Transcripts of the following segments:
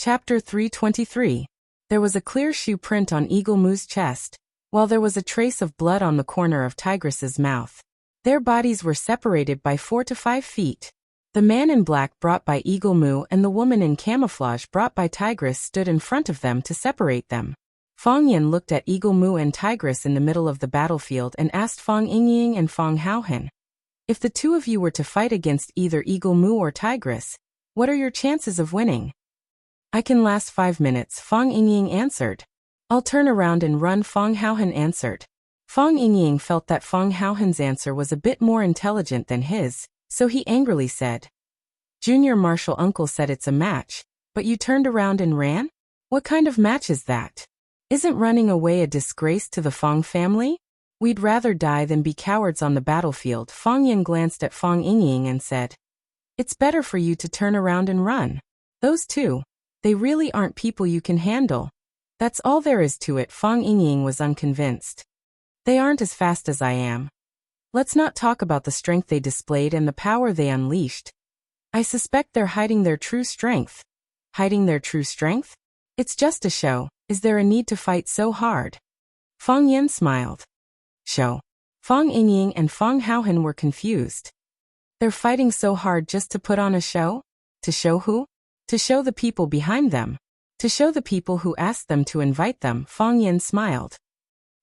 Chapter 323. There was a clear shoe print on Eagle Moo's chest, while there was a trace of blood on the corner of Tigress's mouth. Their bodies were separated by 4 to 5 feet. The man in black brought by Eagle Moo and the woman in camouflage brought by Tigress stood in front of them to separate them. Fong Yen looked at Eagle Moo and Tigress in the middle of the battlefield and asked Fong Yingying and Fong Haohan, "If the two of you were to fight against either Eagle Moo or Tigress, what are your chances of winning?" "I can last 5 minutes," Fong Yingying answered. "I'll turn around and run," Fong Haohan answered. Fong Yingying felt that Fong Haohan's answer was a bit more intelligent than his, so he angrily said, "Junior Marshal Uncle said it's a match, but you turned around and ran? What kind of match is that? Isn't running away a disgrace to the Fong family? We'd rather die than be cowards on the battlefield." Fong Yen glanced at Fong Yingying and said, "It's better for you to turn around and run. Those two, they really aren't people you can handle. That's all there is to it." Fong Yingying was unconvinced. "They aren't as fast as I am. Let's not talk about the strength they displayed and the power they unleashed. I suspect they're hiding their true strength." "Hiding their true strength? It's just a show. Is there a need to fight so hard?" Fong Yen smiled. "Show?" Fong Yingying and Fong Haohan were confused. They're fighting so hard just to put on a show? To show who? To show the people behind them. To show the people who asked them to invite them. Fong Yen smiled.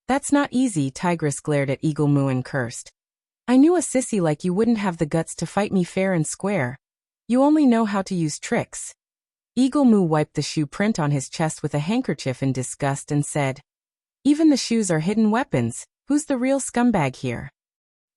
"That's not easy." Tigress glared at Eagle Moo and cursed. "I knew a sissy like you wouldn't have the guts to fight me fair and square. You only know how to use tricks." Eagle Moo wiped the shoe print on his chest with a handkerchief in disgust and said, "Even the shoes are hidden weapons. Who's the real scumbag here?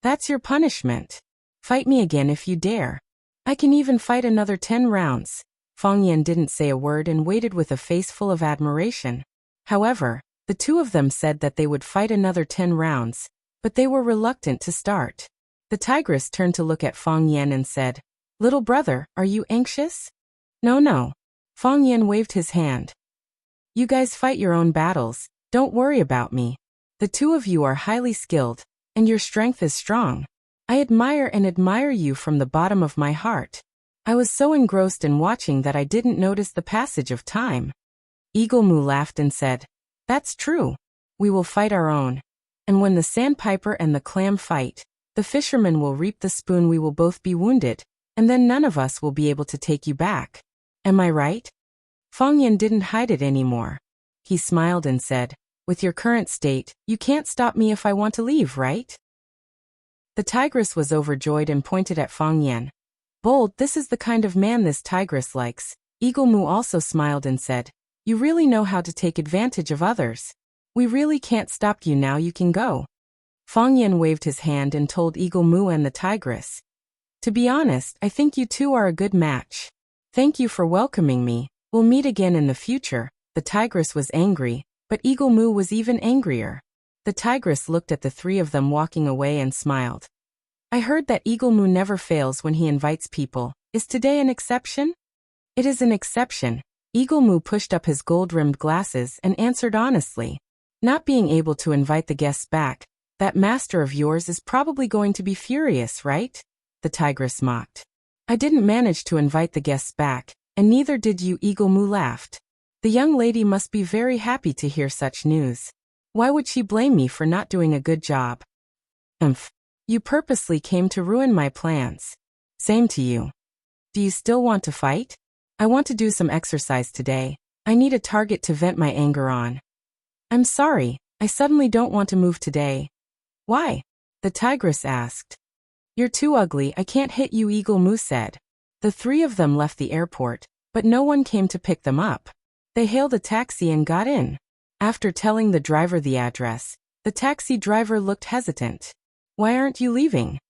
That's your punishment. Fight me again if you dare. I can even fight another 10 rounds. Fong Yen didn't say a word and waited with a face full of admiration. However, the two of them said that they would fight another 10 rounds, but they were reluctant to start. The Tigress turned to look at Fong Yen and said, "Little brother, are you anxious?" No. Fong Yen waved his hand. "You guys fight your own battles. Don't worry about me. The two of you are highly skilled, and your strength is strong. I admire you from the bottom of my heart. I was so engrossed in watching that I didn't notice the passage of time." Eagle Moo laughed and said, "That's true. We will fight our own. And when the sandpiper and the clam fight, the fisherman will reap the spoon. We will both be wounded, and then none of us will be able to take you back. Am I right?" Fong Yen didn't hide it anymore. He smiled and said, "With your current state, you can't stop me if I want to leave, right?" The Tigress was overjoyed and pointed at Fong Yen. "Bold, this is the kind of man this Tigress likes." Eagle Moo also smiled and said, "You really know how to take advantage of others. We really can't stop you now. You can go." Fong Yen waved his hand and told Eagle Moo and the Tigress, "To be honest, I think you two are a good match. Thank you for welcoming me. We'll meet again in the future." The Tigress was angry, but Eagle Moo was even angrier. The Tigress looked at the three of them walking away and smiled. "I heard that Eagle Moo never fails when he invites people. Is today an exception?" "It is an exception." Eagle Moo pushed up his gold-rimmed glasses and answered honestly. "Not being able to invite the guests back, that master of yours is probably going to be furious, right?" The Tigress mocked. "I didn't manage to invite the guests back, and neither did you." Eagle Moo laughed. "The young lady must be very happy to hear such news. Why would she blame me for not doing a good job?" "Umph. You purposely came to ruin my plans." "Same to you. Do you still want to fight?" "I want to do some exercise today. I need a target to vent my anger on." "I'm sorry, I suddenly don't want to move today." "Why?" the Tigress asked. "You're too ugly. I can't hit you," Eagle Moo said. The three of them left the airport, but no one came to pick them up. They hailed a taxi and got in. After telling the driver the address, the taxi driver looked hesitant. "Why aren't you leaving?"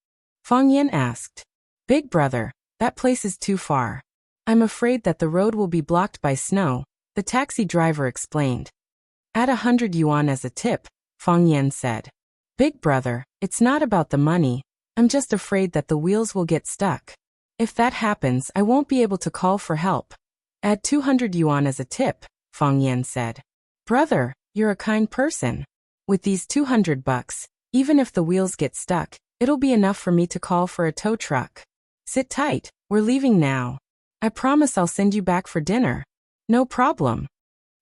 Fong Yen asked. "Big brother, that place is too far. I'm afraid that the road will be blocked by snow," the taxi driver explained. "Add 100 yuan as a tip," Fong Yen said. "Big brother, it's not about the money. I'm just afraid that the wheels will get stuck. If that happens, I won't be able to call for help." "Add 200 yuan as a tip," Fong Yen said. "Brother, you're a kind person. With these 200 bucks, even if the wheels get stuck, it'll be enough for me to call for a tow truck. Sit tight, we're leaving now. I promise I'll send you back for dinner." No problem.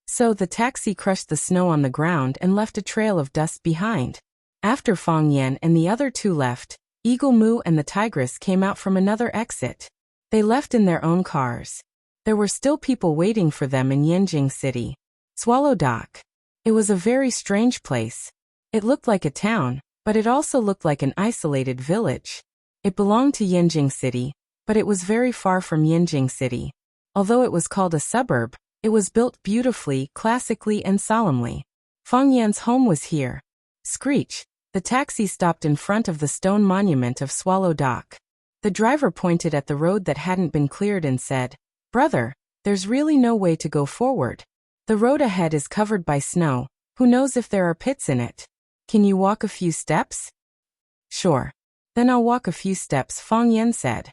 So the taxi crushed the snow on the ground and left a trail of dust behind. After Fang Yan and the other two left, Eagle Moo and the tigress came out from another exit. They left in their own cars. There were still people waiting for them in Yanjing City. Swallow Dock. It was a very strange place. It looked like a town, but it also looked like an isolated village. It belonged to Yanjing City, but it was very far from Yanjing City. Although it was called a suburb, it was built beautifully, classically and solemnly. Fang Yan's home was here. Screech. The taxi stopped in front of the stone monument of Swallow Dock. The driver pointed at the road that hadn't been cleared and said, "Brother, there's really no way to go forward. The road ahead is covered by snow. Who knows if there are pits in it? Can you walk a few steps?" "Sure. Then I'll walk a few steps," Fang Yan said.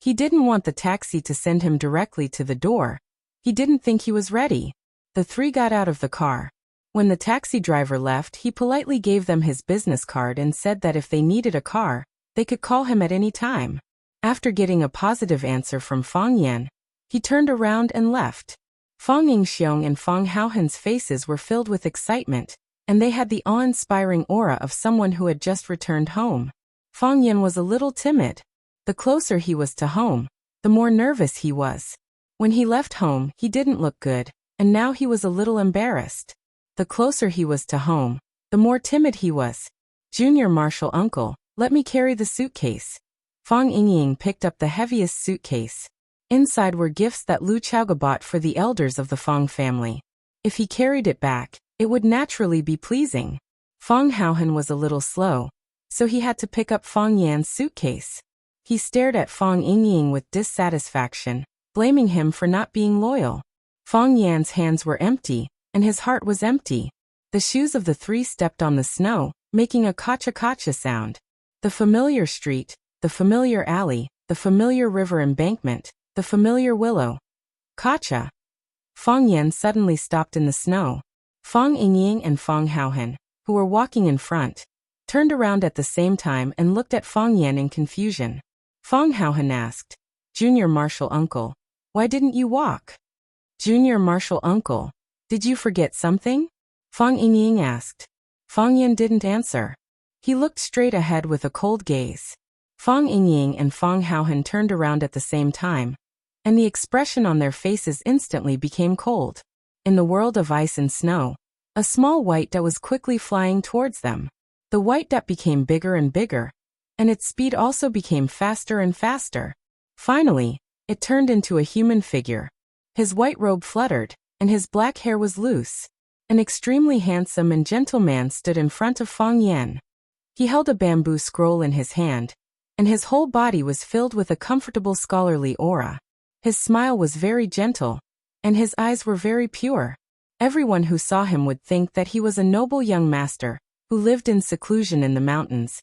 He didn't want the taxi to send him directly to the door. He didn't think he was ready. The three got out of the car. When the taxi driver left, he politely gave them his business card and said that if they needed a car, they could call him at any time. After getting a positive answer from Fang Yan, he turned around and left. Fang Yingxiong and Fang Haohan's faces were filled with excitement, and they had the awe-inspiring aura of someone who had just returned home. Fang Yan was a little timid. The closer he was to home, the more nervous he was. When he left home, he didn't look good, and now he was a little embarrassed. The closer he was to home, the more timid he was. "Junior Marshal Uncle, let me carry the suitcase." Fang Yingying picked up the heaviest suitcase. Inside were gifts that Lu Chaoga bought for the elders of the Fang family. If he carried it back, it would naturally be pleasing. Fang Haohan was a little slow, so he had to pick up Fang Yan's suitcase. He stared at Fang Yingying with dissatisfaction, blaming him for not being loyal. Fang Yan's hands were empty, and his heart was empty. The shoes of the three stepped on the snow, making a kacha-kacha sound. The familiar street, the familiar alley, the familiar river embankment, the familiar willow. Kacha. Fang Yan suddenly stopped in the snow. Fang Yingying and Fang Haohan, who were walking in front, turned around at the same time and looked at Fang Yan in confusion. Fang Haohan asked, "Junior Marshal Uncle, why didn't you walk?" "Junior Marshal Uncle, did you forget something?" Fang Yingying asked. Fang Yan didn't answer. He looked straight ahead with a cold gaze. Fang Yingying and Fang Haohan turned around at the same time, and the expression on their faces instantly became cold. In the world of ice and snow, a small white dot was quickly flying towards them. The white dot became bigger and bigger, and its speed also became faster and faster. Finally, it turned into a human figure. His white robe fluttered, and his black hair was loose. An extremely handsome and gentle man stood in front of Fang Yan. He held a bamboo scroll in his hand, and his whole body was filled with a comfortable scholarly aura. His smile was very gentle, and his eyes were very pure. Everyone who saw him would think that he was a noble young master, who lived in seclusion in the mountains,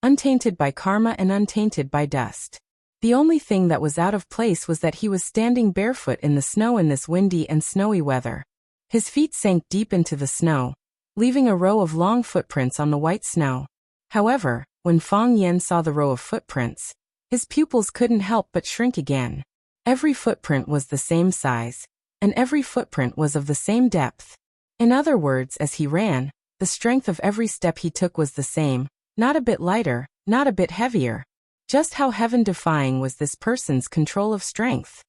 untainted by karma and untainted by dust. The only thing that was out of place was that he was standing barefoot in the snow in this windy and snowy weather. His feet sank deep into the snow, leaving a row of long footprints on the white snow. However, when Fang Yan saw the row of footprints, his pupils couldn't help but shrink again. Every footprint was the same size, and every footprint was of the same depth. In other words, as he ran, the strength of every step he took was the same, not a bit lighter, not a bit heavier. Just how heaven-defying was this person's control of strength?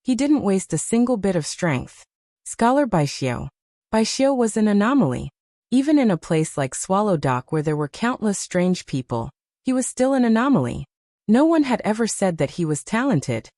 He didn't waste a single bit of strength. Scholar Baixio. Baixio was an anomaly. Even in a place like Swallow Dock where there were countless strange people, he was still an anomaly. No one had ever said that he was talented,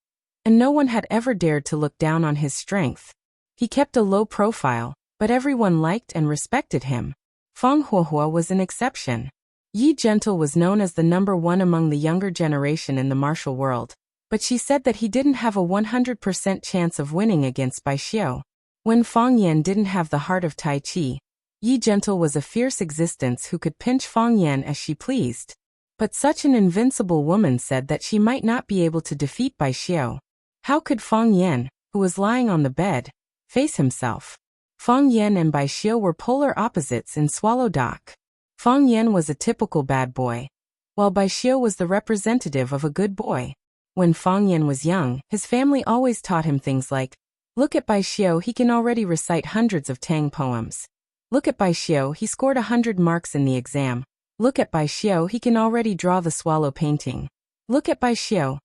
and no one had ever dared to look down on his strength. He kept a low profile, but everyone liked and respected him. Fang Huohua was an exception. Yi Gentle was known as the #1 among the younger generation in the martial world, but she said that he didn't have a 100% chance of winning against Baixio. When Fang Yan didn't have the heart of Tai Chi, Yi Gentle was a fierce existence who could pinch Fang Yan as she pleased. But such an invincible woman said that she might not be able to defeat Baixio. How could Fang Yan, who was lying on the bed, face himself? Fang Yan and Baixio were polar opposites in Swallow Dock. Fang Yan was a typical bad boy, while Baixio was the representative of a good boy. When Fang Yan was young, his family always taught him things like, "Look at Bai Xiao, he can already recite hundreds of Tang poems. Look at Bai Xiao, he scored 100 marks in the exam. Look at Bai Xiao, he can already draw the swallow painting. Look at Bai Xiao."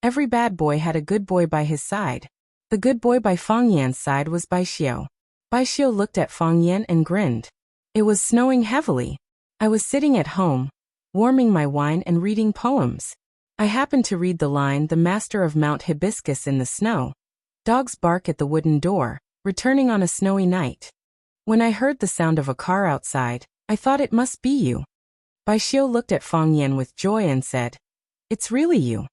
Every bad boy had a good boy by his side. The good boy by Fang Yan's side was Bai Xiao. Bai Xiao looked at Fang Yan and grinned. It was snowing heavily. I was sitting at home, warming my wine and reading poems. I happened to read the line, "The master of Mount Hibiscus in the snow. Dogs bark at the wooden door, returning on a snowy night." When I heard the sound of a car outside, I thought it must be you. Bai Xiao looked at Fang Yan with joy and said, "It's really you."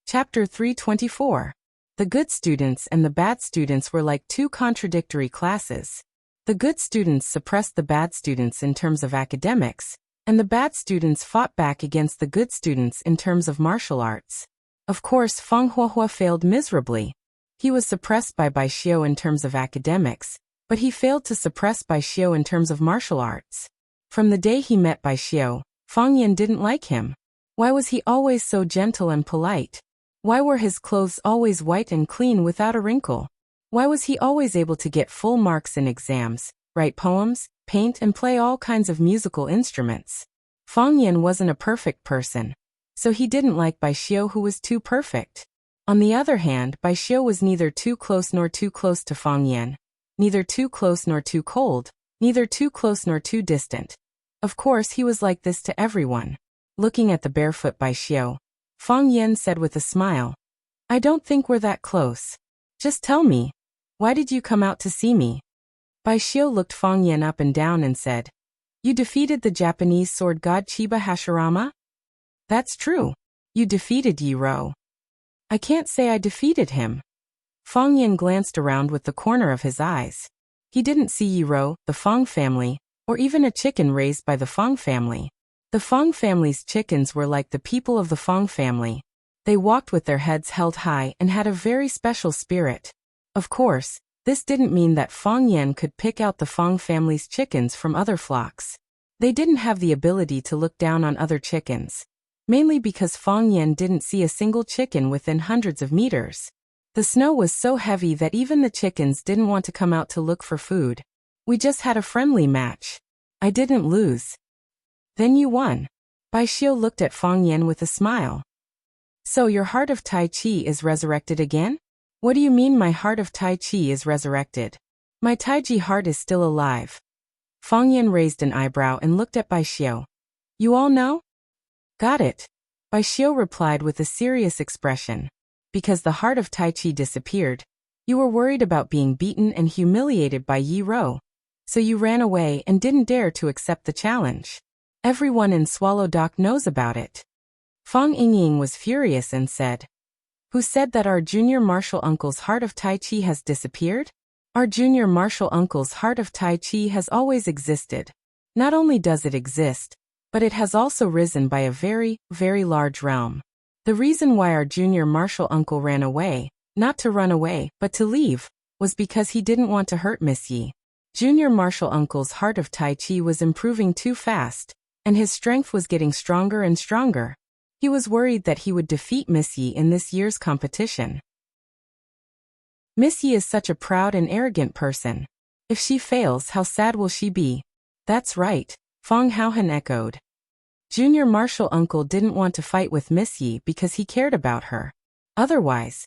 Chapter 324. The good students and the bad students were like two contradictory classes. The good students suppressed the bad students in terms of academics, and the bad students fought back against the good students in terms of martial arts. Of course, Fang Huahua failed miserably. He was suppressed by Bai Xiao in terms of academics, but he failed to suppress Bai Xiao in terms of martial arts. From the day he met Bai Xiao, Fang Yan didn't like him. Why was he always so gentle and polite? Why were his clothes always white and clean without a wrinkle? Why was he always able to get full marks in exams, write poems, paint and play all kinds of musical instruments? Fang Yan wasn't a perfect person, so he didn't like Bai Xiao, who was too perfect. On the other hand, Bai Xiao was neither too close nor too close to Fang Yan, neither too close nor too cold, neither too close nor too distant. Of course, he was like this to everyone. Looking at the barefoot Bai Xiao, Fang Yan said with a smile, "I don't think we're that close. Just tell me, why did you come out to see me?" Bai Xiao looked Fang Yan up and down and said, "You defeated the Japanese sword god Chiba Hashirama?" "That's true. You defeated Yi Rou." "I can't say I defeated him." Fang Yan glanced around with the corner of his eyes. He didn't see Yi Rou, the Fang family, or even a chicken raised by the Fang family. The Fang family's chickens were like the people of the Fang family. They walked with their heads held high and had a very special spirit. Of course, this didn't mean that Fang Yan could pick out the Fang family's chickens from other flocks. They didn't have the ability to look down on other chickens, mainly because Fang Yan didn't see a single chicken within hundreds of meters. The snow was so heavy that even the chickens didn't want to come out to look for food. We just had a friendly match. I didn't lose. Then you won. Bai Xiao looked at Fang Yan with a smile. "So your heart of Tai Chi is resurrected again?" "What do you mean my heart of Tai Chi is resurrected?" "My Tai Chi heart is still alive." Fang Yan raised an eyebrow and looked at Bai Xiao. "You all know?" "Got it." Bai Xiao replied with a serious expression. "Because the heart of Tai Chi disappeared. You were worried about being beaten and humiliated by Yi Rou. So you ran away and didn't dare to accept the challenge. Everyone in Swallow Dock knows about it." Fang Yingying was furious and said, "Who said that our junior martial uncle's heart of Tai Chi has disappeared? Our junior martial uncle's heart of Tai Chi has always existed. Not only does it exist, but it has also risen by a very, very large realm. The reason why our junior martial uncle ran away, not to run away, but to leave, was because he didn't want to hurt Miss Yi. Junior martial uncle's heart of Tai Chi was improving too fast, and his strength was getting stronger and stronger. He was worried that he would defeat Miss Yi in this year's competition. Miss Yi is such a proud and arrogant person. If she fails, how sad will she be?" "That's right," Fang Haohan echoed. Junior martial uncle didn't want to fight with Miss Yi because he cared about her. Otherwise,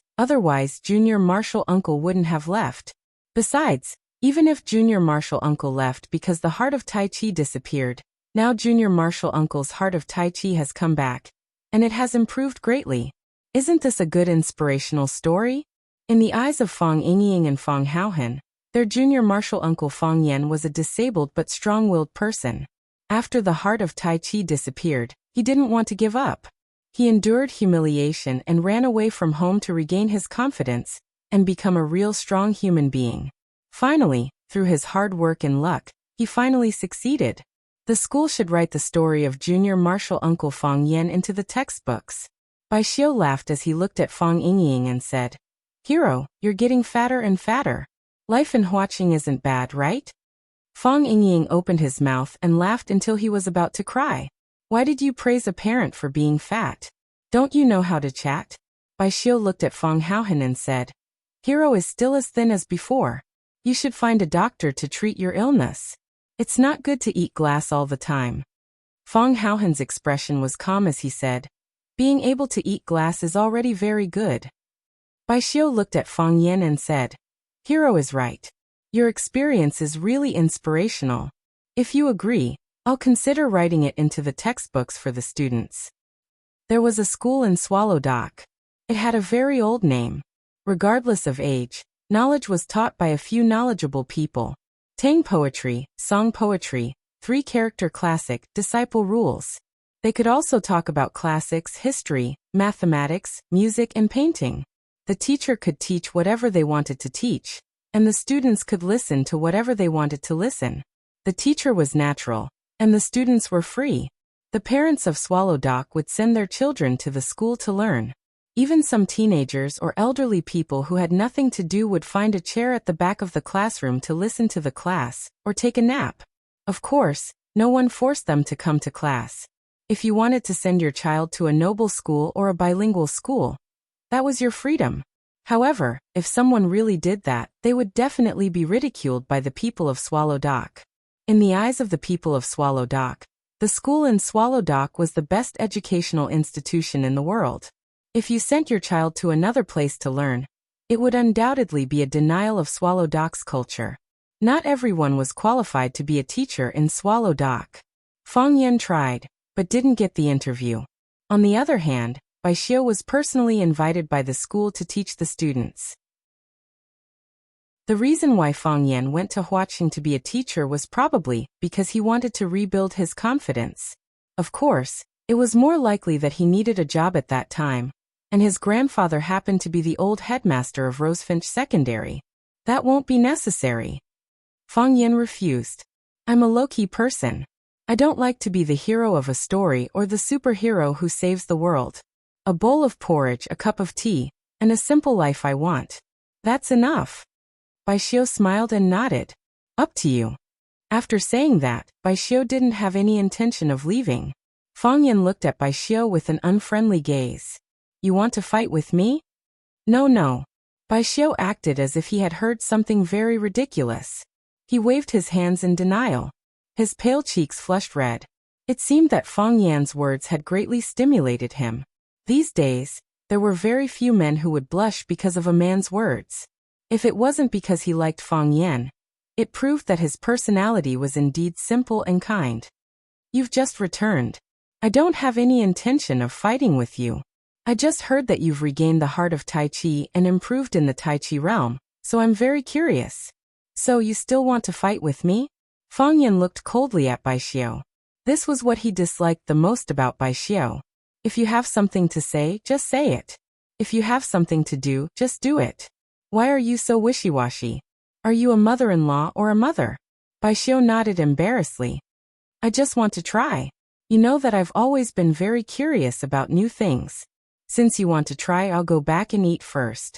junior martial uncle wouldn't have left. Besides, even if junior martial uncle left because the heart of Tai Chi disappeared, now junior martial uncle's heart of Tai Chi has come back, and it has improved greatly. Isn't this a good inspirational story? In the eyes of Fang Yingying and Fang Haohan, their junior martial uncle Fang Yan was a disabled but strong-willed person. After the heart of Tai Chi disappeared, he didn't want to give up. He endured humiliation and ran away from home to regain his confidence and become a real strong human being. Finally, through his hard work and luck, he finally succeeded. The school should write the story of junior martial uncle Fang Yan into the textbooks. Bai Xiao laughed as he looked at Fang Yingying and said, "Hero, you're getting fatter and fatter. Life in Huaqing isn't bad, right?" Fang Yingying opened his mouth and laughed until he was about to cry. Why did you praise a parent for being fat? Don't you know how to chat? Bai Xiu looked at Fang Haohan and said, Hero is still as thin as before. You should find a doctor to treat your illness. It's not good to eat glass all the time. Fang Haohan's expression was calm as he said, Being able to eat glass is already very good. Bai Xiu looked at Fang Yan and said, Hero is right. Your experience is really inspirational. If you agree, I'll consider writing it into the textbooks for the students. There was a school in Swallow Dock. It had a very old name. Regardless of age, knowledge was taught by a few knowledgeable people. Tang poetry, song poetry, 3-character classic, disciple rules. They could also talk about classics, history, mathematics, music, and painting. The teacher could teach whatever they wanted to teach, and the students could listen to whatever they wanted to listen. The teacher was natural, and the students were free. The parents of Swallow Dock would send their children to the school to learn. Even some teenagers or elderly people who had nothing to do would find a chair at the back of the classroom to listen to the class, or take a nap. Of course, no one forced them to come to class. If you wanted to send your child to a noble school or a bilingual school, that was your freedom. However, if someone really did that, they would definitely be ridiculed by the people of Swallow Dock. In the eyes of the people of Swallow Dock, the school in Swallow Dock was the best educational institution in the world. If you sent your child to another place to learn, it would undoubtedly be a denial of Swallow Dock's culture. Not everyone was qualified to be a teacher in Swallow Dock. Fang Yan tried, but didn't get the interview. On the other hand, Bai Xiu was personally invited by the school to teach the students. The reason why Fang Yan went to Huaqing to be a teacher was probably because he wanted to rebuild his confidence. Of course, it was more likely that he needed a job at that time, and his grandfather happened to be the old headmaster of Rosefinch Secondary. That won't be necessary. Fang Yan refused. I'm a low-key person. I don't like to be the hero of a story or the superhero who saves the world. A bowl of porridge, a cup of tea, and a simple life I want. That's enough. Bai Xiu smiled and nodded. Up to you. After saying that, Bai Xiu didn't have any intention of leaving. Fang Yan looked at Bai Xiu with an unfriendly gaze. You want to fight with me? No. Bai Xiu acted as if he had heard something very ridiculous. He waved his hands in denial. His pale cheeks flushed red. It seemed that Fang Yan's words had greatly stimulated him. These days, there were very few men who would blush because of a man's words. If it wasn't because he liked Fang Yan, it proved that his personality was indeed simple and kind. You've just returned. I don't have any intention of fighting with you. I just heard that you've regained the heart of Tai Chi and improved in the Tai Chi realm, so I'm very curious. So you still want to fight with me? Fang Yan looked coldly at Bai Xiu. This was what he disliked the most about Bai Xiu. If you have something to say, just say it. If you have something to do, just do it. Why are you so wishy-washy? Are you a mother-in-law or a mother? Bai Xiu nodded embarrassedly. I just want to try. You know that I've always been very curious about new things. Since you want to try, I'll go back and eat first.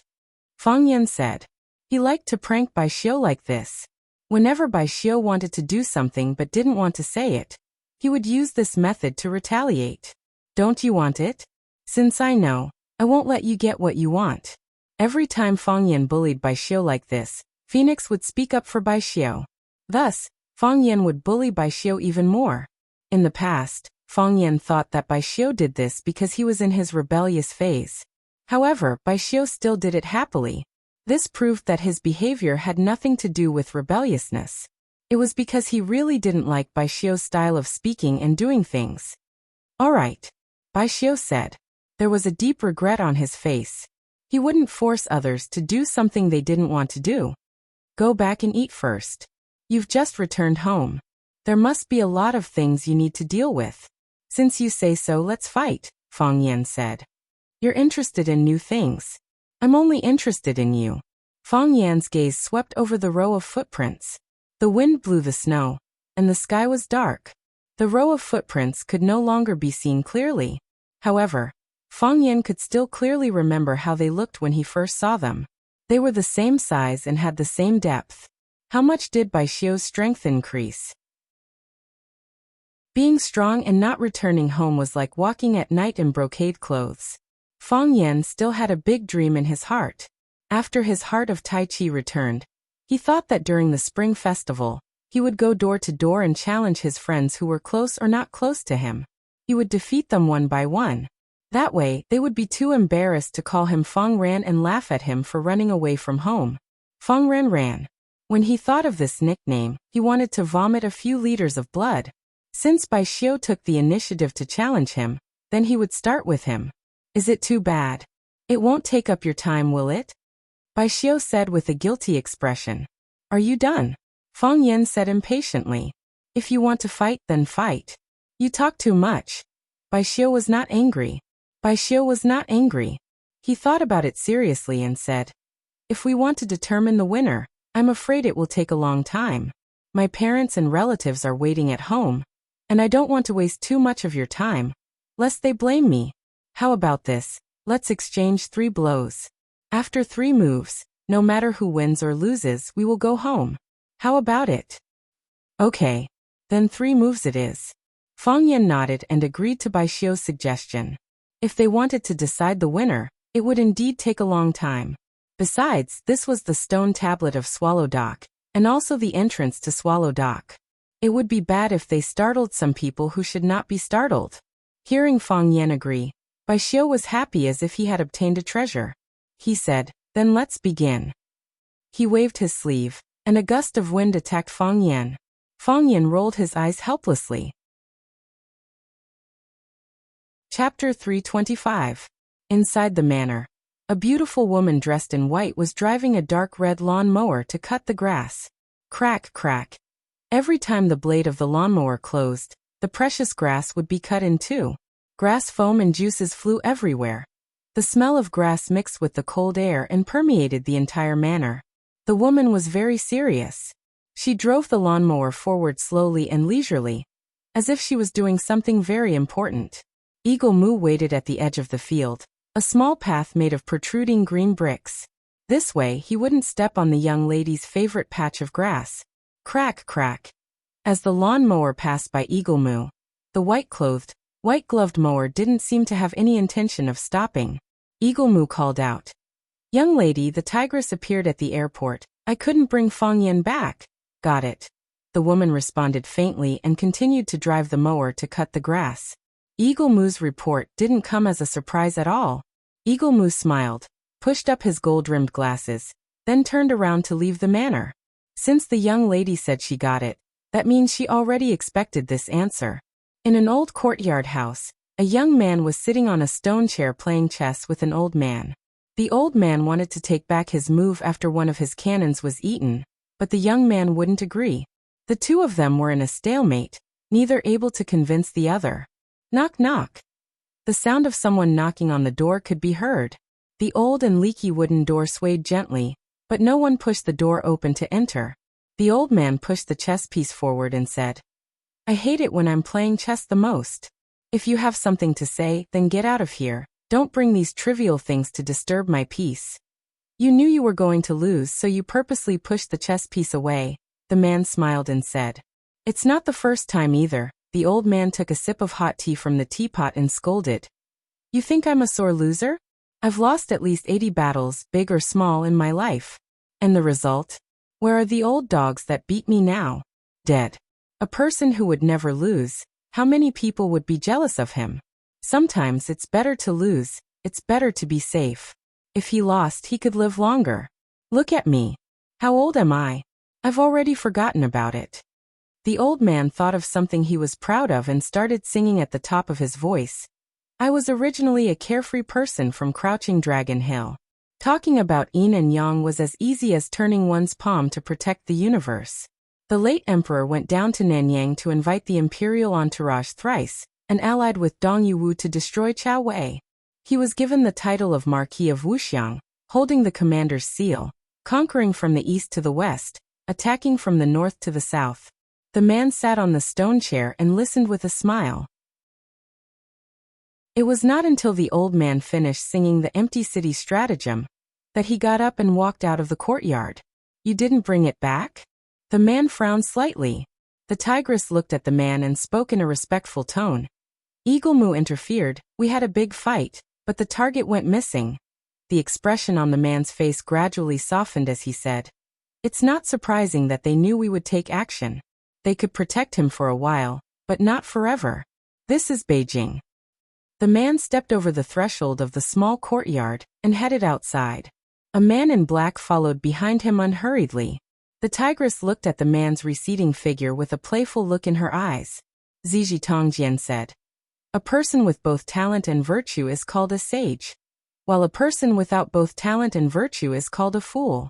Fang Yan said. He liked to prank Bai Xiu like this. Whenever Bai Xiu wanted to do something but didn't want to say it, he would use this method to retaliate. Don't you want it? Since I know, I won't let you get what you want. Every time Fang Yan bullied Bai Xiu like this, Phoenix would speak up for Bai Xiu. Thus, Fang Yan would bully Bai Xiu even more. In the past, Fang Yan thought that Bai Xiu did this because he was in his rebellious phase. However, Bai Xiu still did it happily. This proved that his behavior had nothing to do with rebelliousness. It was because he really didn't like Bai Xiu's style of speaking and doing things. All right, Bai Xiu said. There was a deep regret on his face. He wouldn't force others to do something they didn't want to do. Go back and eat first. You've just returned home. There must be a lot of things you need to deal with. Since you say so, let's fight, Fang Yan said. You're interested in new things. I'm only interested in you. Fang Yan's gaze swept over the row of footprints. The wind blew the snow, and the sky was dark. The row of footprints could no longer be seen clearly. However, Fang Yan could still clearly remember how they looked when he first saw them. They were the same size and had the same depth. How much did Bai Xiu's strength increase? Being strong and not returning home was like walking at night in brocade clothes. Fang Yan still had a big dream in his heart. After his heart of Tai Chi returned, he thought that during the spring festival, he would go door to door and challenge his friends who were close or not close to him. He would defeat them one by one. That way, they would be too embarrassed to call him Fang Ran and laugh at him for running away from home. Fang Ran ran. When he thought of this nickname, he wanted to vomit a few liters of blood. Since Bai Xiu took the initiative to challenge him, then he would start with him. Is it too bad? It won't take up your time, will it? Bai Xiu said with a guilty expression. Are you done? Fang Yan said impatiently. If you want to fight, then fight. You talk too much. Bai Xiu was not angry. Bai Xiu was not angry. He thought about it seriously and said, if we want to determine the winner, I'm afraid it will take a long time. My parents and relatives are waiting at home, and I don't want to waste too much of your time, lest they blame me. How about this? Let's exchange 3 blows. After 3 moves, no matter who wins or loses, we will go home. How about it? Okay. Then 3 moves it is. Fang Yan nodded and agreed to Bai Xiu's suggestion. If they wanted to decide the winner, it would indeed take a long time. Besides, this was the stone tablet of Swallow Dock, and also the entrance to Swallow Dock. It would be bad if they startled some people who should not be startled. Hearing Fang Yan agree, Bai Xiu was happy as if he had obtained a treasure. He said, then let's begin. He waved his sleeve, and a gust of wind attacked Fang Yan. Fang Yan rolled his eyes helplessly. Chapter 325. Inside the manor. A beautiful woman dressed in white was driving a dark red lawn mower to cut the grass. Crack, crack. Every time the blade of the lawnmower closed, the precious grass would be cut in 2. Grass foam and juices flew everywhere. The smell of grass mixed with the cold air and permeated the entire manor. The woman was very serious. She drove the lawnmower forward slowly and leisurely, as if she was doing something very important. Eagle Moo waited at the edge of the field, a small path made of protruding green bricks. This way he wouldn't step on the young lady's favorite patch of grass. Crack, crack. As the lawn mower passed by Eagle Moo, the white-clothed, white-gloved mower didn't seem to have any intention of stopping. Eagle Moo called out, young lady, the tigress appeared at the airport. I couldn't bring Fang Yan back. Got it. The woman responded faintly and continued to drive the mower to cut the grass. Eagle Moo's report didn't come as a surprise at all. Eagle Moo smiled, pushed up his gold-rimmed glasses, then turned around to leave the manor. Since the young lady said she got it, that means she already expected this answer. In an old courtyard house, a young man was sitting on a stone chair playing chess with an old man. The old man wanted to take back his move after one of his cannons was eaten, but the young man wouldn't agree. The 2 of them were in a stalemate, neither able to convince the other. Knock, knock. The sound of someone knocking on the door could be heard. The old and leaky wooden door swayed gently, but no one pushed the door open to enter. The old man pushed the chess piece forward and said, I hate it when I'm playing chess the most. If you have something to say, then get out of here. Don't bring these trivial things to disturb my peace. You knew you were going to lose, so you purposely pushed the chess piece away. The man smiled and said, it's not the first time either. The old man took a sip of hot tea from the teapot and scolded. You think I'm a sore loser? I've lost at least 80 battles, big or small, in my life. And the result? Where are the old dogs that beat me now? Dead. A person who would never lose, how many people would be jealous of him? Sometimes it's better to lose, it's better to be safe. If he lost, he could live longer. Look at me. How old am I? I've already forgotten about it. The old man thought of something he was proud of and started singing at the top of his voice. I was originally a carefree person from Crouching Dragon Hill. Talking about yin and yang was as easy as turning one's palm to protect the universe. The late emperor went down to Nanyang to invite the imperial entourage thrice, and allied with Dong Yuwu to destroy Chao Wei. He was given the title of Marquis of Wuxia, holding the commander's seal, conquering from the east to the west, attacking from the north to the south. The man sat on the stone chair and listened with a smile. It was not until the old man finished singing the empty city stratagem that he got up and walked out of the courtyard. You didn't bring it back? The man frowned slightly. The tigress looked at the man and spoke in a respectful tone. Eagle Mu interfered. We had a big fight, but the target went missing. The expression on the man's face gradually softened as he said, "It's not surprising that they knew we would take action. They could protect him for a while, but not forever. This is Beijing." The man stepped over the threshold of the small courtyard and headed outside. A man in black followed behind him unhurriedly. The tigress looked at the man's receding figure with a playful look in her eyes. Ziji Tongjian said, "A person with both talent and virtue is called a sage, while a person without both talent and virtue is called a fool.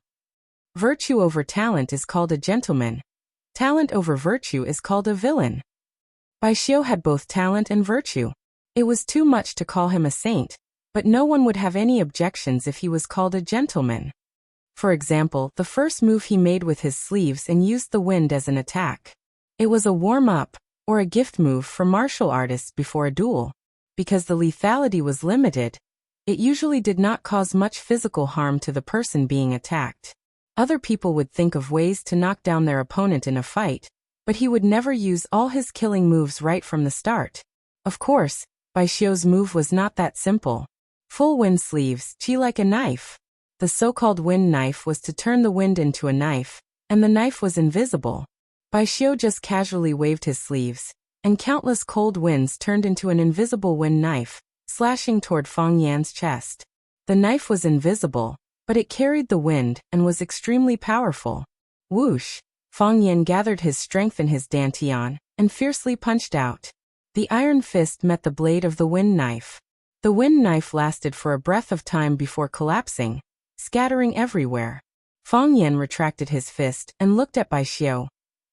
Virtue over talent is called a gentleman. Talent over virtue is called a villain." Bai Xiu had both talent and virtue. It was too much to call him a saint, but no one would have any objections if he was called a gentleman. For example, the first move he made with his sleeves and used the wind as an attack. It was a warm-up, or a gift move for martial artists before a duel. Because the lethality was limited, it usually did not cause much physical harm to the person being attacked. Other people would think of ways to knock down their opponent in a fight, but he would never use all his killing moves right from the start. Of course, Bai Xiu's move was not that simple. Full wind sleeves, chi like a knife. The so-called wind knife was to turn the wind into a knife, and the knife was invisible. Bai Xiu just casually waved his sleeves, and countless cold winds turned into an invisible wind knife, slashing toward Fang Yan's chest. The knife was invisible, but it carried the wind and was extremely powerful. Whoosh! Fang Yan gathered his strength in his dantian and fiercely punched out. The iron fist met the blade of the wind knife. The wind knife lasted for a breath of time before collapsing, scattering everywhere. Fang Yan retracted his fist and looked at Bai Xiu.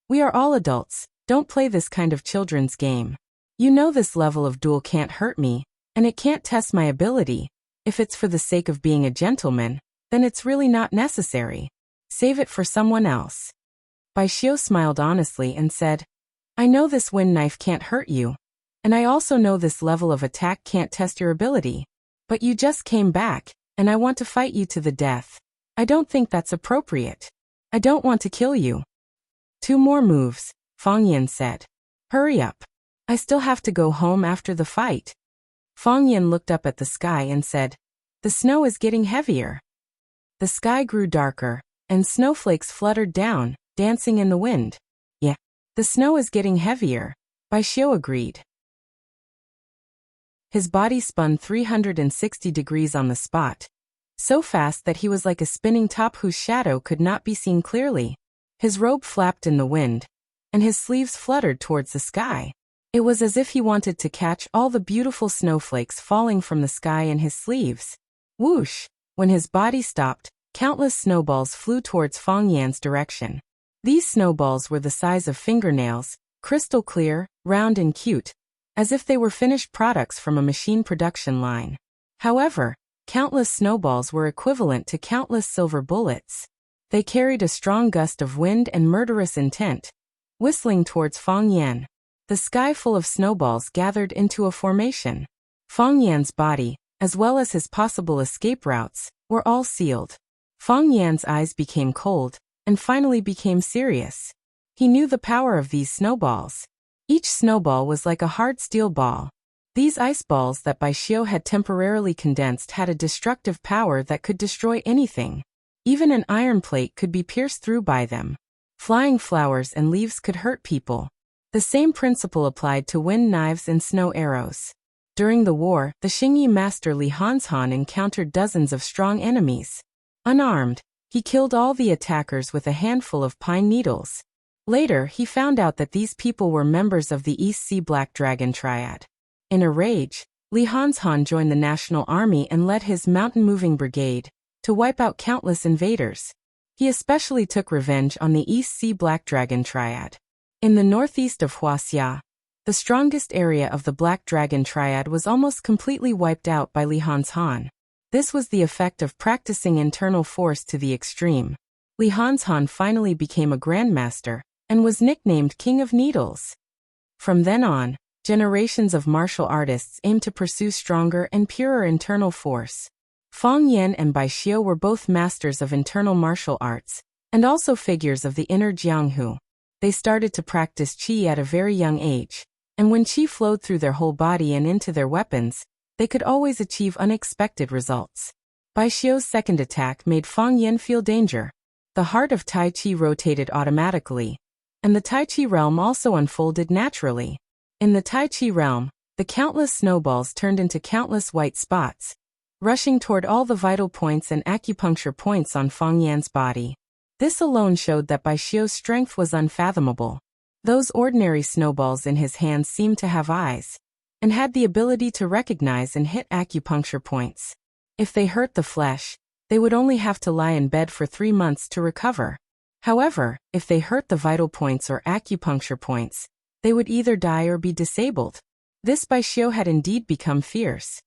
"We are all adults, don't play this kind of children's game. You know this level of duel can't hurt me, and it can't test my ability. If it's for the sake of being a gentleman, then it's really not necessary. Save it for someone else." Bai Xiu smiled honestly and said, "I know this wind knife can't hurt you. And I also know this level of attack can't test your ability. But you just came back, and I want to fight you to the death. I don't think that's appropriate. I don't want to kill you." "2 more moves," Fang Yan said. "Hurry up. I still have to go home after the fight." Fang Yan looked up at the sky and said, "The snow is getting heavier." The sky grew darker, and snowflakes fluttered down, dancing in the wind. "Yeah, the snow is getting heavier," Bai Xiu agreed. His body spun 360 degrees on the spot, so fast that he was like a spinning top whose shadow could not be seen clearly. His robe flapped in the wind, and his sleeves fluttered towards the sky. It was as if he wanted to catch all the beautiful snowflakes falling from the sky in his sleeves. Whoosh! When his body stopped, countless snowballs flew towards Fang Yan's direction. These snowballs were the size of fingernails, crystal clear, round and cute, as if they were finished products from a machine production line. However, countless snowballs were equivalent to countless silver bullets. They carried a strong gust of wind and murderous intent, whistling towards Fang Yan. The sky full of snowballs gathered into a formation. Fang Yan's body, as well as his possible escape routes, were all sealed. Fang Yan's eyes became cold, and finally became serious. He knew the power of these snowballs. Each snowball was like a hard steel ball. These ice balls that Bai Xiu had temporarily condensed had a destructive power that could destroy anything. Even an iron plate could be pierced through by them. Flying flowers and leaves could hurt people. The same principle applied to wind knives and snow arrows. During the war, the Xingyi master Li Hanshan encountered dozens of strong enemies. Unarmed, he killed all the attackers with a handful of pine needles. Later, he found out that these people were members of the East Sea Black Dragon Triad. In a rage, Li Hanshan joined the National Army and led his mountain-moving brigade to wipe out countless invaders. He especially took revenge on the East Sea Black Dragon Triad. In the northeast of Wuxia, the strongest area of the Black Dragon Triad was almost completely wiped out by Li Hanshan. This was the effect of practicing internal force to the extreme. Li Hanshan finally became a grandmaster and was nicknamed King of Needles. From then on, generations of martial artists aimed to pursue stronger and purer internal force. Fang Yan and Bai Xiu were both masters of internal martial arts, and also figures of the inner Jianghu. They started to practice qi at a very young age, and when qi flowed through their whole body and into their weapons, they could always achieve unexpected results. Bai Xiu's second attack made Fang Yan feel danger. The heart of Tai Chi rotated automatically, and the Tai Chi realm also unfolded naturally. In the Tai Chi realm, the countless snowballs turned into countless white spots, rushing toward all the vital points and acupuncture points on Fang Yan's body. This alone showed that Bai Xiu's strength was unfathomable. Those ordinary snowballs in his hands seemed to have eyes, and had the ability to recognize and hit acupuncture points. If they hurt the flesh, they would only have to lie in bed for 3 months to recover. However, if they hurt the vital points or acupuncture points, they would either die or be disabled. This Bai Xiu had indeed become fierce.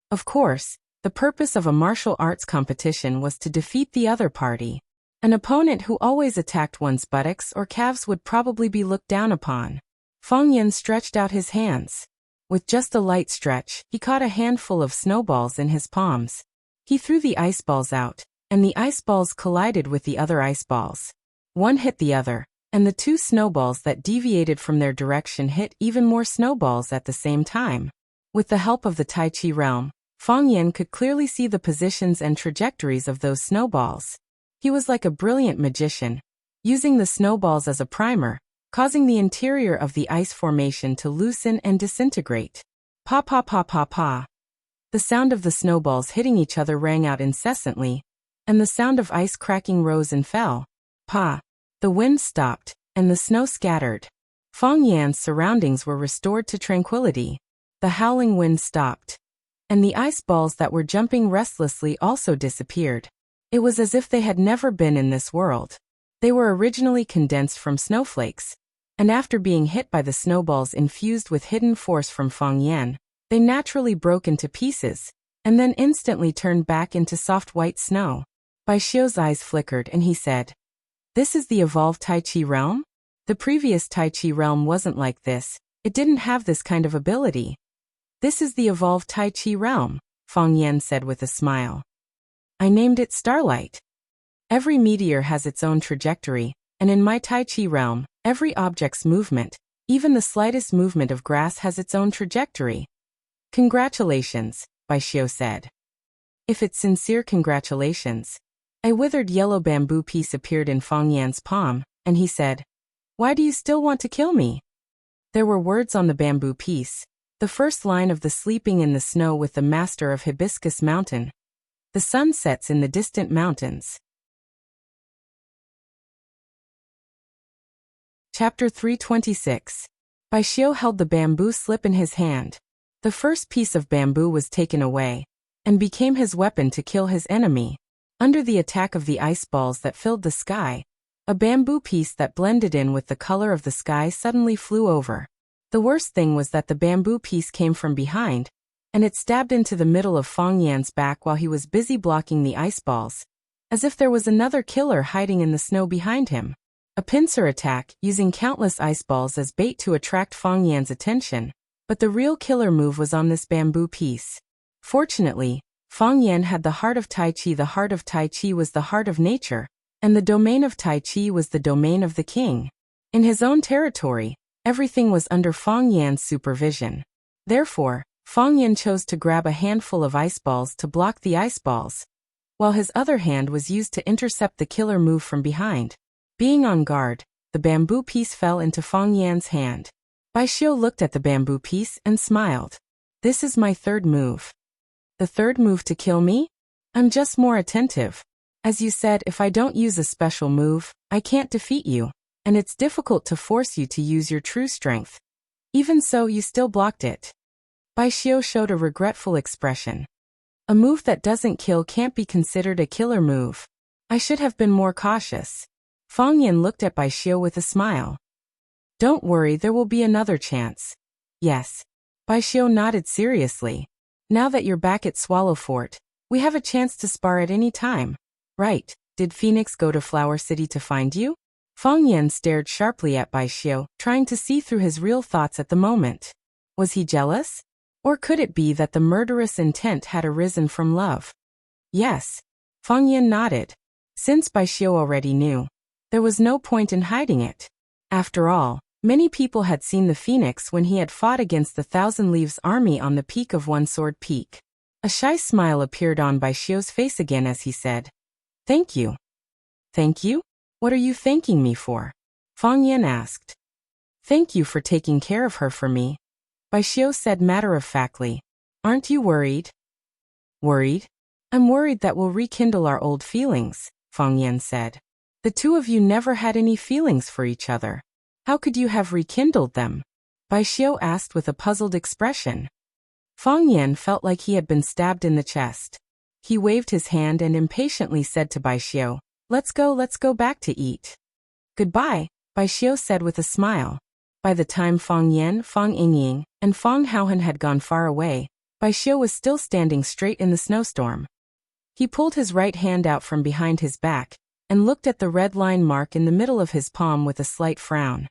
Of course, the purpose of a martial arts competition was to defeat the other party. An opponent who always attacked one's buttocks or calves would probably be looked down upon. Fang Yan stretched out his hands. With just a light stretch, he caught a handful of snowballs in his palms. He threw the ice balls out, and the ice balls collided with the other ice balls. One hit the other, and the 2 snowballs that deviated from their direction hit even more snowballs at the same time. With the help of the Tai Chi realm, Fang Yan could clearly see the positions and trajectories of those snowballs. He was like a brilliant magician, using the snowballs as a primer, causing the interior of the ice formation to loosen and disintegrate. Pa pa pa pa pa. The sound of the snowballs hitting each other rang out incessantly, and the sound of ice cracking rose and fell. Pa. The wind stopped, and the snow scattered. Fang Yan's surroundings were restored to tranquility. The howling wind stopped, and the ice balls that were jumping restlessly also disappeared. It was as if they had never been in this world. They were originally condensed from snowflakes, and after being hit by the snowballs infused with hidden force from Fang Yan, they naturally broke into pieces, and then instantly turned back into soft white snow. Bai Xiu's eyes flickered and he said, "This is the evolved Tai Chi realm? The previous Tai Chi realm wasn't like this, it didn't have this kind of ability." "This is the evolved Tai Chi realm," Fang Yan said with a smile. "I named it Starlight. Every meteor has its own trajectory, and in my Tai Chi realm, every object's movement, even the slightest movement of grass has its own trajectory." "Congratulations," Bai Xiu said. "If it's sincere congratulations." A withered yellow bamboo piece appeared in Fang Yan's palm, and he said, "Why do you still want to kill me?" There were words on the bamboo piece, the first line of the Sleeping in the Snow with the Master of Hibiscus Mountain. The sun sets in the distant mountains. Chapter 326. Bai Xiu held the bamboo slip in his hand. The first piece of bamboo was taken away, and became his weapon to kill his enemy. Under the attack of the ice balls that filled the sky, a bamboo piece that blended in with the color of the sky suddenly flew over. The worst thing was that the bamboo piece came from behind, and it stabbed into the middle of Fang Yan's back while he was busy blocking the ice balls, as if there was another killer hiding in the snow behind him. A pincer attack, using countless ice balls as bait to attract Fang Yan's attention, but the real killer move was on this bamboo piece. Fortunately, Fang Yan had the heart of Tai Chi. The heart of Tai Chi was the heart of nature, and the domain of Tai Chi was the domain of the king. In his own territory, everything was under Fang Yan's supervision. Therefore, Fang Yan chose to grab a handful of ice balls to block the ice balls, while his other hand was used to intercept the killer move from behind. Being on guard, the bamboo piece fell into Fang Yan's hand. Bai Xiu looked at the bamboo piece and smiled. "This is my third move." "The third move to kill me? I'm just more attentive. As you said, if I don't use a special move, I can't defeat you, and it's difficult to force you to use your true strength. Even so, you still blocked it." Bai Xiu showed a regretful expression. "A move that doesn't kill can't be considered a killer move. I should have been more cautious." Fang Yan looked at Bai Xiu with a smile. "Don't worry, there will be another chance." "Yes." Bai Xiu nodded seriously. "Now that you're back at Swallow Fort, we have a chance to spar at any time." "Right. Did Phoenix go to Flower City to find you?" Fang Yan stared sharply at Bai Xiu, trying to see through his real thoughts at the moment. Was he jealous? Or could it be that the murderous intent had arisen from love? "Yes." Fang Yan nodded. Since Bai Xiu already knew, There was no point in hiding it. After all, many people had seen the phoenix when he had fought against the Thousand Leaves army on the peak of One Sword Peak. A shy smile appeared on Bai Xiu's face again as he said, "Thank you." "Thank you? What are you thanking me for?" Fang Yan asked. "Thank you for taking care of her for me," Bai Xiu said matter-of-factly. "Aren't you worried?" "Worried? I'm worried that we'll rekindle our old feelings," Fang Yan said. "The two of you never had any feelings for each other. How could you have rekindled them?" Bai Xiu asked with a puzzled expression. Fang Yan felt like he had been stabbed in the chest. He waved his hand and impatiently said to Bai Xiu, let's go back to eat." "Goodbye," Bai Xiu said with a smile. By the time Fang Yan, Fang Yingying, and Fang Haohan had gone far away, Bai Xiu was still standing straight in the snowstorm. He pulled his right hand out from behind his back and looked at the red line mark in the middle of his palm with a slight frown.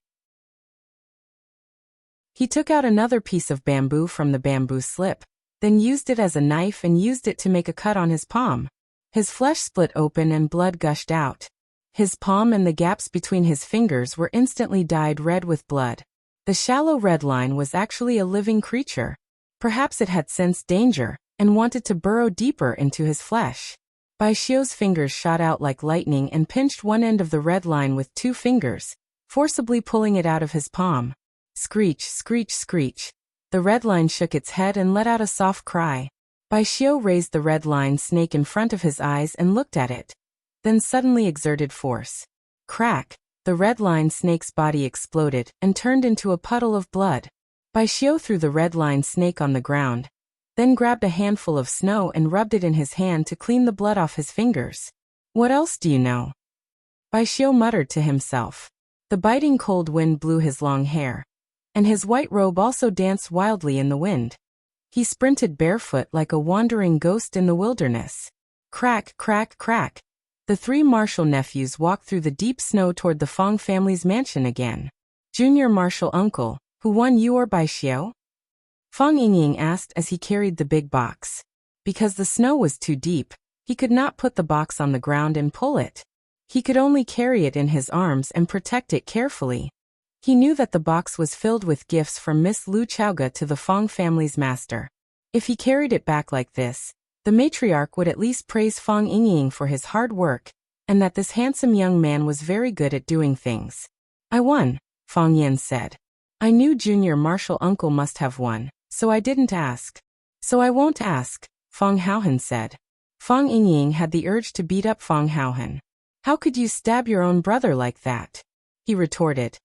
He took out another piece of bamboo from the bamboo slip, then used it as a knife and used it to make a cut on his palm. His flesh split open and blood gushed out. His palm and the gaps between his fingers were instantly dyed red with blood. The shallow red line was actually a living creature. Perhaps it had sensed danger and wanted to burrow deeper into his flesh. Bai Xiu's fingers shot out like lightning and pinched one end of the red line with 2 fingers, forcibly pulling it out of his palm. Screech, screech, screech. The red line shook its head and let out a soft cry. Bai Xiu raised the red line snake in front of his eyes and looked at it, then suddenly exerted force. Crack! The red line snake's body exploded and turned into a puddle of blood. Bai Xiu threw the red line snake on the ground, then grabbed a handful of snow and rubbed it in his hand to clean the blood off his fingers. "What else do you know?" Bai Xiu muttered to himself. The biting cold wind blew his long hair, and his white robe also danced wildly in the wind. He sprinted barefoot like a wandering ghost in the wilderness. Crack, crack, crack. The 3 martial nephews walked through the deep snow toward the Fang family's mansion again. "Junior martial uncle, who won, you or Bai Xiu?" Fang Yingying asked as he carried the big box. Because the snow was too deep, he could not put the box on the ground and pull it. He could only carry it in his arms and protect it carefully. He knew that the box was filled with gifts from Miss Lu Chaoga to the Fang family's master. If he carried it back like this, the matriarch would at least praise Fang Yingying for his hard work, and that this handsome young man was very good at doing things. "I won," Fang Yan said. "I knew junior martial uncle must have won, so I didn't ask." "So I won't ask," Fang Haohan said. Fang Yingying had the urge to beat up Fang Haohan. "How could you stab your own brother like that?" he retorted.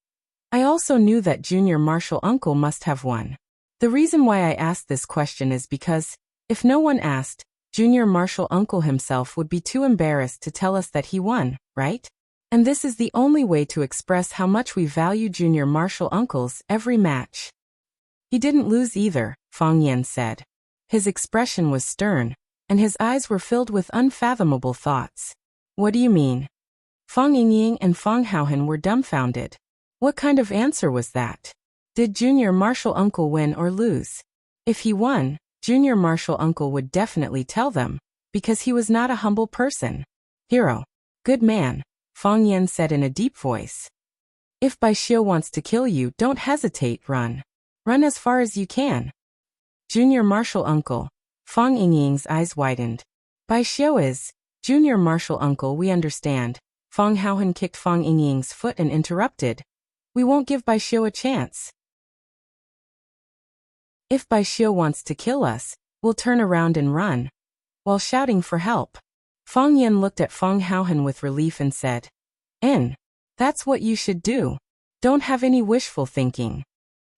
"I also knew that junior martial uncle must have won. The reason why I asked this question is because, if no one asked, junior martial uncle himself would be too embarrassed to tell us that he won, right? And this is the only way to express how much we value junior martial uncles every match." "He didn't lose either," Fang Yan said. His expression was stern, and his eyes were filled with unfathomable thoughts. "What do you mean?" Fang Yingying and Fang Haohan were dumbfounded. What kind of answer was that? Did junior martial uncle win or lose? If he won, junior martial uncle would definitely tell them, because he was not a humble person. "Hero. Good man," Fang Yan said in a deep voice. "If Bai Xiu wants to kill you, don't hesitate, run. Run as far as you can." "Junior martial uncle." Fang Yingying's eyes widened. "Bai Xiu is junior martial uncle, we understand." Fang Haohan kicked Fang Yingying's foot and interrupted. "We won't give Bai Xiu a chance. If Bai Xiu wants to kill us, we'll turn around and run," while shouting for help. Fang Yan looked at Fang Haohan with relief and said, That's what you should do. Don't have any wishful thinking."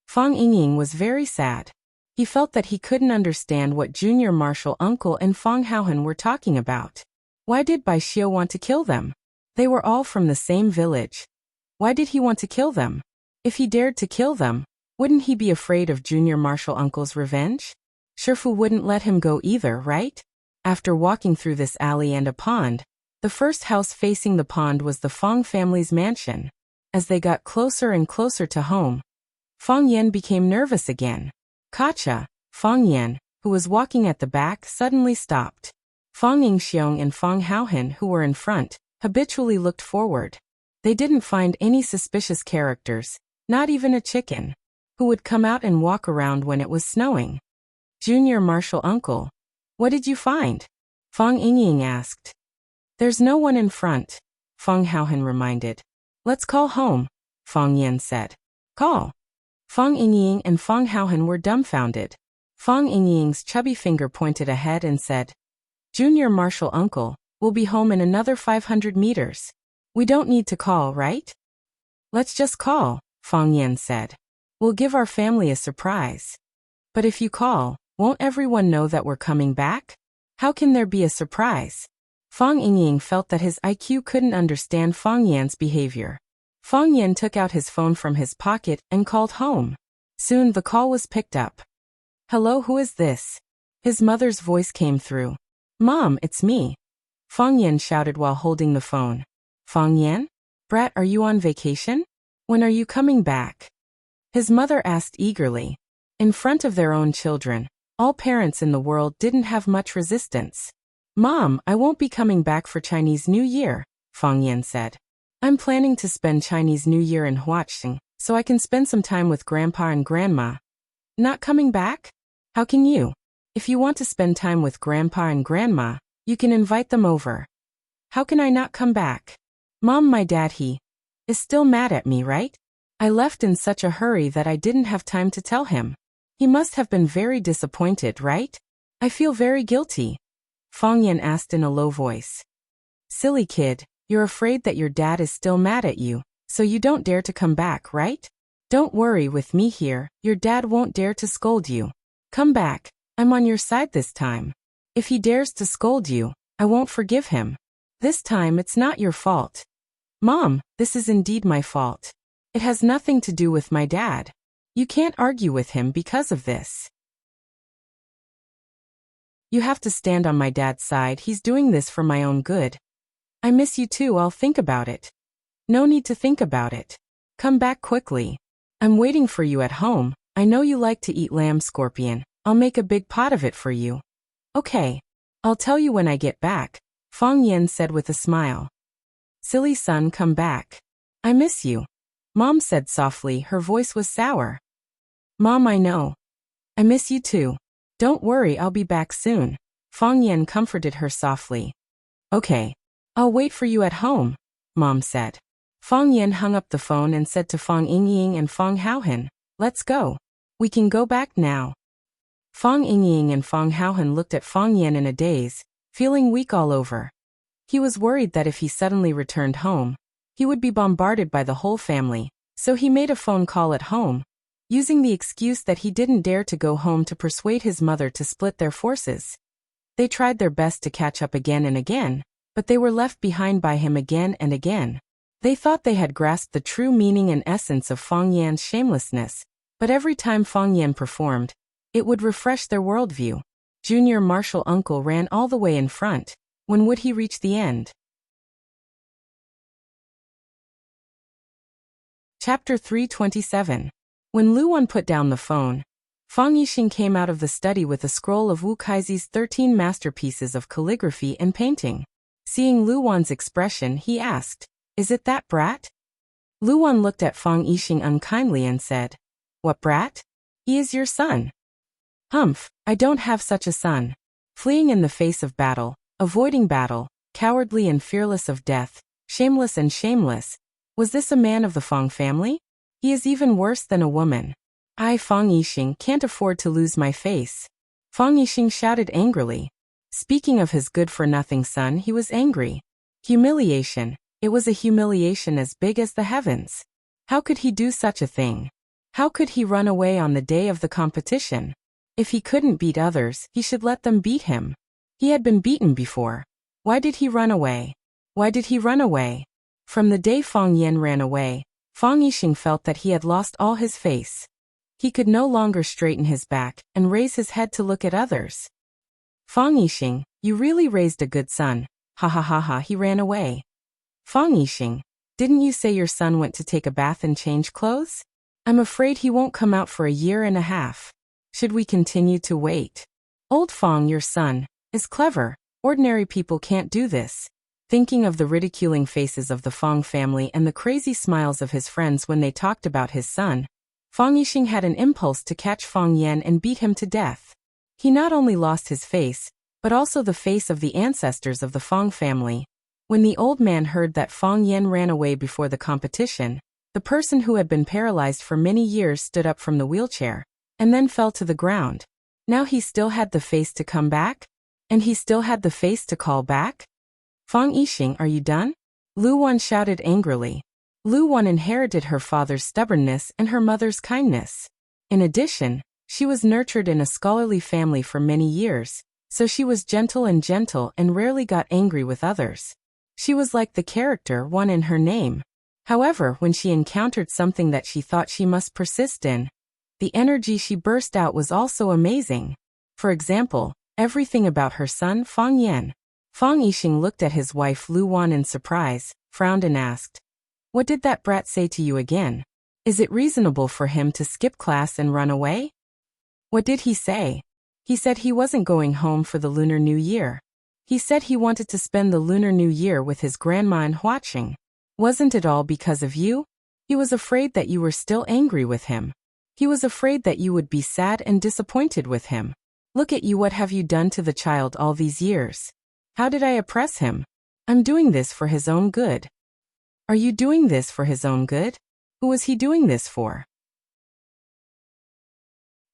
Fang Yingying was very sad. He felt that he couldn't understand what junior martial uncle and Fang Haohan were talking about. Why did Bai Xiu want to kill them? They were all from the same village. Why did he want to kill them? If he dared to kill them, wouldn't he be afraid of junior martial uncle's revenge? Shifu wouldn't let him go either, right? After walking through this alley and a pond, the first house facing the pond was the Fang family's mansion. As they got closer and closer to home, Fang Yan became nervous again. Kacha, Fang Yan, who was walking at the back, suddenly stopped. Fang Yingxiong and Fang Haohan, who were in front, habitually looked forward. They didn't find any suspicious characters, not even a chicken, who would come out and walk around when it was snowing. Junior Marshal Uncle, what did you find? Fang Yingying asked. There's no one in front, Fang Haohan reminded. Let's call home, Fang Yan said. Call. Fang Yingying and Fang Haohan were dumbfounded. Fang Yingying's chubby finger pointed ahead and said, Junior Marshal Uncle, we'll be home in another 500 meters. We don't need to call, right? Let's just call, Fang Yan said. We'll give our family a surprise. But if you call, won't everyone know that we're coming back? How can there be a surprise? Fang Yingying felt that his IQ couldn't understand Fang Yan's behavior. Fang Yan took out his phone from his pocket and called home. Soon the call was picked up. Hello, who is this? His mother's voice came through. Mom, it's me. Fang Yan shouted while holding the phone. Fang Yan? Brat, are you on vacation? When are you coming back? His mother asked eagerly. In front of their own children, all parents in the world didn't have much resistance. Mom, I won't be coming back for Chinese New Year, Fang Yan said. I'm planning to spend Chinese New Year in Wuxia, so I can spend some time with Grandpa and Grandma. Not coming back? How can you? If you want to spend time with Grandpa and Grandma, you can invite them over. How can I not come back? Mom, my dad, he is still mad at me, right? I left in such a hurry that I didn't have time to tell him. He must have been very disappointed, right? I feel very guilty. Fang Yan asked in a low voice. Silly kid, you're afraid that your dad is still mad at you, so you don't dare to come back, right? Don't worry, with me here, your dad won't dare to scold you. Come back, I'm on your side this time. If he dares to scold you, I won't forgive him. This time it's not your fault. Mom, this is indeed my fault. It has nothing to do with my dad. You can't argue with him because of this. You have to stand on my dad's side. He's doing this for my own good. I miss you too. I'll think about it. No need to think about it. Come back quickly. I'm waiting for you at home. I know you like to eat lamb scorpion. I'll make a big pot of it for you. Okay. I'll tell you when I get back, Fang Yan said with a smile. Silly son, come back. I miss you. Mom said softly. Her voice was sour. Mom, I know. I miss you too. Don't worry, I'll be back soon. Fang Yan comforted her softly. Okay. I'll wait for you at home, Mom said. Fang Yan hung up the phone and said to Fang Yingying and Fang Haohan, let's go. We can go back now. Fang Yingying and Fang Haohan looked at Fang Yan in a daze, feeling weak all over. He was worried that if he suddenly returned home, he would be bombarded by the whole family, so he made a phone call at home, using the excuse that he didn't dare to go home to persuade his mother to split their forces. They tried their best to catch up again and again, but they were left behind by him again and again. They thought they had grasped the true meaning and essence of Fang Yan's shamelessness, but every time Fang Yan performed, it would refresh their worldview. Junior Marshal Uncle ran all the way in front. When would he reach the end? Chapter 327. When Luwan put down the phone, Fang Yixing came out of the study with a scroll of Wu Kaizi's 13 masterpieces of calligraphy and painting. Seeing Luwan's expression, he asked, Is it that brat? Luwan looked at Fang Yixing unkindly and said, What brat? He is your son. Humph, I don't have such a son. Fleeing in the face of battle, avoiding battle, cowardly and fearless of death, shameless and shameless. Was this a man of the Fang family? He is even worse than a woman. I, Fang Yixing, can't afford to lose my face. Fang Yixing shouted angrily. Speaking of his good-for-nothing son, he was angry. Humiliation. It was a humiliation as big as the heavens. How could he do such a thing? How could he run away on the day of the competition? If he couldn't beat others, he should let them beat him. He had been beaten before. Why did he run away? Why did he run away? From the day Fang Yan ran away, Fang Yixing felt that he had lost all his face. He could no longer straighten his back and raise his head to look at others. Fang Yixing, you really raised a good son. Ha ha ha ha, he ran away. Fang Yixing, didn't you say your son went to take a bath and change clothes? I'm afraid he won't come out for a year and a half. Should we continue to wait? Old Fang, your son, is clever. Ordinary people can't do this. Thinking of the ridiculing faces of the Fong family and the crazy smiles of his friends when they talked about his son, Fang Yixing had an impulse to catch Fang Yan and beat him to death. He not only lost his face, but also the face of the ancestors of the Fong family. When the old man heard that Fang Yan ran away before the competition, the person who had been paralyzed for many years stood up from the wheelchair, and then fell to the ground. Now he still had the face to come back? And he still had the face to call back? Fang Yixing, are you done? Lu Wan shouted angrily. Lu Wan inherited her father's stubbornness and her mother's kindness. In addition, she was nurtured in a scholarly family for many years, so she was gentle and rarely got angry with others. She was like the character Wan in her name. However, when she encountered something that she thought she must persist in, the energy she burst out was also amazing. For example, everything about her son Fang Yan. Fang Yixing looked at his wife Lu Wan in surprise, frowned and asked, "What did that brat say to you again? Is it reasonable for him to skip class and run away?" "What did he say?" "He said he wasn't going home for the Lunar New Year. He said he wanted to spend the Lunar New Year with his grandma in Huaqing. Wasn't it all because of you? He was afraid that you were still angry with him. He was afraid that you would be sad and disappointed with him. Look at you, what have you done to the child all these years? How did I oppress him? I'm doing this for his own good." "Are you doing this for his own good? Who was he doing this for?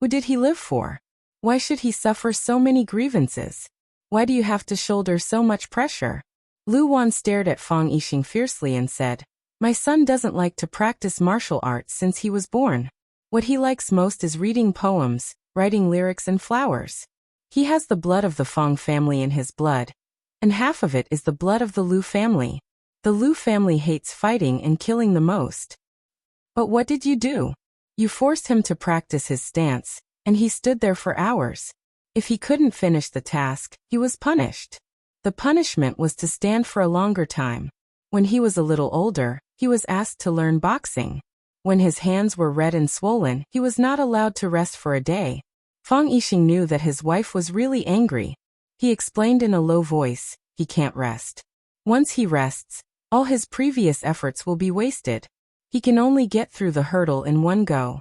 Who did he live for? Why should he suffer so many grievances? Why do you have to shoulder so much pressure?" Lu Wan stared at Fang Yixing fiercely and said, "My son doesn't like to practice martial arts since he was born. What he likes most is reading poems, writing lyrics and flowers. He has the blood of the Fang family in his blood, and half of it is the blood of the Lu family. The Lu family hates fighting and killing the most. But what did you do? You forced him to practice his stance, and he stood there for hours. If he couldn't finish the task, he was punished. The punishment was to stand for a longer time. When he was a little older, he was asked to learn boxing. When his hands were red and swollen, he was not allowed to rest for a day." Fang Yixing knew that his wife was really angry. He explained in a low voice, "He can't rest. Once he rests, all his previous efforts will be wasted. He can only get through the hurdle in one go."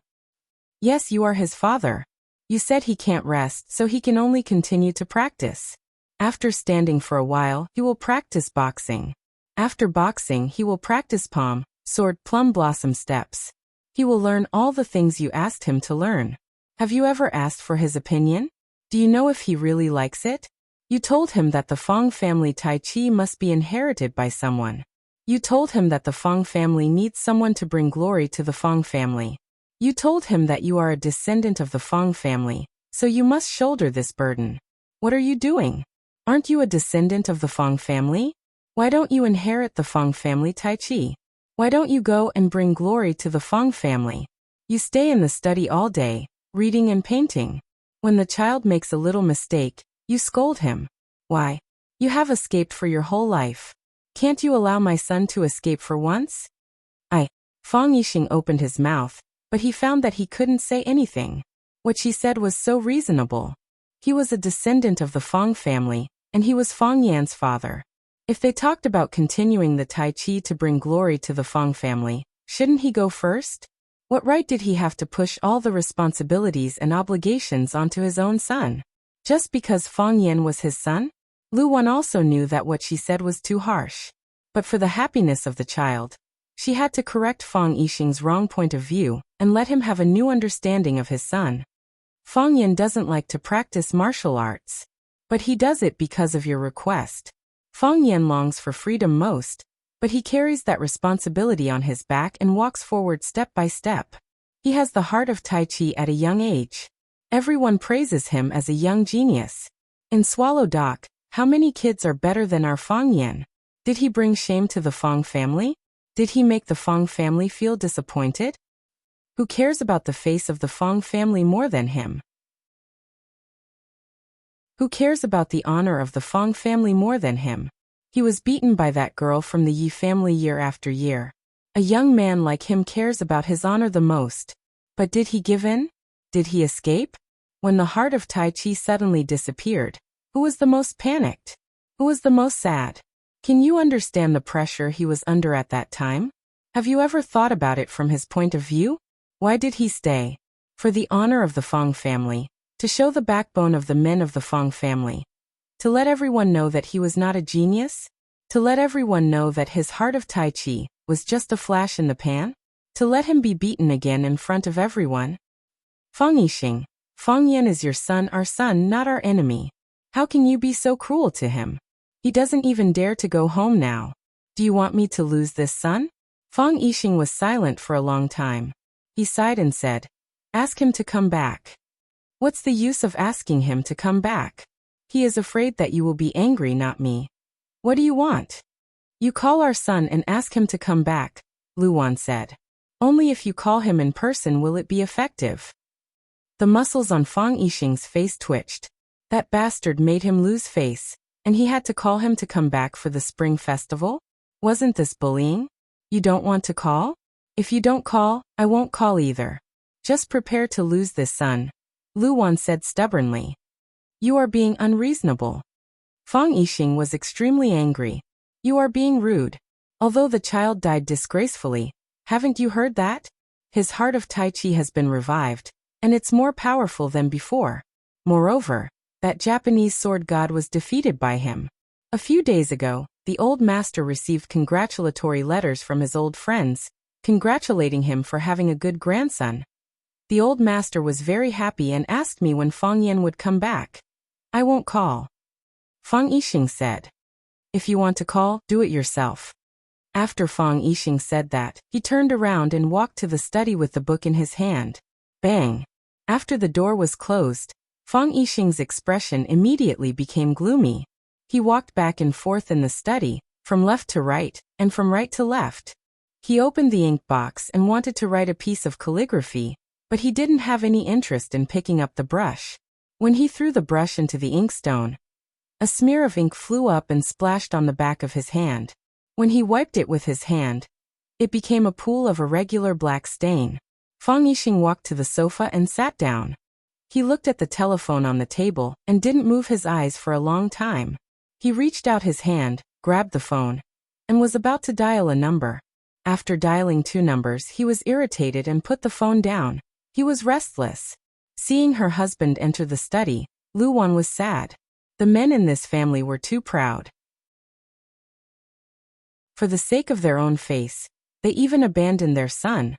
"Yes, you are his father. You said he can't rest, so he can only continue to practice. After standing for a while, he will practice boxing. After boxing, he will practice palm, sword, plum blossom steps. He will learn all the things you asked him to learn. Have you ever asked for his opinion? Do you know if he really likes it? You told him that the Fang family Tai Chi must be inherited by someone. You told him that the Fang family needs someone to bring glory to the Fang family. You told him that you are a descendant of the Fang family, so you must shoulder this burden. What are you doing? Aren't you a descendant of the Fang family? Why don't you inherit the Fang family Tai Chi? Why don't you go and bring glory to the Fang family? You stay in the study all day, reading and painting. When the child makes a little mistake, you scold him. Why? You have escaped for your whole life. Can't you allow my son to escape for once?" Fang Yixing opened his mouth, but he found that he couldn't say anything. What she said was so reasonable. He was a descendant of the Fang family, and he was Fang Yan's father. If they talked about continuing the Tai Chi to bring glory to the Fang family, shouldn't he go first? What right did he have to push all the responsibilities and obligations onto his own son? Just because Fang Yan was his son? Lu Wan also knew that what she said was too harsh. But for the happiness of the child, she had to correct Fang Yixing's wrong point of view and let him have a new understanding of his son. Fang Yan doesn't like to practice martial arts, but he does it because of your request. Fang Yan longs for freedom most, but he carries that responsibility on his back and walks forward step by step. He has the heart of Tai Chi at a young age. Everyone praises him as a young genius. In Swallow Dock, how many kids are better than our Fang Yan? Did he bring shame to the Fang family? Did he make the Fang family feel disappointed? Who cares about the face of the Fang family more than him? Who cares about the honor of the Fang family more than him? He was beaten by that girl from the Yi family year after year. A young man like him cares about his honor the most. But did he give in? Did he escape? When the heart of Tai Chi suddenly disappeared, who was the most panicked? Who was the most sad? Can you understand the pressure he was under at that time? Have you ever thought about it from his point of view? Why did he stay? For the honor of the Feng family, to show the backbone of the men of the Feng family, to let everyone know that he was not a genius, to let everyone know that his heart of Tai Chi was just a flash in the pan, to let him be beaten again in front of everyone. Feng Yixing, Feng Yan is your son, our son, not our enemy. How can you be so cruel to him? He doesn't even dare to go home now. Do you want me to lose this son? Feng Yixing was silent for a long time. He sighed and said, ask him to come back. What's the use of asking him to come back? He is afraid that you will be angry, not me. What do you want? You call our son and ask him to come back, Luwan said. Only if you call him in person will it be effective. The muscles on Feng Yixing's face twitched. That bastard made him lose face, and he had to call him to come back for the spring festival? Wasn't this bullying? You don't want to call? If you don't call, I won't call either. Just prepare to lose this son, Luwan said stubbornly. You are being unreasonable. Feng Yixing was extremely angry. You are being rude. Although the child died disgracefully, haven't you heard that? His heart of Tai Chi has been revived, and it's more powerful than before. Moreover, that Japanese sword god was defeated by him. A few days ago, the old master received congratulatory letters from his old friends, congratulating him for having a good grandson. The old master was very happy and asked me when Feng Yan would come back. I won't call. Feng Yixing said. If you want to call, do it yourself. After Feng Yixing said that, he turned around and walked to the study with the book in his hand. Bang! After the door was closed, Feng Yixing's expression immediately became gloomy. He walked back and forth in the study, from left to right, and from right to left. He opened the ink box and wanted to write a piece of calligraphy, but he didn't have any interest in picking up the brush. When he threw the brush into the inkstone, a smear of ink flew up and splashed on the back of his hand. When he wiped it with his hand, it became a pool of irregular black stain. Feng Yixing walked to the sofa and sat down. He looked at the telephone on the table and didn't move his eyes for a long time. He reached out his hand, grabbed the phone, and was about to dial a number. After dialing 2 numbers, he was irritated and put the phone down. He was restless. Seeing her husband enter the study, Luwan was sad. The men in this family were too proud. For the sake of their own face, they even abandoned their son.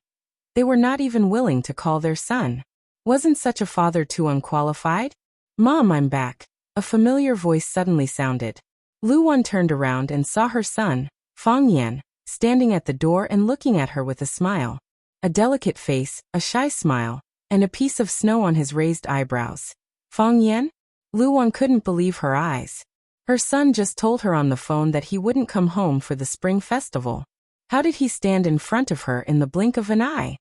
They were not even willing to call their son. Wasn't such a father too unqualified? Mom, I'm back. A familiar voice suddenly sounded. Luwan turned around and saw her son, Feng Yan, standing at the door and looking at her with a smile. A delicate face, a shy smile, and a piece of snow on his raised eyebrows. Feng Yan? Luwan couldn't believe her eyes. Her son just told her on the phone that he wouldn't come home for the spring festival. How did he stand in front of her in the blink of an eye?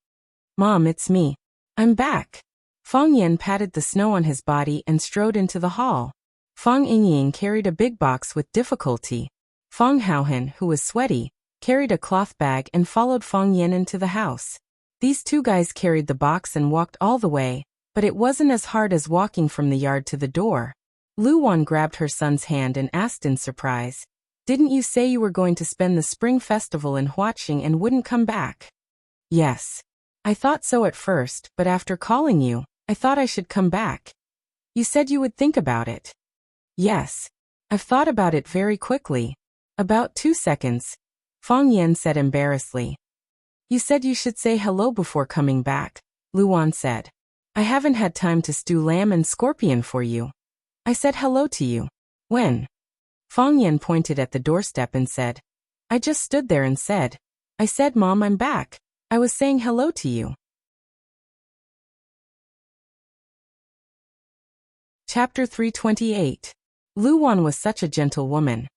Mom, it's me. I'm back. Feng Yan patted the snow on his body and strode into the hall. Feng Yingying carried a big box with difficulty. Feng Haohan, who was sweaty, carried a cloth bag and followed Feng Yan into the house. These 2 guys carried the box and walked all the way, but it wasn't as hard as walking from the yard to the door. Luwan grabbed her son's hand and asked in surprise, didn't you say you were going to spend the spring festival in Huaqing and wouldn't come back? Yes. I thought so at first, but after calling you, I thought I should come back. You said you would think about it. Yes. I've thought about it very quickly. About 2 seconds. Feng Yan said embarrassedly. You said you should say hello before coming back, Luwan said. I haven't had time to stew lamb and scorpion for you. I said hello to you. When? Feng Yan pointed at the doorstep and said, I just stood there and said, I said, Mom, I'm back. I was saying hello to you. Chapter 328. Luwan was such a gentle woman.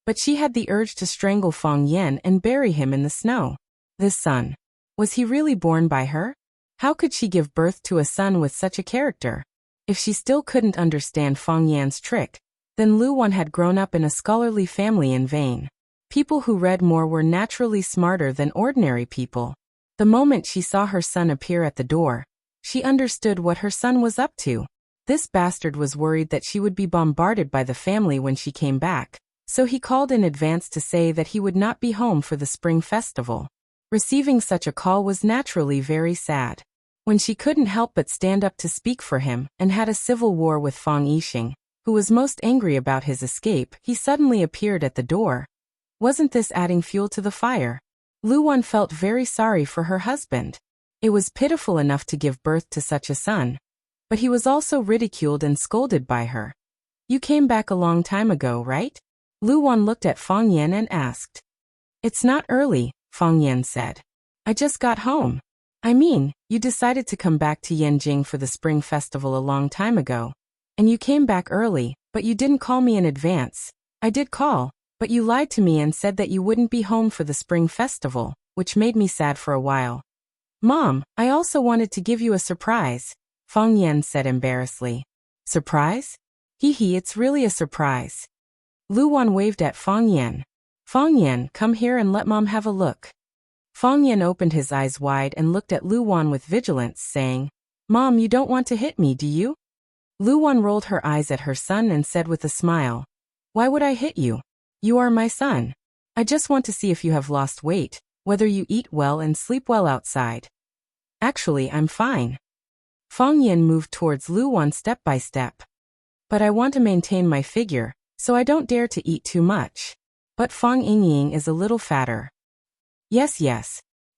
But she had the urge to strangle Feng Yan and bury him in the snow. This son. Was he really born by her? How could she give birth to a son with such a character? If she still couldn't understand Feng Yan's trick, then Luwan had grown up in a scholarly family in vain. People who read more were naturally smarter than ordinary people. The moment she saw her son appear at the door, she understood what her son was up to. This bastard was worried that she would be bombarded by the family when she came back, So he called in advance to say that he would not be home for the spring festival. Receiving such a call was naturally very sad. When she couldn't help but stand up to speak for him and had a civil war with Fang Yixing, who was most angry about his escape, he suddenly appeared at the door. Wasn't this adding fuel to the fire? Luwan felt very sorry for her husband. It was pitiful enough to give birth to such a son. But he was also ridiculed and scolded by her. You came back a long time ago, right? Luwan looked at Fang Yan and asked. It's not early, Fang Yan said. I just got home. I mean, you decided to come back to Yanjing for the spring festival a long time ago. And you came back early, but you didn't call me in advance. I did call, but you lied to me and said that you wouldn't be home for the spring festival, which made me sad for a while. Mom, I also wanted to give you a surprise, Fang Yan said embarrassedly. Surprise? Hee, it's really a surprise. Luwan waved at Fang Yan. Fang Yan, come here and let Mom have a look. Fang Yan opened his eyes wide and looked at Luwan with vigilance, saying, Mom, you don't want to hit me, do you? Luwan rolled her eyes at her son and said with a smile, Why would I hit you? You are my son. I just want to see if you have lost weight, whether you eat well and sleep well outside. Actually, I'm fine. Fang Yan moved towards Luwan step by step. But I want to maintain my figure, so I don't dare to eat too much. But Fang Yingying is a little fatter. Yes.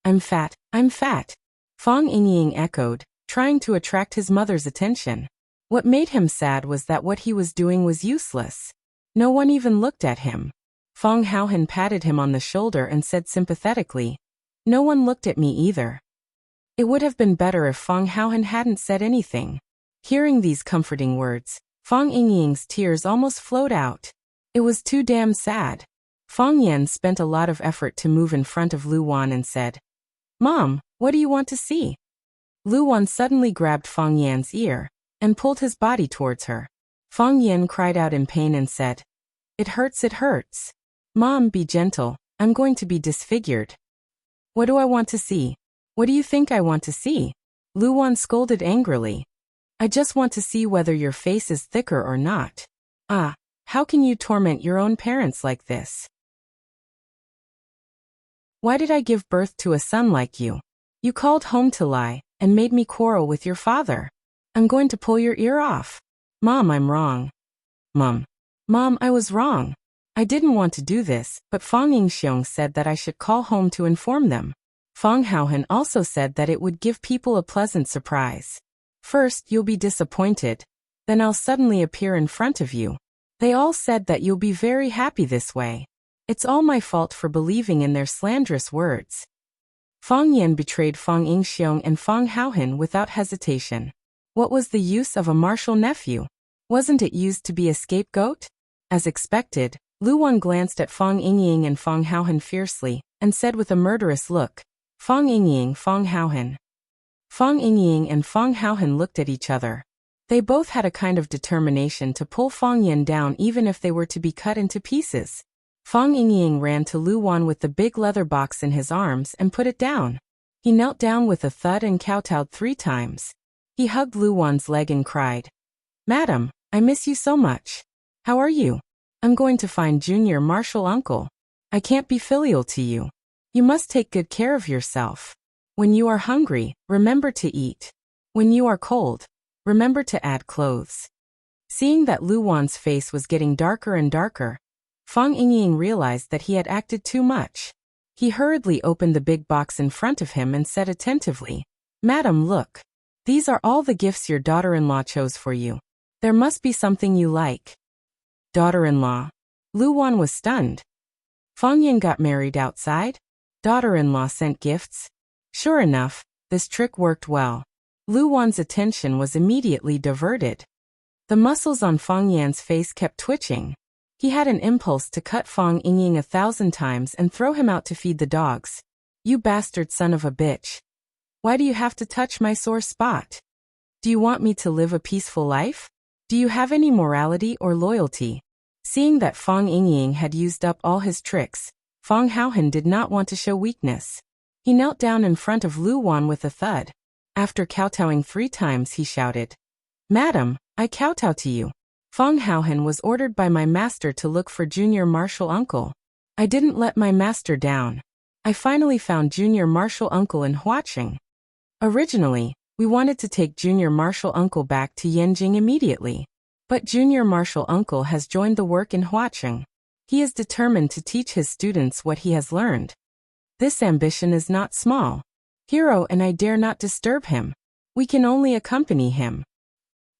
I'm fat. Fang Yingying echoed, trying to attract his mother's attention. What made him sad was that what he was doing was useless. No one even looked at him. Fang Haohan patted him on the shoulder and said sympathetically, No one looked at me either. It would have been better if Fang Haohan hadn't said anything. Hearing these comforting words, Fang Yingying's tears almost flowed out. It was too damn sad. Fang Yan spent a lot of effort to move in front of Luwan and said, Mom, what do you want to see? Luwan suddenly grabbed Fang Yan's ear and pulled his body towards her. Fang Yan cried out in pain and said, It hurts. Mom, be gentle, I'm going to be disfigured. What do I want to see? What do you think I want to see? Luwan scolded angrily. I just want to see whether your face is thicker or not. How can you torment your own parents like this? Why did I give birth to a son like you? You called home to lie and made me quarrel with your father. I'm going to pull your ear off. Mom, I'm wrong. Mom, I was wrong. I didn't want to do this, but Fang Yingxiong said that I should call home to inform them. Fang Haohan also said that it would give people a pleasant surprise. First, you'll be disappointed. Then I'll suddenly appear in front of you. They all said that you'll be very happy this way. It's all my fault for believing in their slanderous words. Fang Yan betrayed Fang Yingxiong and Fang Haohan without hesitation. What was the use of a martial nephew? Wasn't it used to be a scapegoat? As expected, Luwan glanced at Fang Yingying and Fang Haohan fiercely, and said with a murderous look, Fang Yingying, Fang Haohan. Fang Yingying and Fang Haohan looked at each other. They both had a kind of determination to pull Fang Yan down even if they were to be cut into pieces. Fang Yingying ran to Luwan with the big leather box in his arms and put it down. He knelt down with a thud and kowtowed 3 times. He hugged Luwan's leg and cried, Madam, I miss you so much. How are you? I'm going to find Junior Martial Uncle. I can't be filial to you. You must take good care of yourself. When you are hungry, remember to eat. When you are cold, remember to add clothes. Seeing that Luwan's face was getting darker and darker, Fang Yingying realized that he had acted too much. He hurriedly opened the big box in front of him and said attentively, Madam, look. These are all the gifts your daughter-in-law chose for you. There must be something you like. Daughter-in-law. Luwan was stunned. Fang Yan got married outside? Daughter-in-law sent gifts? Sure enough, this trick worked well. Luwan's attention was immediately diverted. The muscles on Fang Yan's face kept twitching. He had an impulse to cut Fang Yingying 1,000 times and throw him out to feed the dogs. You bastard son of a bitch. Why do you have to touch my sore spot? Do you want me to live a peaceful life? Do you have any morality or loyalty? Seeing that Fang Yingying had used up all his tricks, Fang Haohan did not want to show weakness. He knelt down in front of Luwan with a thud. After kowtowing 3 times he shouted, Madam, I kowtow to you. Fong Haohan was ordered by my master to look for junior martial uncle. I didn't let my master down. I finally found junior martial uncle in Huaqing. Originally, we wanted to take junior martial uncle back to Yanjing immediately. But junior martial uncle has joined the work in Huaqing. He is determined to teach his students what he has learned. This ambition is not small. Hero and I dare not disturb him. We can only accompany him.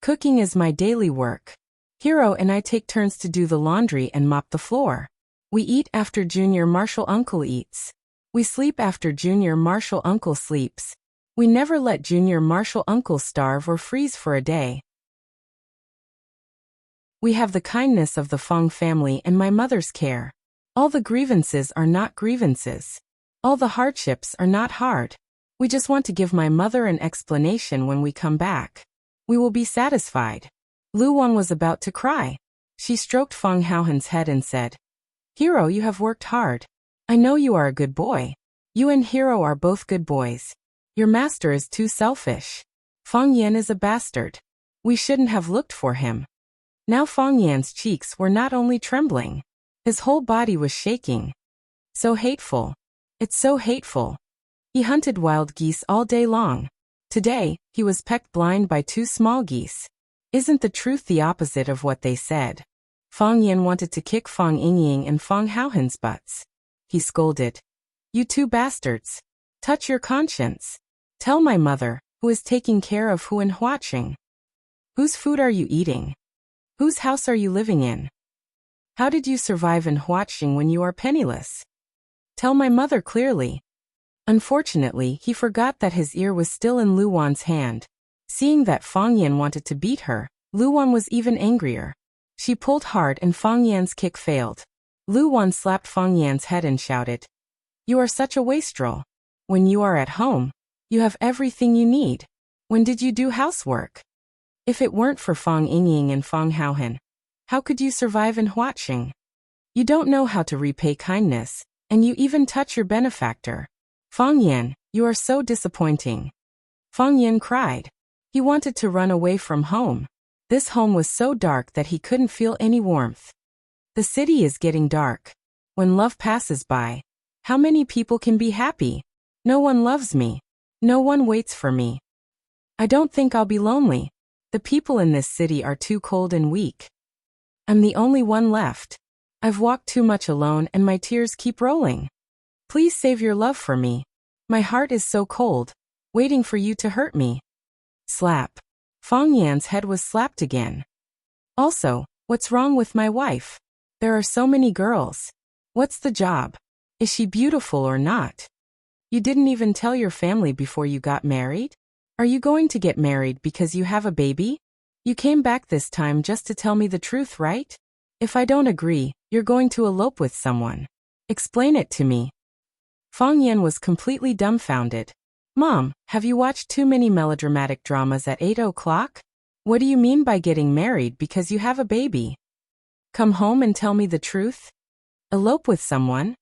Cooking is my daily work. Hero and I take turns to do the laundry and mop the floor. We eat after junior martial uncle eats. We sleep after junior martial uncle sleeps. We never let junior martial uncle starve or freeze for a day. We have the kindness of the Fong family and my mother's care. All the grievances are not grievances. All the hardships are not hard. We just want to give my mother an explanation when we come back. We will be satisfied. Lu Wan was about to cry. She stroked Fong Haohan's head and said, Hero, you have worked hard. I know you are a good boy. You and Hero are both good boys. Your master is too selfish. Fong Yan is a bastard. We shouldn't have looked for him. Now Fong Yan's cheeks were not only trembling. His whole body was shaking. So hateful. It's so hateful. He hunted wild geese all day long. Today, he was pecked blind by 2 small geese. Isn't the truth the opposite of what they said? Fong Yan wanted to kick Fong Yingying and Fong Haohan's butts. He scolded. You 2 bastards. Touch your conscience. Tell my mother, who is taking care of who in Huaqing. Whose food are you eating? Whose house are you living in? How did you survive in Huaqing when you are penniless? Tell my mother clearly. Unfortunately, he forgot that his ear was still in Lu Wan's hand. Seeing that Fong Yan wanted to beat her, Lu Wan was even angrier. She pulled hard and Fong Yan's kick failed. Lu Wan slapped Fong Yan's head and shouted, You are such a wastrel. When you are at home, you have everything you need. When did you do housework? If it weren't for Fong Yingying and Fong Haohan, how could you survive in Huaqing? You don't know how to repay kindness, and you even touch your benefactor. Fong Yan, you are so disappointing. Fong Yan cried. He wanted to run away from home. This home was so dark that he couldn't feel any warmth. The city is getting dark. When love passes by, how many people can be happy? No one loves me. No one waits for me. I don't think I'll be lonely. The people in this city are too cold and weak. I'm the only one left. I've walked too much alone and my tears keep rolling. Please save your love for me. My heart is so cold, waiting for you to hurt me. Slap. Fong Yan's head was slapped again. Also, what's wrong with my wife? There are so many girls. What's the job? Is she beautiful or not? You didn't even tell your family before you got married? Are you going to get married because you have a baby? You came back this time just to tell me the truth, right? If I don't agree, you're going to elope with someone. Explain it to me. Fong Yan was completely dumbfounded. Mom, have you watched too many melodramatic dramas at 8 o'clock? What do you mean by getting married because you have a baby? Come home and tell me the truth? Elope with someone?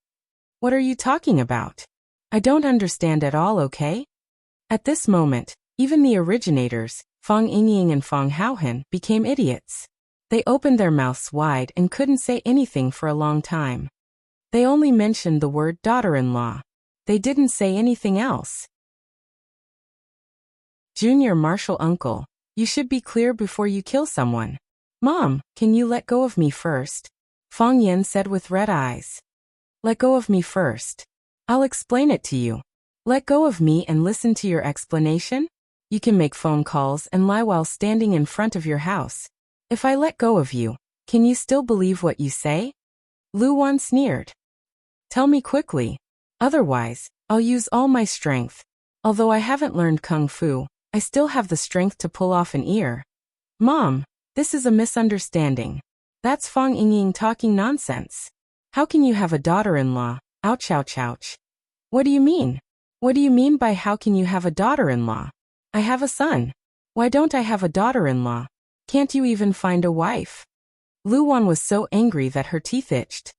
What are you talking about? I don't understand at all, okay? At this moment, even the originators, Fong Yingying and Fong Haohan, became idiots. They opened their mouths wide and couldn't say anything for a long time. They only mentioned the word daughter-in-law. They didn't say anything else. Junior martial uncle, you should be clear before you kill someone. Mom, can you let go of me first? Fong Yan said with red eyes. Let go of me first. I'll explain it to you. Let go of me and listen to your explanation? You can make phone calls and lie while standing in front of your house. If I let go of you, can you still believe what you say? Lu Wan sneered. Tell me quickly. Otherwise, I'll use all my strength. Although I haven't learned kung fu, I still have the strength to pull off an ear. Mom, this is a misunderstanding. That's Fong Yingying talking nonsense. How can you have a daughter-in-law? Ouch, ouch, ouch. What do you mean? What do you mean by how can you have a daughter-in-law? I have a son. Why don't I have a daughter-in-law? Can't you even find a wife? Lu Wan was so angry that her teeth itched.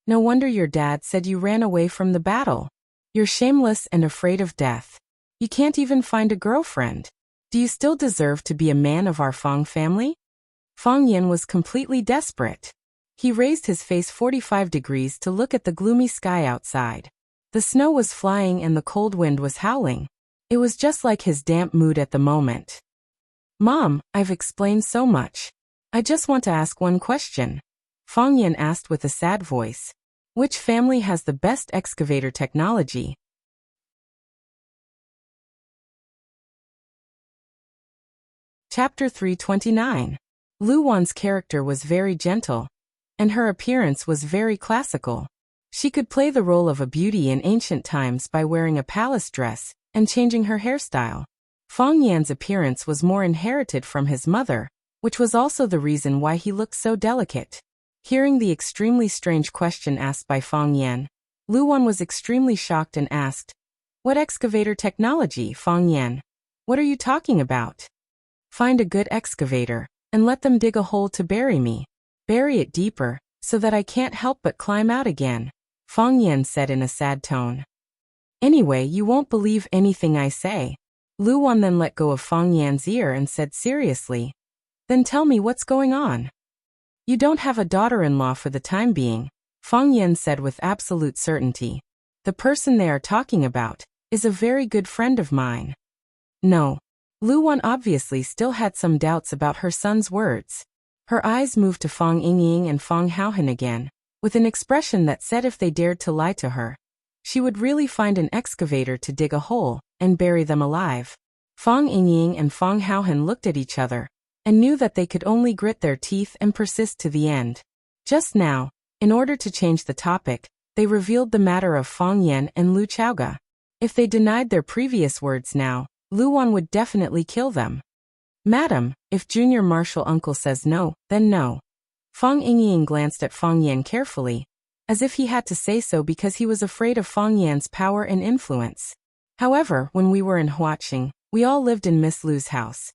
No wonder your dad said you ran away from the battle. You're shameless and afraid of death. You can't even find a girlfriend. Do you still deserve to be a man of our Fong family? Fang Yan was completely desperate. He raised his face 45 degrees to look at the gloomy sky outside. The snow was flying and the cold wind was howling. It was just like his damp mood at the moment. Mom, I've explained so much. I just want to ask one question. Fang Yan asked with a sad voice. Which family has the best excavator technology? Chapter 329. Lu Wan's character was very gentle, and her appearance was very classical. She could play the role of a beauty in ancient times by wearing a palace dress and changing her hairstyle. Fang Yan's appearance was more inherited from his mother, which was also the reason why he looked so delicate. Hearing the extremely strange question asked by Fang Yan, Lu Wan was extremely shocked and asked, "What excavator technology, Fang Yan? What are you talking about?" "Find a good excavator, and let them dig a hole to bury me. Bury it deeper, so that I can't help but climb out again," Fang Yan said in a sad tone. "Anyway, you won't believe anything I say." Lu Wan then let go of Fang Yan's ear and said seriously, "Then tell me what's going on." "You don't have a daughter-in-law for the time being," Fang Yan said with absolute certainty. "The person they are talking about is a very good friend of mine." "No." Lu Wan obviously still had some doubts about her son's words. Her eyes moved to Fang Yingying and Fang Haohan again, with an expression that said if they dared to lie to her, she would really find an excavator to dig a hole and bury them alive. Fang Yingying and Fang Haohan looked at each other and knew that they could only grit their teeth and persist to the end. Just now, in order to change the topic, they revealed the matter of Fang Yan and Lu Chaoga. If they denied their previous words now, Lu Wan would definitely kill them. "Madam, if Junior Marshal Uncle says no, then no." Fang Yingying glanced at Fang Yan carefully, as if he had to say so because he was afraid of Fang Yan's power and influence. "However, when we were in Huaqing, we all lived in Miss Lu's house."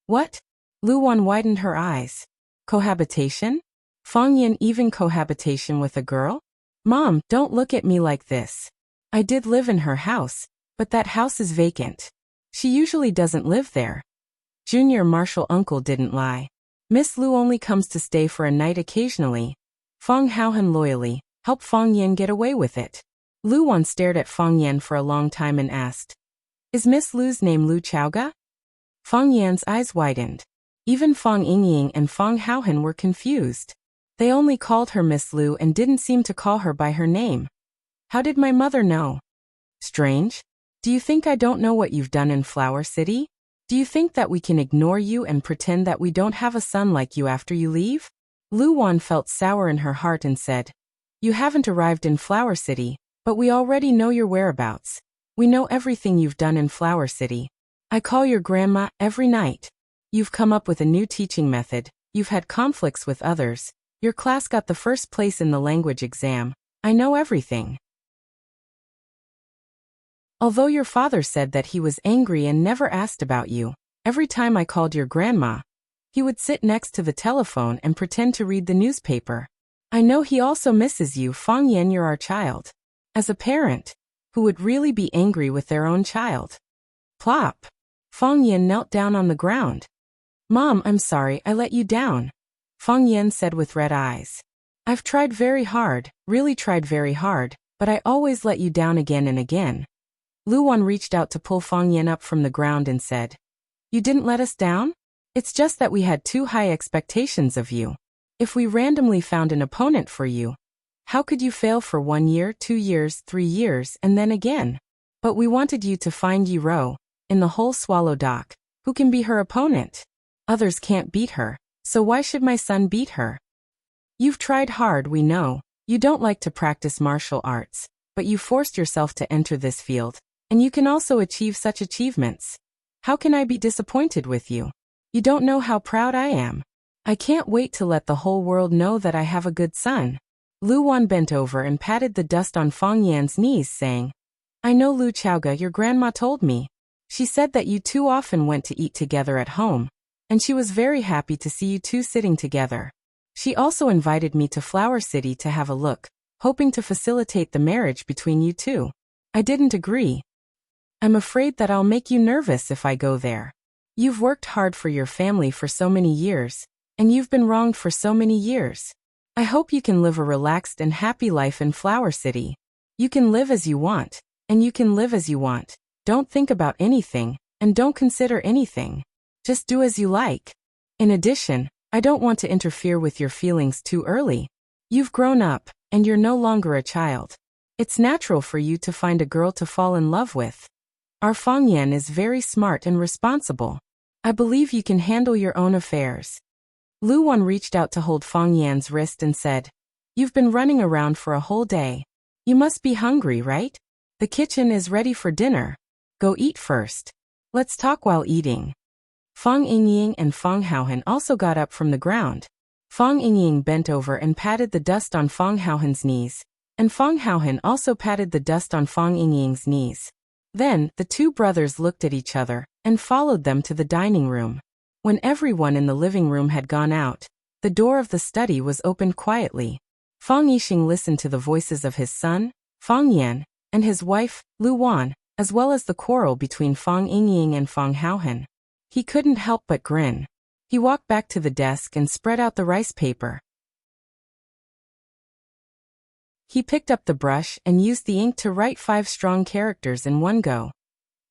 "What?" Lu Wan widened her eyes. "Cohabitation? Fang Yan even cohabitation with a girl? Mom, don't look at me like this. I did live in her house, but that house is vacant. She usually doesn't live there." Junior Marshal Uncle didn't lie. "Miss Lu only comes to stay for a night occasionally." Fang Haohan loyally helped Fang Yan get away with it. Lu Wan stared at Fang Yan for a long time and asked, "Is Miss Lu's name Lu Chaoga?" Fang Yan's eyes widened. Even Fang Yingying and Fang Haohan were confused. They only called her Miss Lu and didn't seem to call her by her name. "How did my mother know?" "Strange. Do you think I don't know what you've done in Flower City? Do you think that we can ignore you and pretend that we don't have a son like you after you leave?" Lu Wan felt sour in her heart and said, "You haven't arrived in Flower City, but we already know your whereabouts. We know everything you've done in Flower City. I call your grandma every night. You've come up with a new teaching method, you've had conflicts with others, your class got the first place in the language exam. I know everything. Although your father said that he was angry and never asked about you, every time I called your grandma, he would sit next to the telephone and pretend to read the newspaper. I know he also misses you, Fang Yan, you're our child. As a parent, who would really be angry with their own child?" Plop! Fang Yan knelt down on the ground. "Mom, I'm sorry I let you down," Fang Yan said with red eyes. "I've tried very hard, really tried very hard, but I always let you down again and again." Lu Wan reached out to pull Fang Yan up from the ground and said, "You didn't let us down? It's just that we had too high expectations of you. If we randomly found an opponent for you, how could you fail for 1 year, 2 years, 3 years, and then again? But we wanted you to find Yi Ro, in the whole Swallow Dock, who can be her opponent. Others can't beat her, so why should my son beat her? You've tried hard, we know. You don't like to practice martial arts, but you forced yourself to enter this field, and you can also achieve such achievements. How can I be disappointed with you? You don't know how proud I am. I can't wait to let the whole world know that I have a good son." Lu Wan bent over and patted the dust on Fang Yan's knees, saying, "I know Lu Chaoga, your grandma told me. She said that you two often went to eat together at home, and she was very happy to see you two sitting together. She also invited me to Flower City to have a look, hoping to facilitate the marriage between you two. I didn't agree. I'm afraid that I'll make you nervous if I go there. You've worked hard for your family for so many years. and you've been wronged for so many years. I hope you can live a relaxed and happy life in Flower City. You can live as you want, and you can live as you want. Don't think about anything, and don't consider anything. Just do as you like. In addition, I don't want to interfere with your feelings too early. You've grown up, and you're no longer a child. It's natural for you to find a girl to fall in love with. Our Fang Yan is very smart and responsible. I believe you can handle your own affairs. Lu Wan reached out to hold Fang Yan's wrist and said, You've been running around for a whole day. You must be hungry, right? The kitchen is ready for dinner. Go eat first. Let's talk while eating. Fang Yingying and Fang Haohan also got up from the ground. Fang Yingying bent over and patted the dust on Fang Haohan's knees, and Fang Haohan also patted the dust on Fang Yingying's knees. Then, the two brothers looked at each other and followed them to the dining room. When everyone in the living room had gone out, the door of the study was opened quietly. Fang Yixing listened to the voices of his son, Fang Yan, and his wife, Lu Wan, as well as the quarrel between Fang Yingying and Fang Haohan. He couldn't help but grin. He walked back to the desk and spread out the rice paper. He picked up the brush and used the ink to write 5 strong characters in one go.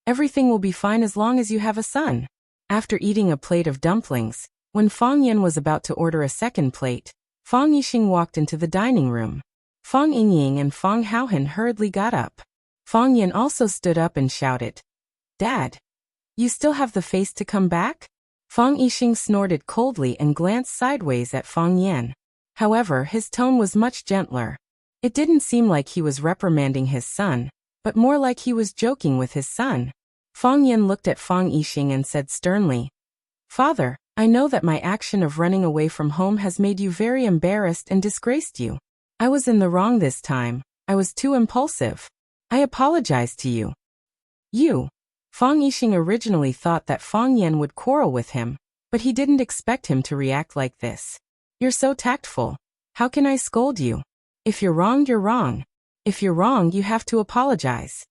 Everything will be fine as long as you have a son. After eating a plate of dumplings, when Fang Yan was about to order a second plate, Fang Yixing walked into the dining room. Fang Yingying and Fang Haohan hurriedly got up. Fang Yan also stood up and shouted, Dad! You still have the face to come back? Fang Yixing snorted coldly and glanced sideways at Fang Yan. However, his tone was much gentler. It didn't seem like he was reprimanding his son, but more like he was joking with his son. Fang Yan looked at Fang Yixing and said sternly, Father, I know that my action of running away from home has made you very embarrassed and disgraced you. I was in the wrong this time. I was too impulsive. I apologize to you. Fang Yixing originally thought that Fang Yan would quarrel with him, but he didn't expect him to react like this. You're so tactful. How can I scold you? If you're wrong, you're wrong. If you're wrong, you have to apologize.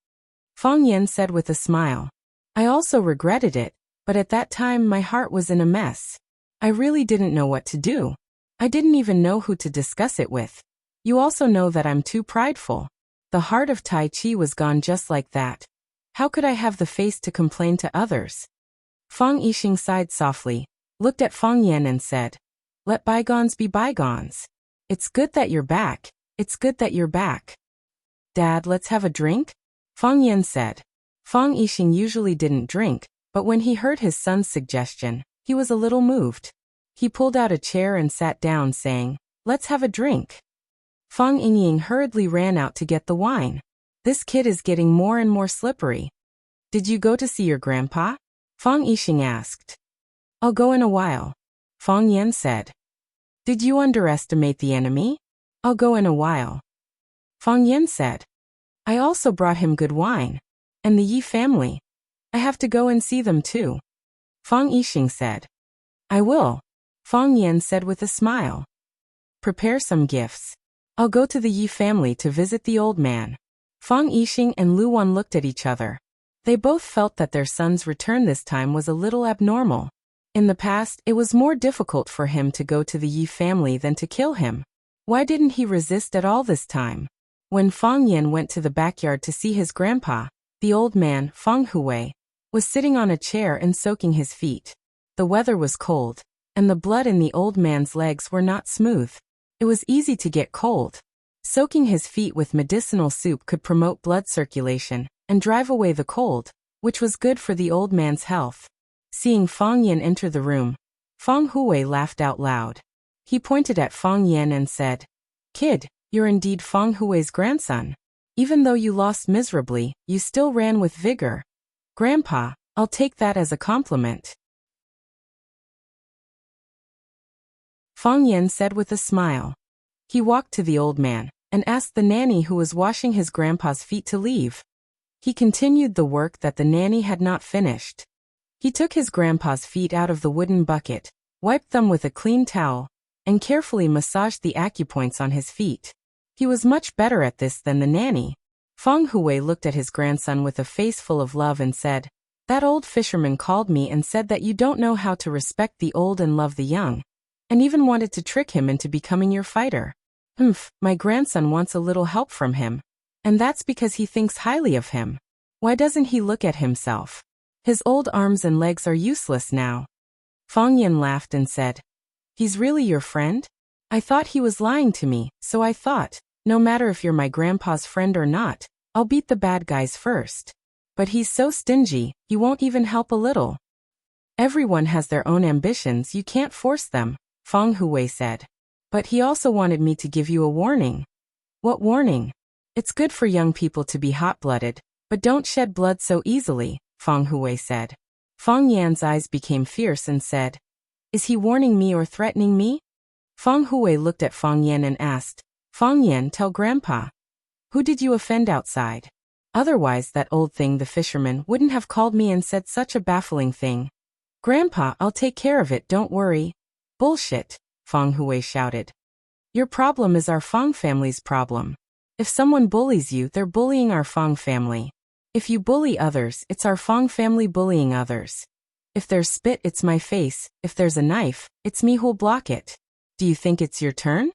Fang Yan said with a smile. I also regretted it, but at that time my heart was in a mess. I really didn't know what to do. I didn't even know who to discuss it with. You also know that I'm too prideful. The heart of Tai Chi was gone just like that. How could I have the face to complain to others? Fang Yixing sighed softly, looked at Fang Yan and said, Let bygones be bygones. It's good that you're back. It's good that you're back. Dad, let's have a drink? Fang Yan said. Fang Yixing usually didn't drink, but when he heard his son's suggestion, he was a little moved. He pulled out a chair and sat down saying, Let's have a drink. Fang Yingying hurriedly ran out to get the wine. This kid is getting more and more slippery. Did you go to see your grandpa? Fang Yixing asked. I'll go in a while. Fang Yan said. Did you underestimate the enemy? I'll go in a while. Fang Yan said. I also brought him good wine. And the Yi family. I have to go and see them too. Fang Yixing said. I will. Fang Yan said with a smile. Prepare some gifts. I'll go to the Yi family to visit the old man. Fang Yixing and Lu Wan looked at each other. They both felt that their son's return this time was a little abnormal. In the past, it was more difficult for him to go to the Yi family than to kill him. Why didn't he resist at all this time? When Fang Yan went to the backyard to see his grandpa, the old man, Fang Hui, was sitting on a chair and soaking his feet. The weather was cold, and the blood in the old man's legs were not smooth. It was easy to get cold. Soaking his feet with medicinal soup could promote blood circulation and drive away the cold, which was good for the old man's health. Seeing Fang Yan enter the room, Fang Hui laughed out loud. He pointed at Fang Yan and said, Kid, you're indeed Fang Hui's grandson. Even though you lost miserably, you still ran with vigor. Grandpa, I'll take that as a compliment. Fang Yan said with a smile. He walked to the old man and asked the nanny who was washing his grandpa's feet to leave. He continued the work that the nanny had not finished. He took his grandpa's feet out of the wooden bucket, wiped them with a clean towel, and carefully massaged the acupoints on his feet. He was much better at this than the nanny. Fang Hui looked at his grandson with a face full of love and said, That old fisherman called me and said that you don't know how to respect the old and love the young. and even wanted to trick him into becoming your fighter. My grandson wants a little help from him. And that's because he thinks highly of him. Why doesn't he look at himself? His old arms and legs are useless now. Fang Yan laughed and said, He's really your friend? I thought he was lying to me, so I thought, no matter if you're my grandpa's friend or not, I'll beat the bad guys first. But he's so stingy, he won't even help a little. Everyone has their own ambitions, you can't force them, Fang Hui said. But he also wanted me to give you a warning. What warning? It's good for young people to be hot-blooded, but don't shed blood so easily, Fang Hui said. Fang Yan's eyes became fierce and said, Is he warning me or threatening me? Fang Hui looked at Fang Yan and asked, Fang Yan, tell Grandpa. Who did you offend outside? Otherwise that old thing the fisherman wouldn't have called me and said such a baffling thing. Grandpa, I'll take care of it, don't worry. Bullshit, Fang Hui shouted. Your problem is our Fang family's problem. If someone bullies you, they're bullying our Fang family. If you bully others, it's our Fang family bullying others. If there's spit, it's my face. If there's a knife, it's me who'll block it. Do you think it's your turn?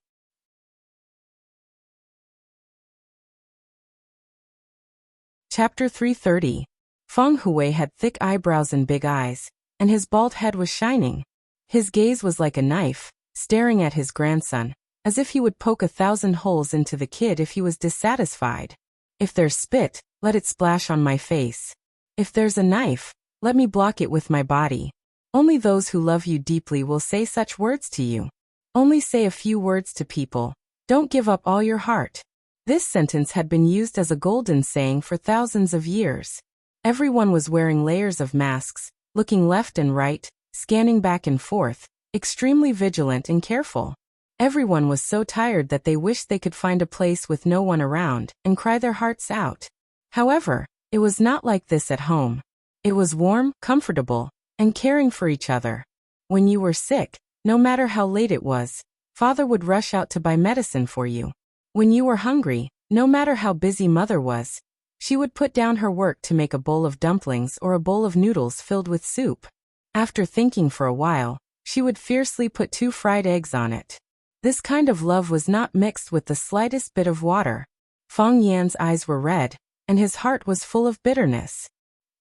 Chapter 330. Fang Hui had thick eyebrows and big eyes, and his bald head was shining. His gaze was like a knife, staring at his grandson, as if he would poke 1,000 holes into the kid if he was dissatisfied. If there's spit, let it splash on my face. If there's a knife, let me block it with my body. Only those who love you deeply will say such words to you. Only say a few words to people. Don't give up all your heart. This sentence had been used as a golden saying for thousands of years. Everyone was wearing layers of masks, looking left and right, scanning back and forth, extremely vigilant and careful. Everyone was so tired that they wished they could find a place with no one around and cry their hearts out. However, it was not like this at home. It was warm, comfortable, and caring for each other. When you were sick, no matter how late it was, Father would rush out to buy medicine for you. When you were hungry, no matter how busy Mother was, she would put down her work to make a bowl of dumplings or a bowl of noodles filled with soup. After thinking for a while, she would fiercely put 2 fried eggs on it. This kind of love was not mixed with the slightest bit of water. Fang Yan's eyes were red, and his heart was full of bitterness.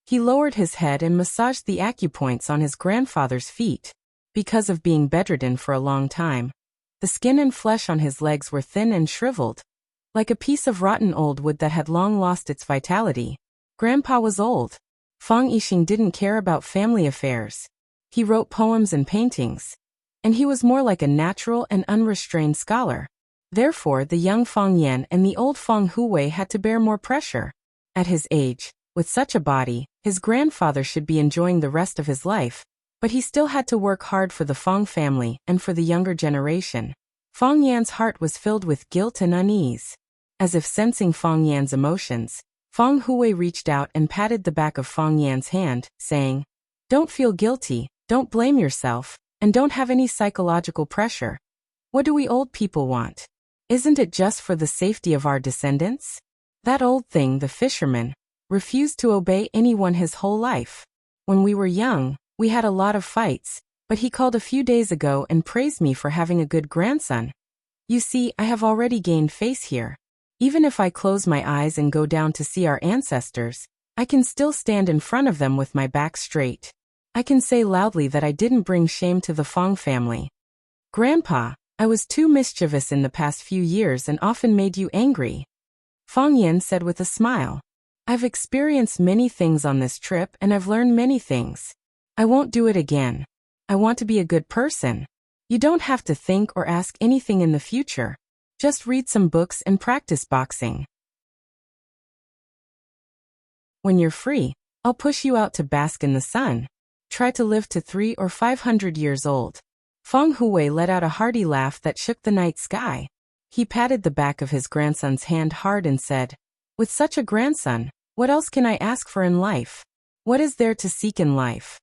He lowered his head and massaged the acupoints on his grandfather's feet. Because of being bedridden for a long time, the skin and flesh on his legs were thin and shriveled, like a piece of rotten old wood that had long lost its vitality. Grandpa was old. Fang Yixing didn't care about family affairs. He wrote poems and paintings, and he was more like a natural and unrestrained scholar. Therefore, the young Fang Yan and the old Fang Hui had to bear more pressure. At his age, with such a body, his grandfather should be enjoying the rest of his life, but he still had to work hard for the Fang family and for the younger generation. Fang Yan's heart was filled with guilt and unease. As if sensing Fang Yan's emotions, Fang Hui reached out and patted the back of Fang Yan's hand, saying, Don't feel guilty, don't blame yourself, and don't have any psychological pressure. What do we old people want? Isn't it just for the safety of our descendants? That old thing, the fisherman, refused to obey anyone his whole life. When we were young, we had a lot of fights, but he called a few days ago and praised me for having a good grandson. You see, I have already gained face here. Even if I close my eyes and go down to see our ancestors, I can still stand in front of them with my back straight. I can say loudly that I didn't bring shame to the Fang family. Grandpa, I was too mischievous in the past few years and often made you angry. Fang Yan said with a smile. I've experienced many things on this trip and I've learned many things. I won't do it again. I want to be a good person. You don't have to think or ask anything in the future. Just read some books and practice boxing. When you're free, I'll push you out to bask in the sun. Try to live to 300 or 500 years old. Fang Hui let out a hearty laugh that shook the night sky. He patted the back of his grandson's hand hard and said, With such a grandson, what else can I ask for in life? What is there to seek in life?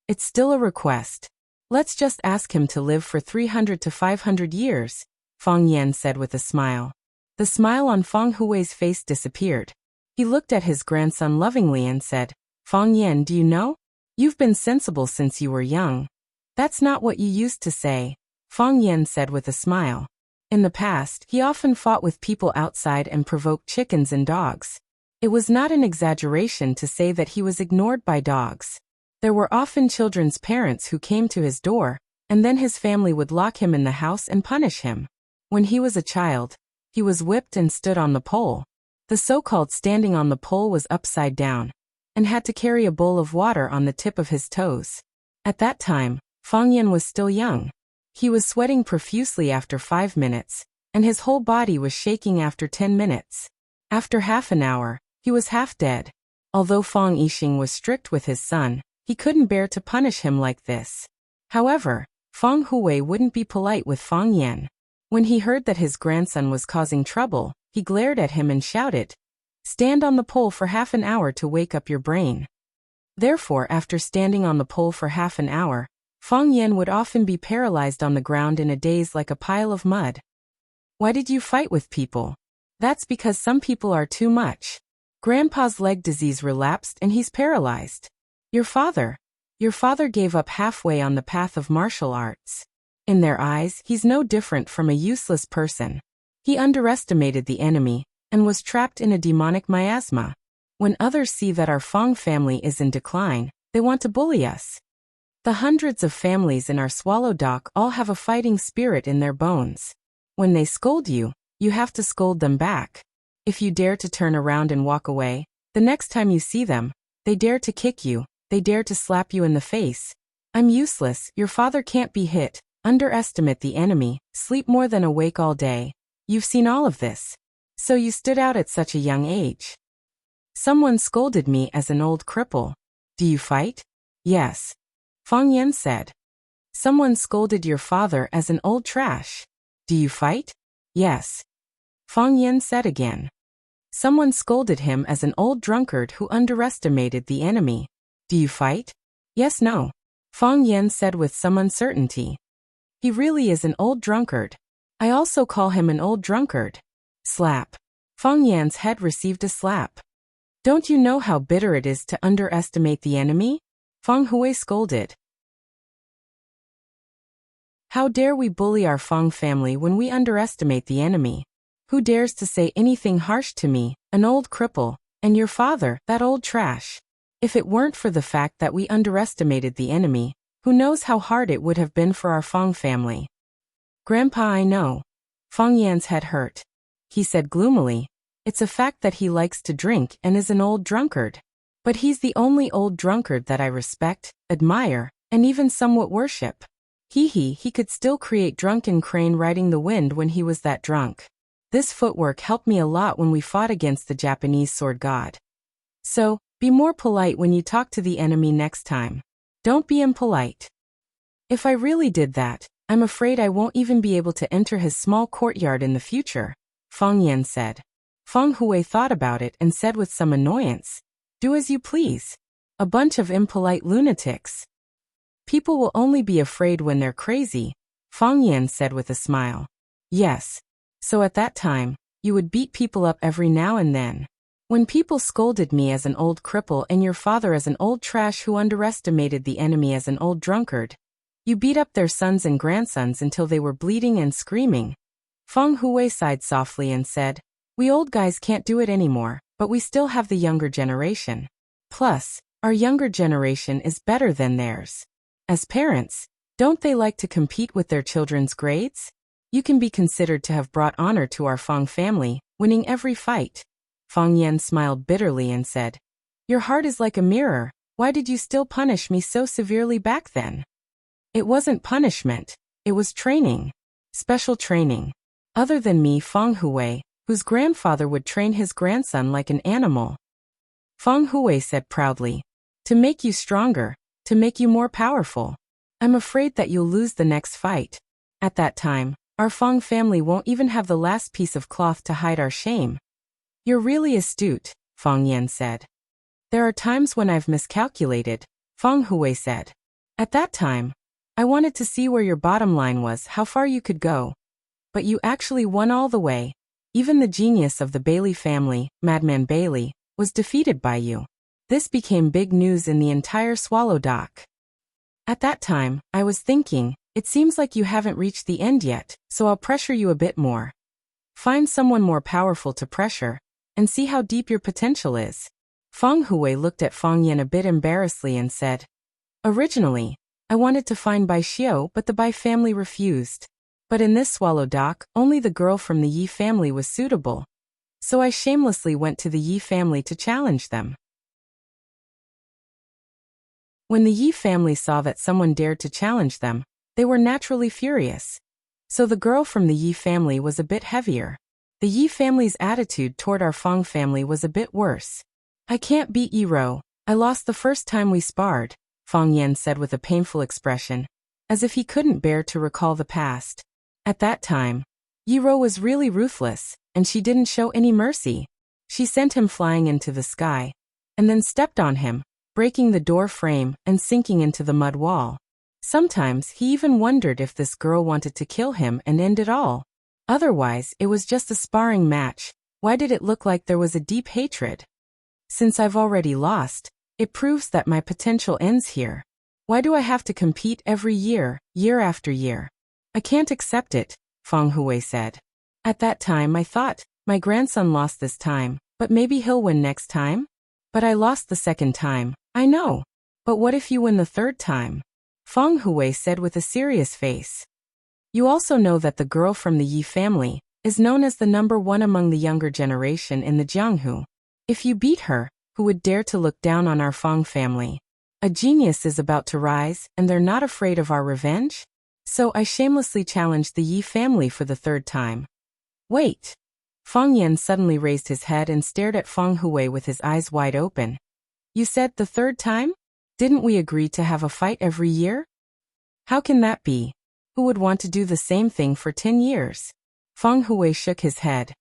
It's still a request. Let's just ask him to live for 300 to 500 years, Fang Yan said with a smile. The smile on Fang Hui's face disappeared. He looked at his grandson lovingly and said, Fang Yan, do you know? You've been sensible since you were young. That's not what you used to say. Fang Yan said with a smile. In the past, he often fought with people outside and provoked chickens and dogs. It was not an exaggeration to say that he was ignored by dogs. There were often children's parents who came to his door, and then his family would lock him in the house and punish him. When he was a child, he was whipped and stood on the pole. The so-called standing on the pole was upside down, and had to carry a bowl of water on the tip of his toes. At that time, Fang Yan was still young. He was sweating profusely after 5 minutes, and his whole body was shaking after 10 minutes. After half an hour, he was half dead. Although Fang Yixing was strict with his son, he couldn't bear to punish him like this. However, Fang Hui wouldn't be polite with Fang Yan. When he heard that his grandson was causing trouble, he glared at him and shouted, "Stand on the pole for half an hour to wake up your brain." Therefore, after standing on the pole for half an hour, Fang Yan would often be paralyzed on the ground in a daze like a pile of mud. Why did you fight with people? That's because some people are too much. Grandpa's leg disease relapsed and he's paralyzed. Your father gave up halfway on the path of martial arts. In their eyes, he's no different from a useless person. He underestimated the enemy, and was trapped in a demonic miasma. When others see that our Fang family is in decline, they want to bully us. The hundreds of families in our Swallow Dock all have a fighting spirit in their bones. When they scold you, you have to scold them back. If you dare to turn around and walk away, the next time you see them, they dare to kick you. They dare to slap you in the face. I'm useless, your father can't be hit, underestimate the enemy, sleep more than awake all day. You've seen all of this. So you stood out at such a young age. Someone scolded me as an old cripple. Do you fight? Yes. Fang Yan said. Someone scolded your father as an old trash. Do you fight? Yes. Fang Yan said again. Someone scolded him as an old drunkard who underestimated the enemy. Do you fight? Yes, no. Fang Yan said with some uncertainty. He really is an old drunkard. I also call him an old drunkard. Slap. Fang Yan's head received a slap. Don't you know how bitter it is to underestimate the enemy? Fang Hui scolded. How dare we bully our Fang family when we underestimate the enemy? Who dares to say anything harsh to me, an old cripple, and your father, that old trash? If it weren't for the fact that we underestimated the enemy, who knows how hard it would have been for our Fang family. Grandpa, I know. Fang Yan's head hurt. He said gloomily, it's a fact that he likes to drink and is an old drunkard. But he's the only old drunkard that I respect, admire, and even somewhat worship. He could still create drunken crane riding the wind when he was that drunk. This footwork helped me a lot when we fought against the Japanese sword god. So, be more polite when you talk to the enemy next time. Don't be impolite. If I really did that, I'm afraid I won't even be able to enter his small courtyard in the future, Fang Yan said. Fang Hui thought about it and said with some annoyance, do as you please. A bunch of impolite lunatics. People will only be afraid when they're crazy, Fang Yan said with a smile. Yes. So at that time, you would beat people up every now and then. When people scolded me as an old cripple and your father as an old trash who underestimated the enemy as an old drunkard, you beat up their sons and grandsons until they were bleeding and screaming. Fang Hui sighed softly and said, we old guys can't do it anymore, but we still have the younger generation. Plus, our younger generation is better than theirs. As parents, don't they like to compete with their children's grades? You can be considered to have brought honor to our Fang family, winning every fight. Fang Yan smiled bitterly and said, your heart is like a mirror, why did you still punish me so severely back then? It wasn't punishment, it was training. Special training. Other than me, Fang Hui, whose grandfather would train his grandson like an animal. Fang Hui said proudly, to make you stronger, to make you more powerful. I'm afraid that you'll lose the next fight. At that time, our Fang family won't even have the last piece of cloth to hide our shame. You're really astute, Fang Yan said. There are times when I've miscalculated, Fang Hui said. At that time, I wanted to see where your bottom line was, how far you could go. But you actually won all the way. Even the genius of the Bailey family, Madman Bailey, was defeated by you. This became big news in the entire Swallow Dock. At that time, I was thinking, It seems like you haven't reached the end yet, so I'll pressure you a bit more. Find someone more powerful to pressure, and see how deep your potential is. Feng Hui looked at Feng Yan a bit embarrassedly and said, Originally, I wanted to find Bai Xiao, but the Bai family refused. But in this swallow dock, only the girl from the Yi family was suitable. So I shamelessly went to the Yi family to challenge them. When the Yi family saw that someone dared to challenge them, they were naturally furious. So the girl from the Yi family was a bit heavier. The Yi family's attitude toward our Feng family was a bit worse. I can't beat Yi Ro. I lost the first time we sparred, Feng Yan said with a painful expression, as if he couldn't bear to recall the past. At that time, Yi Ro was really ruthless, and she didn't show any mercy. She sent him flying into the sky, and then stepped on him, breaking the door frame and sinking into the mud wall. Sometimes he even wondered if this girl wanted to kill him and end it all. Otherwise, it was just a sparring match. Why did it look like there was a deep hatred? Since I've already lost, it proves that my potential ends here. Why do I have to compete every year, year after year? I can't accept it, Feng Hui said. At that time I thought, my grandson lost this time, but maybe he'll win next time? But I lost the second time, I know. But what if you win the third time? Feng Hui said with a serious face. You also know that the girl from the Yi family is known as the number one among the younger generation in the Jianghu. If you beat her, who would dare to look down on our Feng family? A genius is about to rise, and they're not afraid of our revenge? So I shamelessly challenged the Yi family for the third time. Wait. Feng Yan suddenly raised his head and stared at Feng Hui with his eyes wide open. You said the third time? Didn't we agree to have a fight every year? How can that be? Who would want to do the same thing for 10 years? Feng Hui shook his head.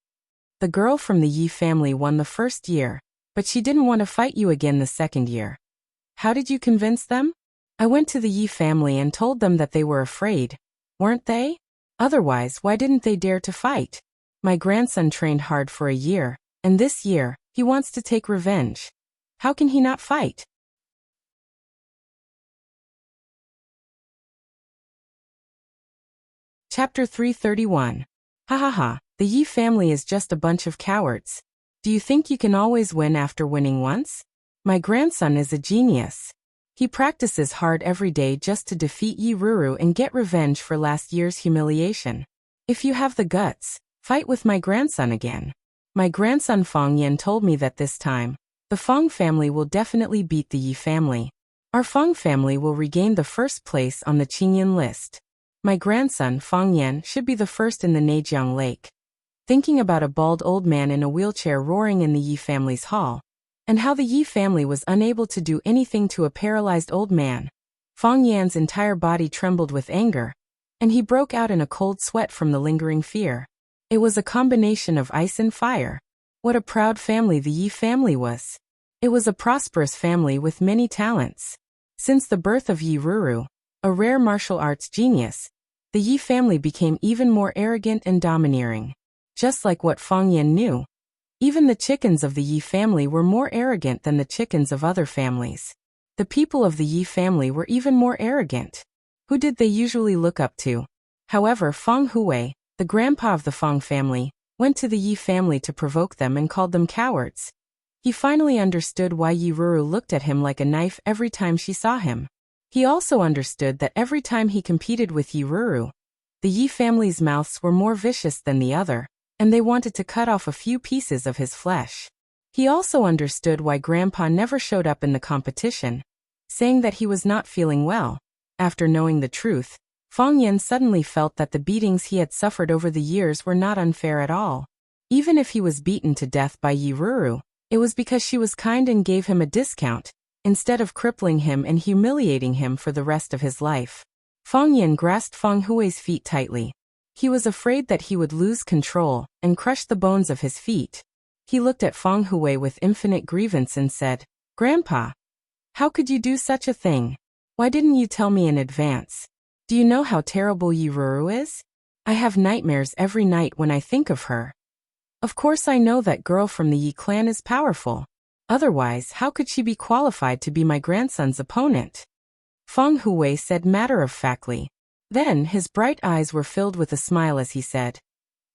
The girl from the Yi family won the first year, but she didn't want to fight you again the second year. How did you convince them? I went to the Yi family and told them that they were afraid, weren't they? Otherwise, why didn't they dare to fight? My grandson trained hard for a year, and this year, he wants to take revenge. How can he not fight? Chapter 331. Ha ha ha, the Yi family is just a bunch of cowards. Do you think you can always win after winning once? My grandson is a genius. He practices hard every day just to defeat Yi Ruru and get revenge for last year's humiliation. If you have the guts, fight with my grandson again. My grandson Feng Yan told me that this time, the Feng family will definitely beat the Yi family. Our Feng family will regain the first place on the Qingyan list. My grandson Feng Yan should be the first in the Neijiang Lake. Thinking about a bald old man in a wheelchair roaring in the Yi family's hall, and how the Yi family was unable to do anything to a paralyzed old man, Feng Yan's entire body trembled with anger, and he broke out in a cold sweat from the lingering fear. It was a combination of ice and fire. What a proud family the Yi family was. It was a prosperous family with many talents. Since the birth of Yi Ruru, a rare martial arts genius, the Yi family became even more arrogant and domineering. Just like what Feng Yan knew. Even the chickens of the Yi family were more arrogant than the chickens of other families. The people of the Yi family were even more arrogant. Who did they usually look up to? However, Feng Hui, the grandpa of the Feng family, went to the Yi family to provoke them and called them cowards. He finally understood why Yi Ruru looked at him like a knife every time she saw him. He also understood that every time he competed with Yi Ruru, the Yi family's mouths were more vicious than the other, and they wanted to cut off a few pieces of his flesh. He also understood why Grandpa never showed up in the competition, saying that he was not feeling well. After knowing the truth, Feng Yan suddenly felt that the beatings he had suffered over the years were not unfair at all. Even if he was beaten to death by Yi Ruru, it was because she was kind and gave him a discount, instead of crippling him and humiliating him for the rest of his life. Feng Yan grasped Feng Hui's feet tightly. He was afraid that he would lose control and crush the bones of his feet. He looked at Feng Hui with infinite grievance and said, Grandpa, how could you do such a thing? Why didn't you tell me in advance? Do you know how terrible Yi Ruru is? I have nightmares every night when I think of her. Of course I know that girl from the Yi clan is powerful. Otherwise, how could she be qualified to be my grandson's opponent? Feng Hui said matter-of-factly. Then his bright eyes were filled with a smile as he said,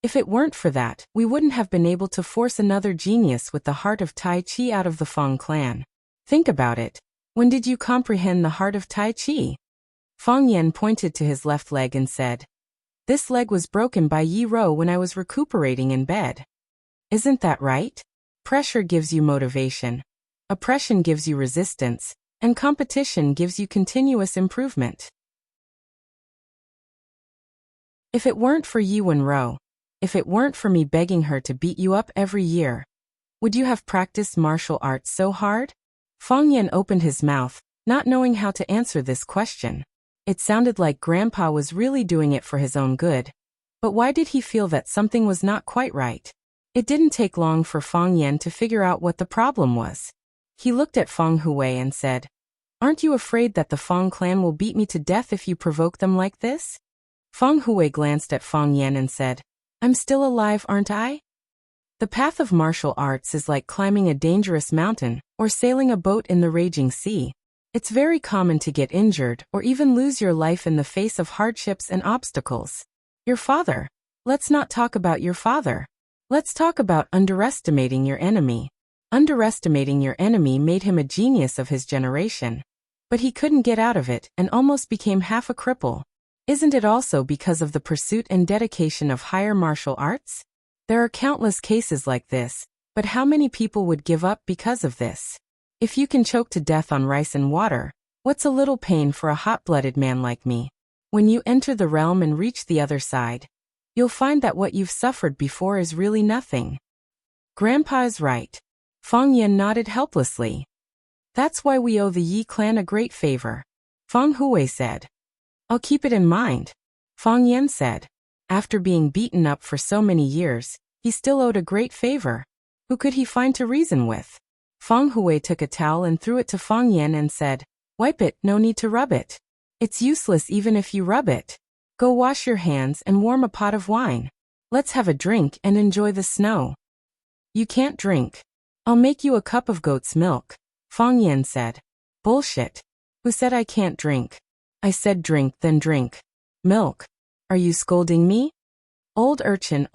"If it weren't for that, we wouldn't have been able to force another genius with the heart of Tai Chi out of the Feng clan. Think about it. When did you comprehend the heart of Tai Chi?" Feng Yan pointed to his left leg and said, "This leg was broken by Yi Ro when I was recuperating in bed. Isn't that right? Pressure gives you motivation. Oppression gives you resistance. And competition gives you continuous improvement. If it weren't for Yi Wen-ro, if it weren't for me begging her to beat you up every year, would you have practiced martial arts so hard?" Feng Yan opened his mouth, not knowing how to answer this question. It sounded like Grandpa was really doing it for his own good. But why did he feel that something was not quite right? It didn't take long for Feng Yan to figure out what the problem was. He looked at Feng Hui and said, "Aren't you afraid that the Feng clan will beat me to death if you provoke them like this?" Feng Hui glanced at Feng Yan and said, "I'm still alive, aren't I?" The path of martial arts is like climbing a dangerous mountain or sailing a boat in the raging sea. It's very common to get injured or even lose your life in the face of hardships and obstacles. Your father. Let's not talk about your father. Let's talk about underestimating your enemy. Underestimating your enemy made him a genius of his generation. But he couldn't get out of it and almost became half a cripple. Isn't it also because of the pursuit and dedication of higher martial arts? There are countless cases like this, but how many people would give up because of this? If you can choke to death on rice and water, what's a little pain for a hot-blooded man like me? When you enter the realm and reach the other side, you'll find that what you've suffered before is really nothing. Grandpa is right. Feng Yan nodded helplessly. That's why we owe the Yi clan a great favor. Feng Hui said. I'll keep it in mind. Feng Yan said. After being beaten up for so many years, he still owed a great favor. Who could he find to reason with? Feng Hui took a towel and threw it to Feng Yan and said, Wipe it, no need to rub it. It's useless even if you rub it. Go wash your hands and warm a pot of wine. Let's have a drink and enjoy the snow. You can't drink. I'll make you a cup of goat's milk, Feng Yan said. Bullshit. Who said I can't drink? I said drink, then drink. Milk. Are you scolding me? Old urchin,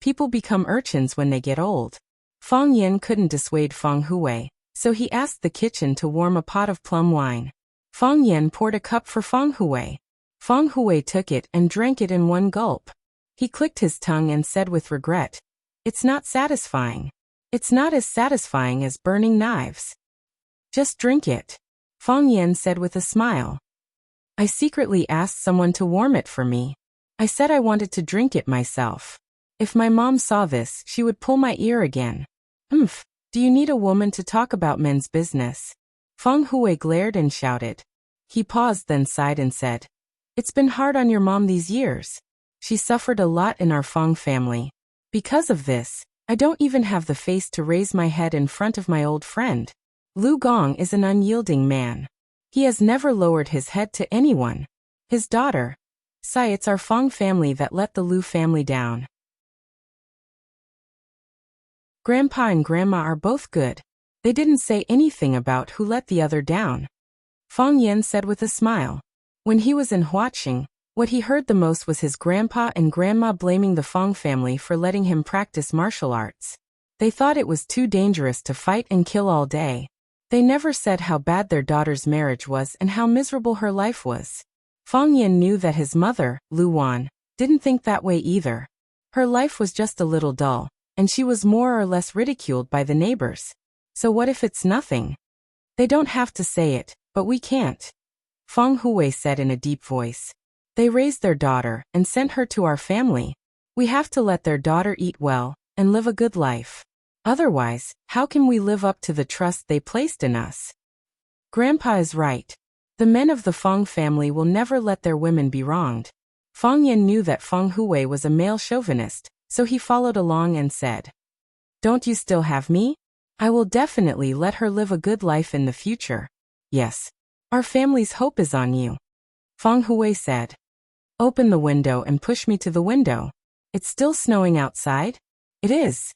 people become urchins when they get old. Feng Yan couldn't dissuade Feng Hui, so he asked the kitchen to warm a pot of plum wine. Feng Yan poured a cup for Feng Hui. Feng Hui took it and drank it in one gulp. He clicked his tongue and said with regret, It's not satisfying. It's not as satisfying as burning knives. Just drink it, Feng Yan said with a smile. I secretly asked someone to warm it for me. I said I wanted to drink it myself. If my mom saw this, she would pull my ear again. Do you need a woman to talk about men's business? Feng Hui glared and shouted. He paused, then sighed and said, It's been hard on your mom these years. She suffered a lot in our Feng family. Because of this, I don't even have the face to raise my head in front of my old friend. Lu Gong is an unyielding man. He has never lowered his head to anyone. His daughter. Sai, it's our Feng family that let the Lu family down. Grandpa and Grandma are both good. They didn't say anything about who let the other down. Feng Yan said with a smile. When he was in Huaqing, what he heard the most was his grandpa and grandma blaming the Feng family for letting him practice martial arts. They thought it was too dangerous to fight and kill all day. They never said how bad their daughter's marriage was and how miserable her life was. Feng Yan knew that his mother, Lu Wan, didn't think that way either. Her life was just a little dull, and she was more or less ridiculed by the neighbors. So what if it's nothing? They don't have to say it, but we can't. Feng Hui said in a deep voice. They raised their daughter and sent her to our family. We have to let their daughter eat well and live a good life. Otherwise, how can we live up to the trust they placed in us? Grandpa is right. The men of the Feng family will never let their women be wronged. Feng Yan knew that Feng Hui was a male chauvinist, so he followed along and said, Don't you still have me? I will definitely let her live a good life in the future. Yes. Our family's hope is on you. Feng Hui said. Open the window and push me to the window. It's still snowing outside? It is.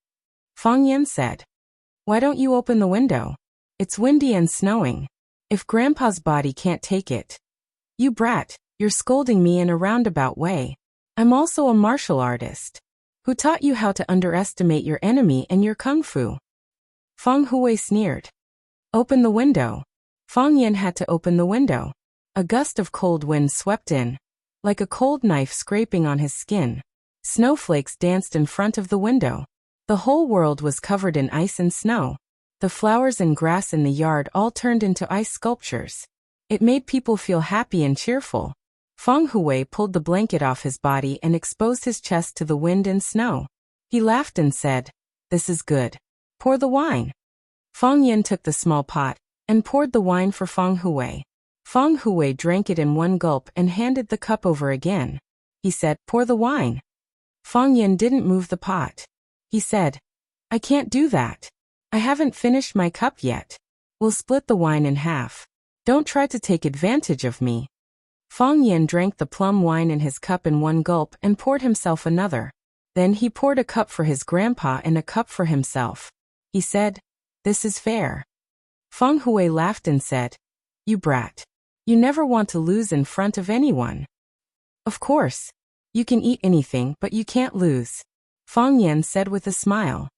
Feng Yan said. Why don't you open the window? It's windy and snowing. If Grandpa's body can't take it. You brat, You're scolding me in a roundabout way. I'm also a martial artist. Who taught you how to underestimate your enemy and your kung fu? Feng Hui sneered. Open the window. Feng Yan had to open the window. A gust of cold wind swept in, like a cold knife scraping on his skin. Snowflakes danced in front of the window. The whole world was covered in ice and snow. The flowers and grass in the yard all turned into ice sculptures. It made people feel happy and cheerful. Feng Hui pulled the blanket off his body and exposed his chest to the wind and snow. He laughed and said, "This is good. Pour the wine." Feng Yan took the small pot and poured the wine for Feng Hui. Feng Hui drank it in one gulp and handed the cup over again. He said, "Pour the wine." Feng Yan didn't move the pot. He said, "I can't do that. I haven't finished my cup yet. We'll split the wine in half. Don't try to take advantage of me." Feng Yan drank the plum wine in his cup in one gulp and poured himself another. Then he poured a cup for his grandpa and a cup for himself. He said, "This is fair." Feng Hui laughed and said, "You brat. You never want to lose in front of anyone." "Of course. You can eat anything but you can't lose," Feng Yan said with a smile.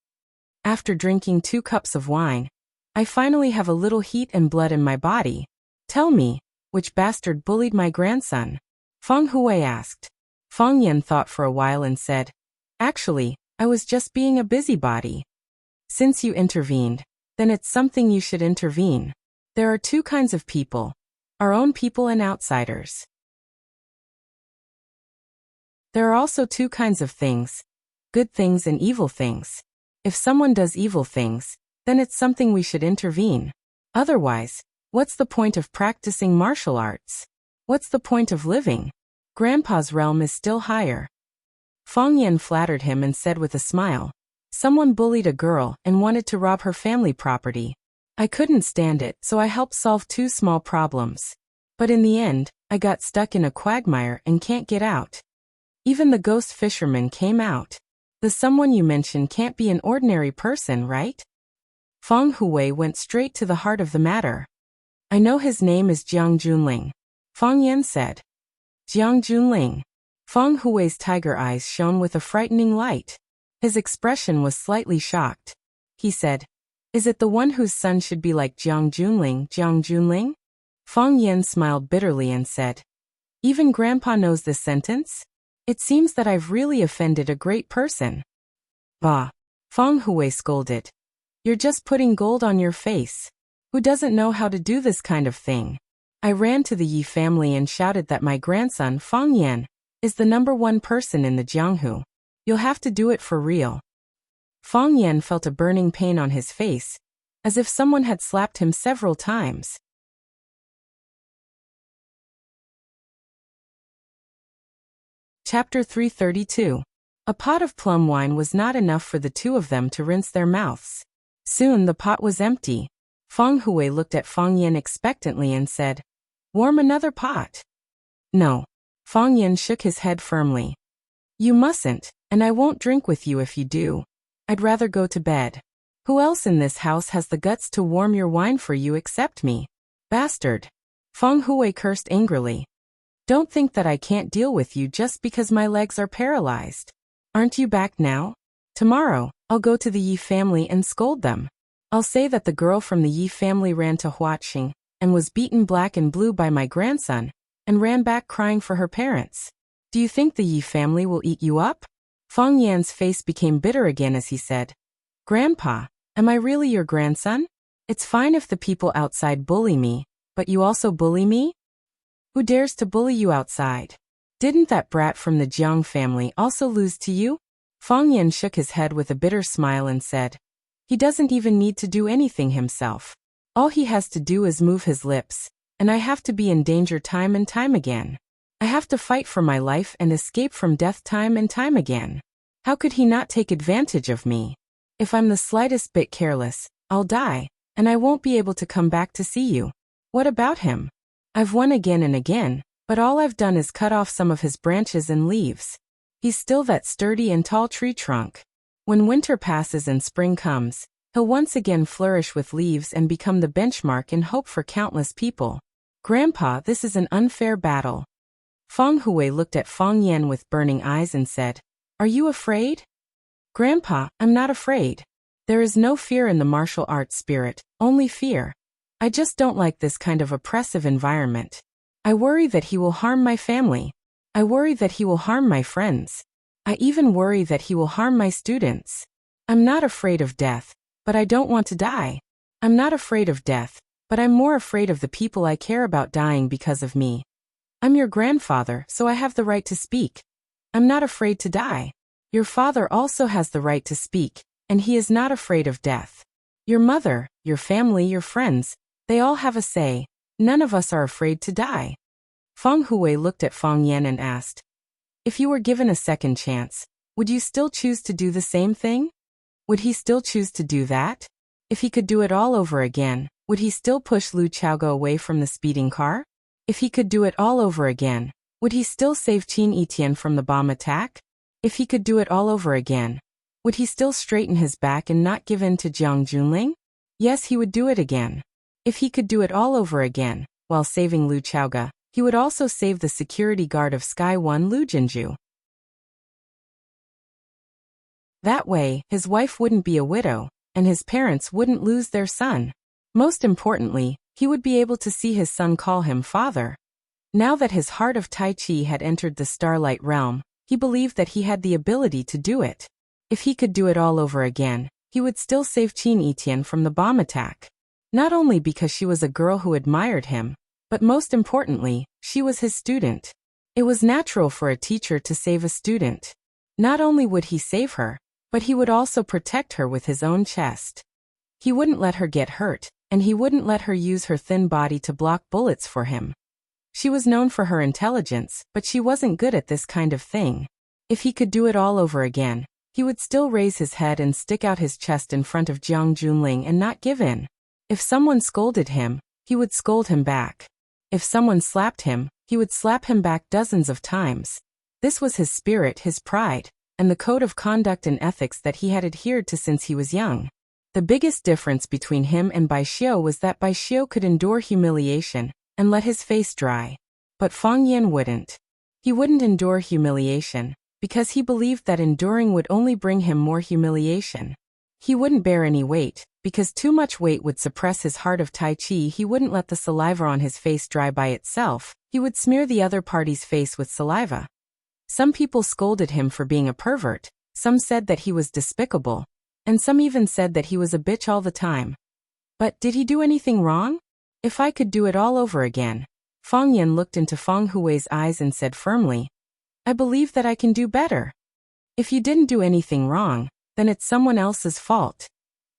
"After drinking 2 cups of wine, I finally have a little heat and blood in my body. Tell me, which bastard bullied my grandson?" Feng Hui asked. Feng Yan thought for a while and said, "Actually, I was just being a busybody." "Since you intervened, then it's something you should intervene. There are 2 kinds of people, our own people and outsiders. There are also 2 kinds of things, good things and evil things. If someone does evil things, then it's something we should intervene. Otherwise, what's the point of practicing martial arts? What's the point of living? Grandpa's realm is still higher." Feng Yan flattered him and said with a smile, "Someone bullied a girl and wanted to rob her family property. I couldn't stand it, so I helped solve 2 small problems. But in the end, I got stuck in a quagmire and can't get out. Even the ghost fisherman came out. The someone you mentioned can't be an ordinary person, right?" Feng Hui went straight to the heart of the matter. "I know his name is Jiang Junling," Feng Yan said. "Jiang Junling." Feng Hui's tiger eyes shone with a frightening light. His expression was slightly shocked. He said, "Is it the one whose son should be like Jiang Junling, Jiang Junling?" Feng Yan smiled bitterly and said, "Even Grandpa knows this sentence? It seems that I've really offended a great person." "Bah," Feng Hui scolded. "You're just putting gold on your face. Who doesn't know how to do this kind of thing?" I ran to the Yi family and shouted that my grandson, Feng Yan, is the #1 person in the Jianghu. You'll have to do it for real. Feng Yan felt a burning pain on his face, as if someone had slapped him several times. Chapter 332. A pot of plum wine was not enough for the 2 of them to rinse their mouths. Soon the pot was empty. Feng Hui looked at Feng Yan expectantly and said, "Warm another pot." "No." Feng Yan shook his head firmly. "You mustn't, and I won't drink with you if you do. I'd rather go to bed. Who else in this house has the guts to warm your wine for you except me? Bastard." Feng Hui cursed angrily. "Don't think that I can't deal with you just because my legs are paralyzed. Aren't you back now? Tomorrow, I'll go to the Yi family and scold them. I'll say that the girl from the Yi family ran to Huaqing and was beaten black and blue by my grandson and ran back crying for her parents. Do you think the Yi family will eat you up?" Feng Yan's face became bitter again as he said, "Grandpa, am I really your grandson? It's fine if the people outside bully me, but you also bully me? Who dares to bully you outside? Didn't that brat from the Jiang family also lose to you?" Feng Yan shook his head with a bitter smile and said, "He doesn't even need to do anything himself. All he has to do is move his lips, and I have to be in danger time and time again. I have to fight for my life and escape from death time and time again. How could he not take advantage of me? If I'm the slightest bit careless, I'll die, and I won't be able to come back to see you. What about him? I've won again and again, but all I've done is cut off some of his branches and leaves. He's still that sturdy and tall tree trunk. When winter passes and spring comes, he'll once again flourish with leaves and become the benchmark and hope for countless people. Grandpa, this is an unfair battle. Feng Hui looked at Feng Yan with burning eyes and said, "Are you afraid?" "Grandpa, I'm not afraid. There is no fear in the martial arts spirit, only fear. I just don't like this kind of oppressive environment. I worry that he will harm my family. I worry that he will harm my friends. I even worry that he will harm my students. I'm not afraid of death, but I don't want to die. I'm not afraid of death, but I'm more afraid of the people I care about dying because of me. I'm your grandfather, so I have the right to speak. I'm not afraid to die. Your father also has the right to speak, and he is not afraid of death. Your mother, your family, your friends, they all have a say. None of us are afraid to die." Feng Hui looked at Feng Yan and asked, "If you were given a second chance, would you still choose to do the same thing? Would he still choose to do that? If he could do it all over again, would he still push Lu Qiaoge away from the speeding car? If he could do it all over again, would he still save Qin Etienne from the bomb attack? If he could do it all over again, would he still straighten his back and not give in to Jiang Junling? Yes, he would do it again. If he could do it all over again, while saving Lu Qiaoge, he would also save the security guard of Sky 1 Lu Jinju. That way, his wife wouldn't be a widow, and his parents wouldn't lose their son. Most importantly, he would be able to see his son call him father. Now that his heart of Tai Chi had entered the Starlight Realm, he believed that he had the ability to do it. If he could do it all over again, he would still save Qin Etienne from the bomb attack. Not only because she was a girl who admired him, but most importantly, she was his student. It was natural for a teacher to save a student. Not only would he save her, but he would also protect her with his own chest. He wouldn't let her get hurt, and he wouldn't let her use her thin body to block bullets for him. She was known for her intelligence, but she wasn't good at this kind of thing. If he could do it all over again, he would still raise his head and stick out his chest in front of Jiang Junling and not give in. If someone scolded him, he would scold him back. If someone slapped him, he would slap him back dozens of times. This was his spirit, his pride, and the code of conduct and ethics that he had adhered to since he was young. The biggest difference between him and Bai Xiu was that Bai Xiu could endure humiliation and let his face dry. But Feng Yan wouldn't. He wouldn't endure humiliation, because he believed that enduring would only bring him more humiliation. He wouldn't bear any weight, because too much weight would suppress his heart of Tai Chi. He wouldn't let the saliva on his face dry by itself, he would smear the other party's face with saliva. Some people scolded him for being a pervert, some said that he was despicable, and some even said that he was a bitch all the time. But did he do anything wrong? If I could do it all over again. Feng Yan looked into Feng Hui's eyes and said firmly, "I believe that I can do better. If you didn't do anything wrong, then it's someone else's fault."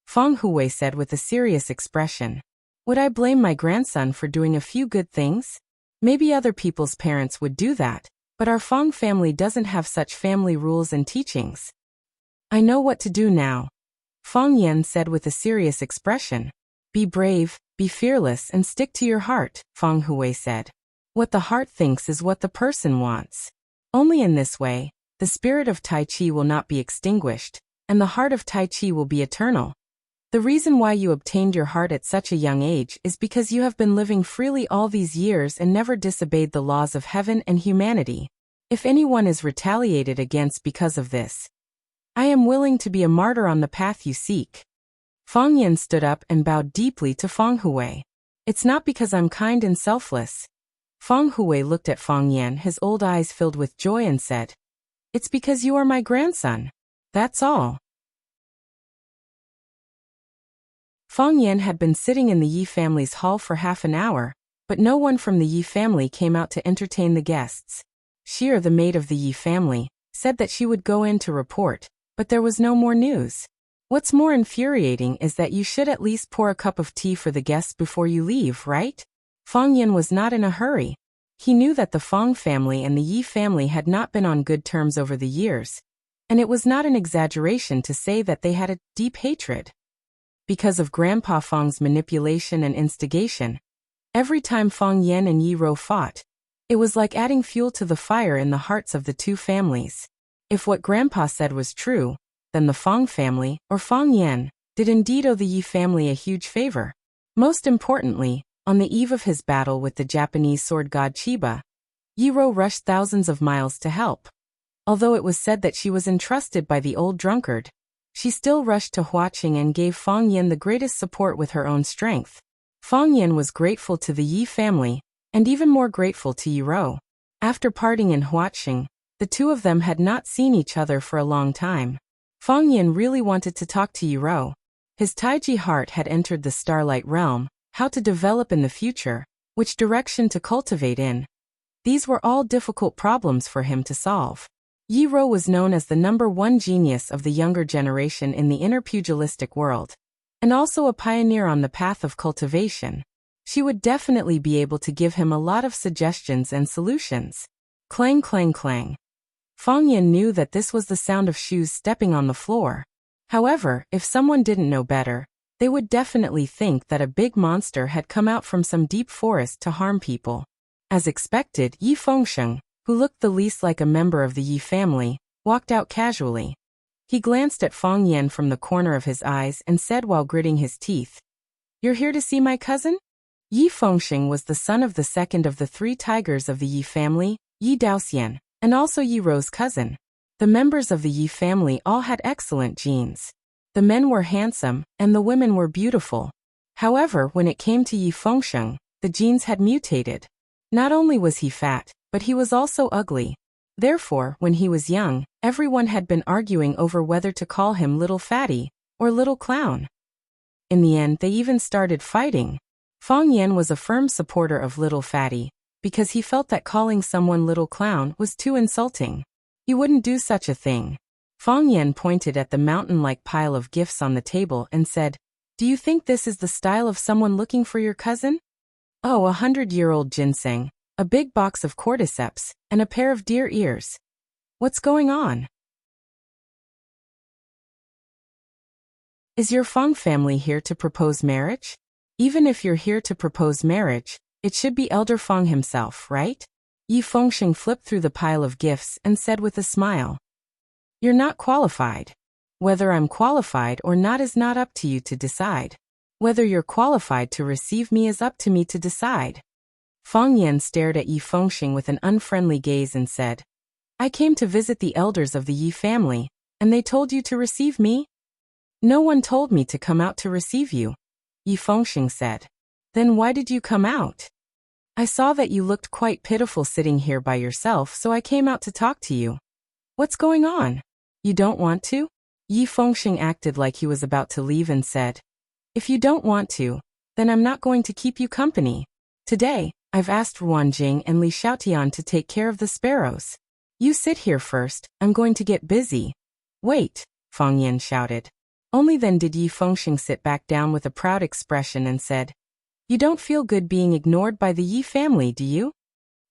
Feng Hui said with a serious expression, "Would I blame my grandson for doing a few good things? Maybe other people's parents would do that, but our Feng family doesn't have such family rules and teachings. I know what to do now." Feng Yan said with a serious expression. "Be brave, be fearless and stick to your heart," Feng Hui said. "What the heart thinks is what the person wants. Only in this way, the spirit of Tai Chi will not be extinguished, and the heart of Tai Chi will be eternal. The reason why you obtained your heart at such a young age is because you have been living freely all these years and never disobeyed the laws of heaven and humanity. If anyone is retaliated against because of this, I am willing to be a martyr on the path you seek." Feng Yan stood up and bowed deeply to Feng Hui. "It's not because I'm kind and selfless." Feng Hui looked at Feng Yan, his old eyes filled with joy, and said, "It's because you are my grandson. That's all." Feng Yan had been sitting in the Yi family's hall for half an hour, but no one from the Yi family came out to entertain the guests. Sheer, the maid of the Yi family, said that she would go in to report, but there was no more news. What's more infuriating is that you should at least pour a cup of tea for the guests before you leave, right? Feng Yan was not in a hurry. He knew that the Feng family and the Yi family had not been on good terms over the years, and it was not an exaggeration to say that they had a deep hatred. Because of Grandpa Feng's manipulation and instigation, every time Feng Yan and Yi Ro fought, it was like adding fuel to the fire in the hearts of the two families. If what Grandpa said was true, then the Feng family, or Feng Yan, did indeed owe the Yi family a huge favor. Most importantly, on the eve of his battle with the Japanese sword god Chiba, Yi Rou rushed thousands of miles to help. Although it was said that she was entrusted by the old drunkard, she still rushed to Huaqing and gave Fang Yan the greatest support with her own strength. Fang Yan was grateful to the Yi family, and even more grateful to Yi Rou. After parting in Huaqing, the two of them had not seen each other for a long time. Fang Yan really wanted to talk to Yi Rou. His Taiji heart had entered the Starlight Realm, how to develop in the future, which direction to cultivate in. These were all difficult problems for him to solve. Yi Rou was known as the #1 genius of the younger generation in the inner pugilistic world, and also a pioneer on the path of cultivation. She would definitely be able to give him a lot of suggestions and solutions. Clang, clang, clang. Fang Yan knew that this was the sound of shoes stepping on the floor. However, if someone didn't know better, they would definitely think that a big monster had come out from some deep forest to harm people. As expected, Yi Fengsheng, who looked the least like a member of the Yi family, walked out casually. He glanced at Fang Yan from the corner of his eyes and said while gritting his teeth, "You're here to see my cousin?" Yi Fengsheng was the son of the second of the 3 tigers of the Yi family, Yi Daoxian, and also Yi Rou's cousin. The members of the Yi family all had excellent genes. The men were handsome, and the women were beautiful. However, when it came to Yi Fengsheng, the genes had mutated. Not only was he fat, but he was also ugly. Therefore, when he was young, everyone had been arguing over whether to call him Little Fatty or Little Clown. In the end, they even started fighting. Fang Yan was a firm supporter of Little Fatty, because he felt that calling someone Little Clown was too insulting. He wouldn't do such a thing. Fang Yan pointed at the mountain-like pile of gifts on the table and said, "Do you think this is the style of someone looking for your cousin?" "Oh, 100-year-old ginseng, a big box of cordyceps, and a pair of deer ears. What's going on? Is your Fang family here to propose marriage? Even if you're here to propose marriage, it should be Elder Fang himself, right?" Yi Fengsheng flipped through the pile of gifts and said with a smile, "You're not qualified. Whether I'm qualified or not is not up to you to decide. Whether you're qualified to receive me is up to me to decide." Fang Yan stared at Yi Fengsheng with an unfriendly gaze and said, "I came to visit the elders of the Yi family, and they told you to receive me?" "No one told me to come out to receive you," Yi Fengsheng said. "Then why did you come out?" "I saw that you looked quite pitiful sitting here by yourself, so I came out to talk to you." "What's going on? You don't want to?" Yi Fengsheng acted like he was about to leave and said, "If you don't want to, then I'm not going to keep you company. Today, I've asked Ruan Jing and Li Xiaotian to take care of the sparrows. You sit here first, I'm going to get busy." "Wait," Fang Yan shouted. Only then did Yi Fengsheng sit back down with a proud expression and said, "You don't feel good being ignored by the Yi family, do you?"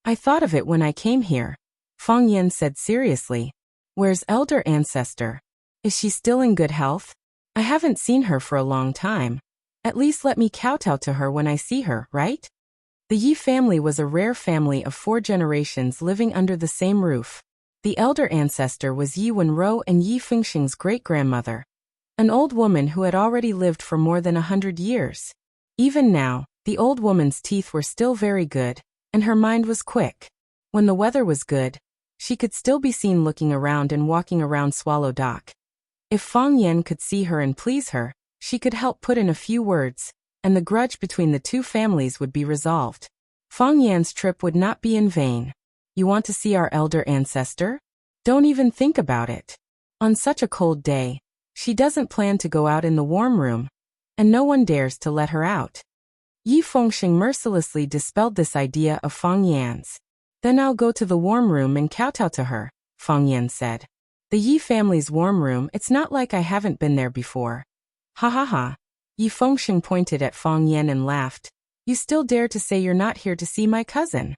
"I thought of it when I came here," Fang Yan said seriously. "Where's elder ancestor? Is she still in good health? I haven't seen her for a long time. At least let me kowtow to her when I see her, right?" The Yi family was a rare family of 4 generations living under the same roof. The elder ancestor was Yi Wenrou and Yi Fengsheng's great-grandmother, an old woman who had already lived for more than 100 years. Even now, the old woman's teeth were still very good, and her mind was quick. When the weather was good, she could still be seen looking around and walking around Swallow Dock. If Fang Yan could see her and please her, she could help put in a few words, and the grudge between the 2 families would be resolved. Fang Yan's trip would not be in vain. "You want to see our elder ancestor? Don't even think about it. On such a cold day, she doesn't plan to go out in the warm room, and no one dares to let her out." Yi Fengsheng mercilessly dispelled this idea of Fang Yan's. "Then I'll go to the warm room and kowtow to her," Fang Yan said. "The Yi family's warm room, it's not like I haven't been there before." "Ha ha ha." Yi Fengsheng pointed at Fang Yan and laughed. "You still dare to say you're not here to see my cousin?"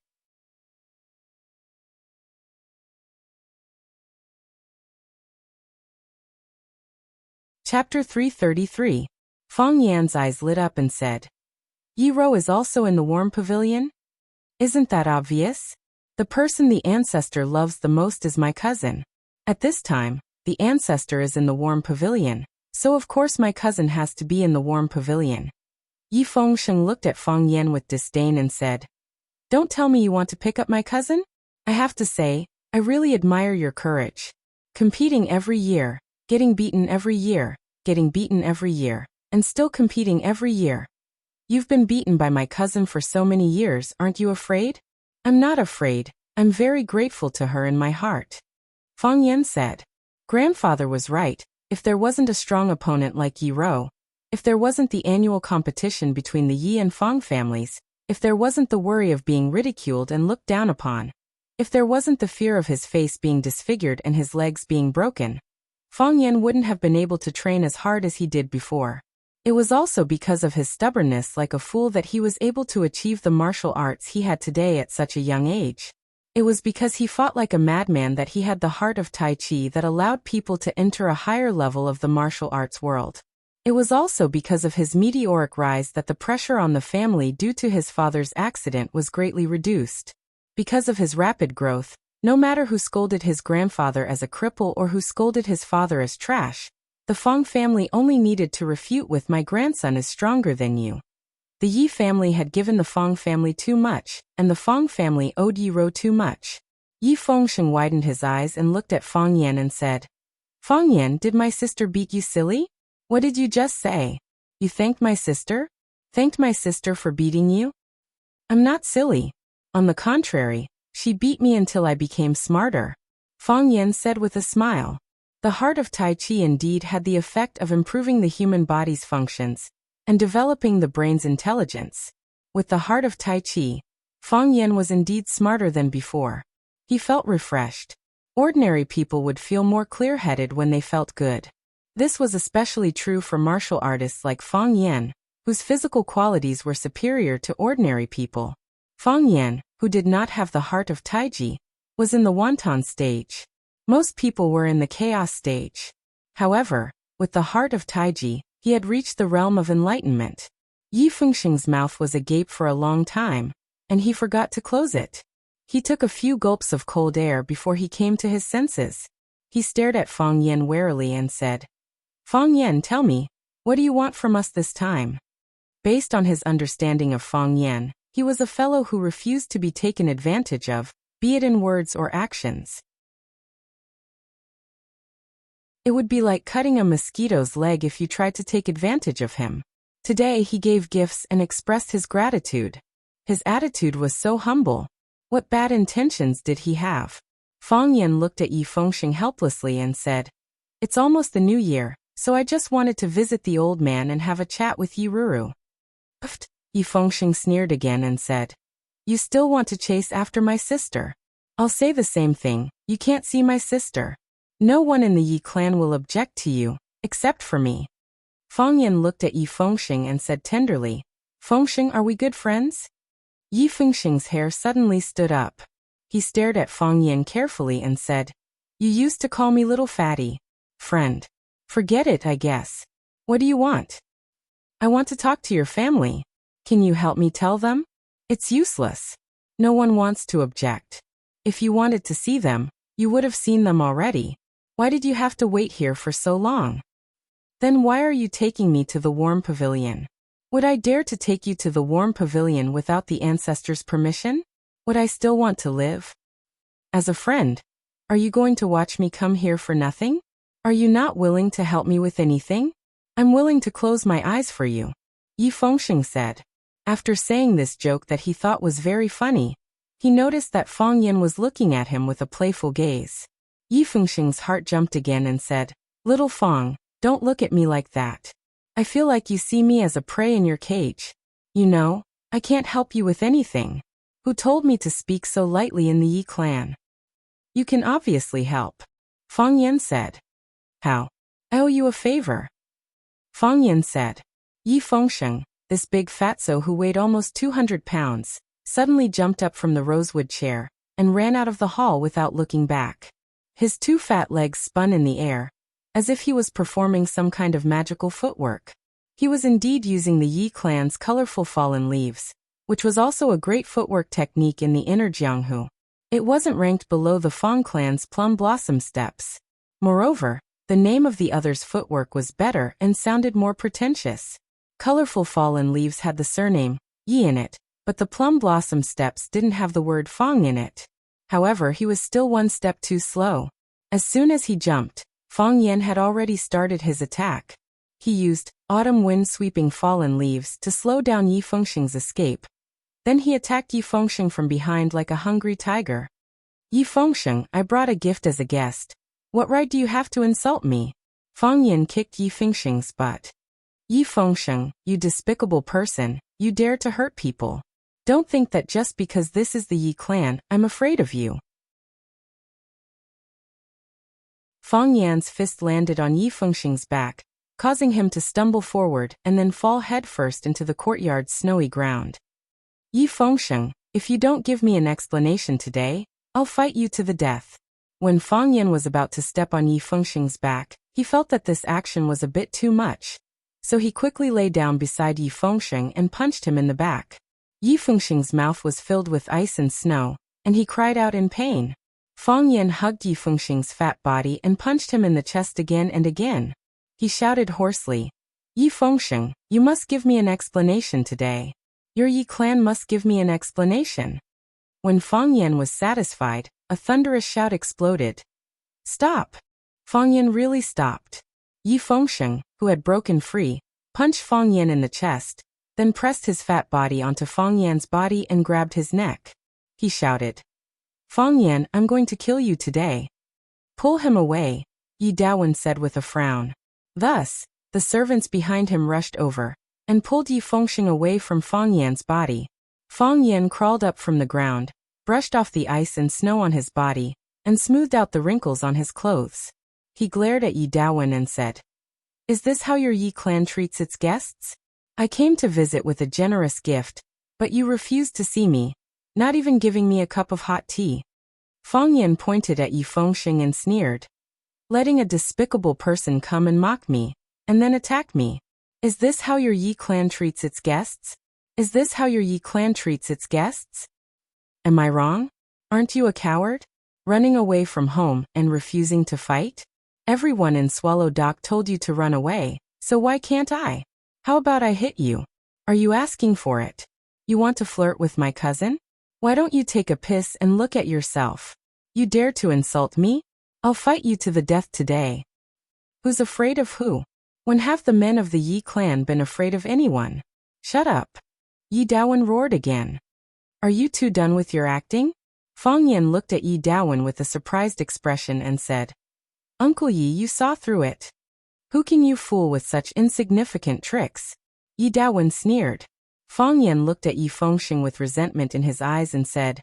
Chapter 333. Fang Yan's eyes lit up and said, "Yi Rou is also in the warm pavilion? Isn't that obvious? The person the ancestor loves the most is my cousin. At this time, the ancestor is in the warm pavilion, so of course my cousin has to be in the warm pavilion." Yi Fengsheng looked at Fang Yan with disdain and said, "Don't tell me you want to pick up my cousin? I have to say, I really admire your courage. Competing every year, getting beaten every year, getting beaten every year, and still competing every year. You've been beaten by my cousin for so many years, aren't you afraid? I'm not afraid, I'm very grateful to her in my heart. Fang Yan said. Grandfather was right, if there wasn't a strong opponent like Yi Rou, if there wasn't the annual competition between the Yi and Fang families, if there wasn't the worry of being ridiculed and looked down upon, if there wasn't the fear of his face being disfigured and his legs being broken, Fang Yan wouldn't have been able to train as hard as he did before. It was also because of his stubbornness like a fool that he was able to achieve the martial arts he had today at such a young age. It was because he fought like a madman that he had the heart of Tai Chi that allowed people to enter a higher level of the martial arts world. It was also because of his meteoric rise that the pressure on the family due to his father's accident was greatly reduced. Because of his rapid growth, no matter who scolded his grandfather as a cripple or who scolded his father as trash, the Fang family only needed to refute with my grandson is stronger than you. The Yi family had given the Fang family too much, and the Fang family owed Yi Rou too much. Yi Fengsheng widened his eyes and looked at Fang Yan and said, Fang Yan, did my sister beat you silly? What did you just say? You thanked my sister? Thanked my sister for beating you? I'm not silly. On the contrary, she beat me until I became smarter. Fang Yan said with a smile. The heart of Tai Chi indeed had the effect of improving the human body's functions and developing the brain's intelligence. With the heart of Tai Chi, Fang Yan was indeed smarter than before. He felt refreshed. Ordinary people would feel more clear-headed when they felt good. This was especially true for martial artists like Fang Yan, whose physical qualities were superior to ordinary people. Fang Yan, who did not have the heart of Taiji, was in the wonton stage. Most people were in the chaos stage. However, with the heart of Taiji, he had reached the realm of enlightenment. Yi Fengsheng's mouth was agape for a long time, and he forgot to close it. He took a few gulps of cold air before he came to his senses. He stared at Fang Yan warily and said, Fang Yan, tell me, what do you want from us this time? Based on his understanding of Fang Yan, he was a fellow who refused to be taken advantage of, be it in words or actions. It would be like cutting a mosquito's leg if you tried to take advantage of him. Today he gave gifts and expressed his gratitude. His attitude was so humble. What bad intentions did he have? Fang Yan looked at Yi Fengsheng helplessly and said, It's almost the new year, so I just wanted to visit the old man and have a chat with Yi Ruru. Pfft, Yi Fengsheng sneered again and said, You still want to chase after my sister? I'll say the same thing, you can't see my sister. No one in the Yi clan will object to you, except for me. Fang Yan looked at Yi Fengsheng and said tenderly, Fengsheng, are we good friends? Yi Fengsheng's hair suddenly stood up. He stared at Fang Yan carefully and said, You used to call me little fatty. Friend. Forget it, I guess. What do you want? I want to talk to your family. Can you help me tell them? It's useless. No one wants to object. If you wanted to see them, you would have seen them already. Why did you have to wait here for so long? Then why are you taking me to the warm pavilion? Would I dare to take you to the warm pavilion without the ancestors' permission? Would I still want to live? As a friend, are you going to watch me come here for nothing? Are you not willing to help me with anything? I'm willing to close my eyes for you, Yi Fengsheng said. After saying this joke that he thought was very funny, he noticed that Fang Yan was looking at him with a playful gaze. Yi Fengsheng's heart jumped again and said, Little Fang, don't look at me like that. I feel like you see me as a prey in your cage. You know, I can't help you with anything. Who told me to speak so lightly in the Yi clan? You can obviously help, Fang Yan said. How? I owe you a favor. Fang Yan said. Yi Fengsheng, this big fatso who weighed almost 200 pounds, suddenly jumped up from the rosewood chair and ran out of the hall without looking back. His two fat legs spun in the air, as if he was performing some kind of magical footwork. He was indeed using the Yi clan's colorful fallen leaves, which was also a great footwork technique in the inner Jianghu. It wasn't ranked below the Fang clan's plum blossom steps. Moreover, the name of the other's footwork was better and sounded more pretentious. Colorful fallen leaves had the surname Yi in it, but the plum blossom steps didn't have the word Fang in it. However, he was still one step too slow. As soon as he jumped, Fang Yan had already started his attack. He used autumn wind sweeping fallen leaves to slow down Yi Fengxing's escape. Then he attacked Yi Fengxing from behind like a hungry tiger. Yi Fengxing, I brought a gift as a guest. What right do you have to insult me? Fang Yan kicked Yi Fengxing's butt. Yi Fengxing, you despicable person, you dare to hurt people. Don't think that just because this is the Yi clan, I'm afraid of you. Fang Yan's fist landed on Yi Fengxing's back, causing him to stumble forward and then fall headfirst into the courtyard's snowy ground. Yi Fengxing, if you don't give me an explanation today, I'll fight you to the death. When Fang Yan was about to step on Yi Fengxing's back, he felt that this action was a bit too much. So he quickly lay down beside Yi Fengxing and punched him in the back. Yi Fengxing's mouth was filled with ice and snow, and he cried out in pain. Fang Yan hugged Yi Fengxing's fat body and punched him in the chest again and again. He shouted hoarsely, Yi Fengxing, you must give me an explanation today. Your Yi clan must give me an explanation. When Fang Yan was satisfied, a thunderous shout exploded. Stop! Fang Yan really stopped. Yi Fengxing, who had broken free, punched Fang Yan in the chest, then pressed his fat body onto Fang Yan's body and grabbed his neck. He shouted, Fang Yan, I'm going to kill you today. Pull him away, Yi Dawen said with a frown. Thus, the servants behind him rushed over and pulled Yi Fengxing away from Fang Yan's body. Fang Yan crawled up from the ground, brushed off the ice and snow on his body, and smoothed out the wrinkles on his clothes. He glared at Yi Dawen and said, Is this how your Yi clan treats its guests? I came to visit with a generous gift, but you refused to see me, not even giving me a cup of hot tea. Fang Yan pointed at Yi Fengxing and sneered. Letting a despicable person come and mock me, and then attack me. Is this how your Yi clan treats its guests? Is this how your Yi clan treats its guests? Am I wrong? Aren't you a coward? Running away from home and refusing to fight? Everyone in Swallow Dock told you to run away, so why can't I? How about I hit you? Are you asking for it? You want to flirt with my cousin? Why don't you take a piss and look at yourself? You dare to insult me? I'll fight you to the death today. Who's afraid of who? When have the men of the Yi clan been afraid of anyone? Shut up. Yi Dawen roared again. Are you two done with your acting? Fang Yan looked at Yi Dawen with a surprised expression and said, Uncle Yi, you saw through it. Who can you fool with such insignificant tricks? Yi Dawen sneered. Fang Yan looked at Yi Fengxing with resentment in his eyes and said,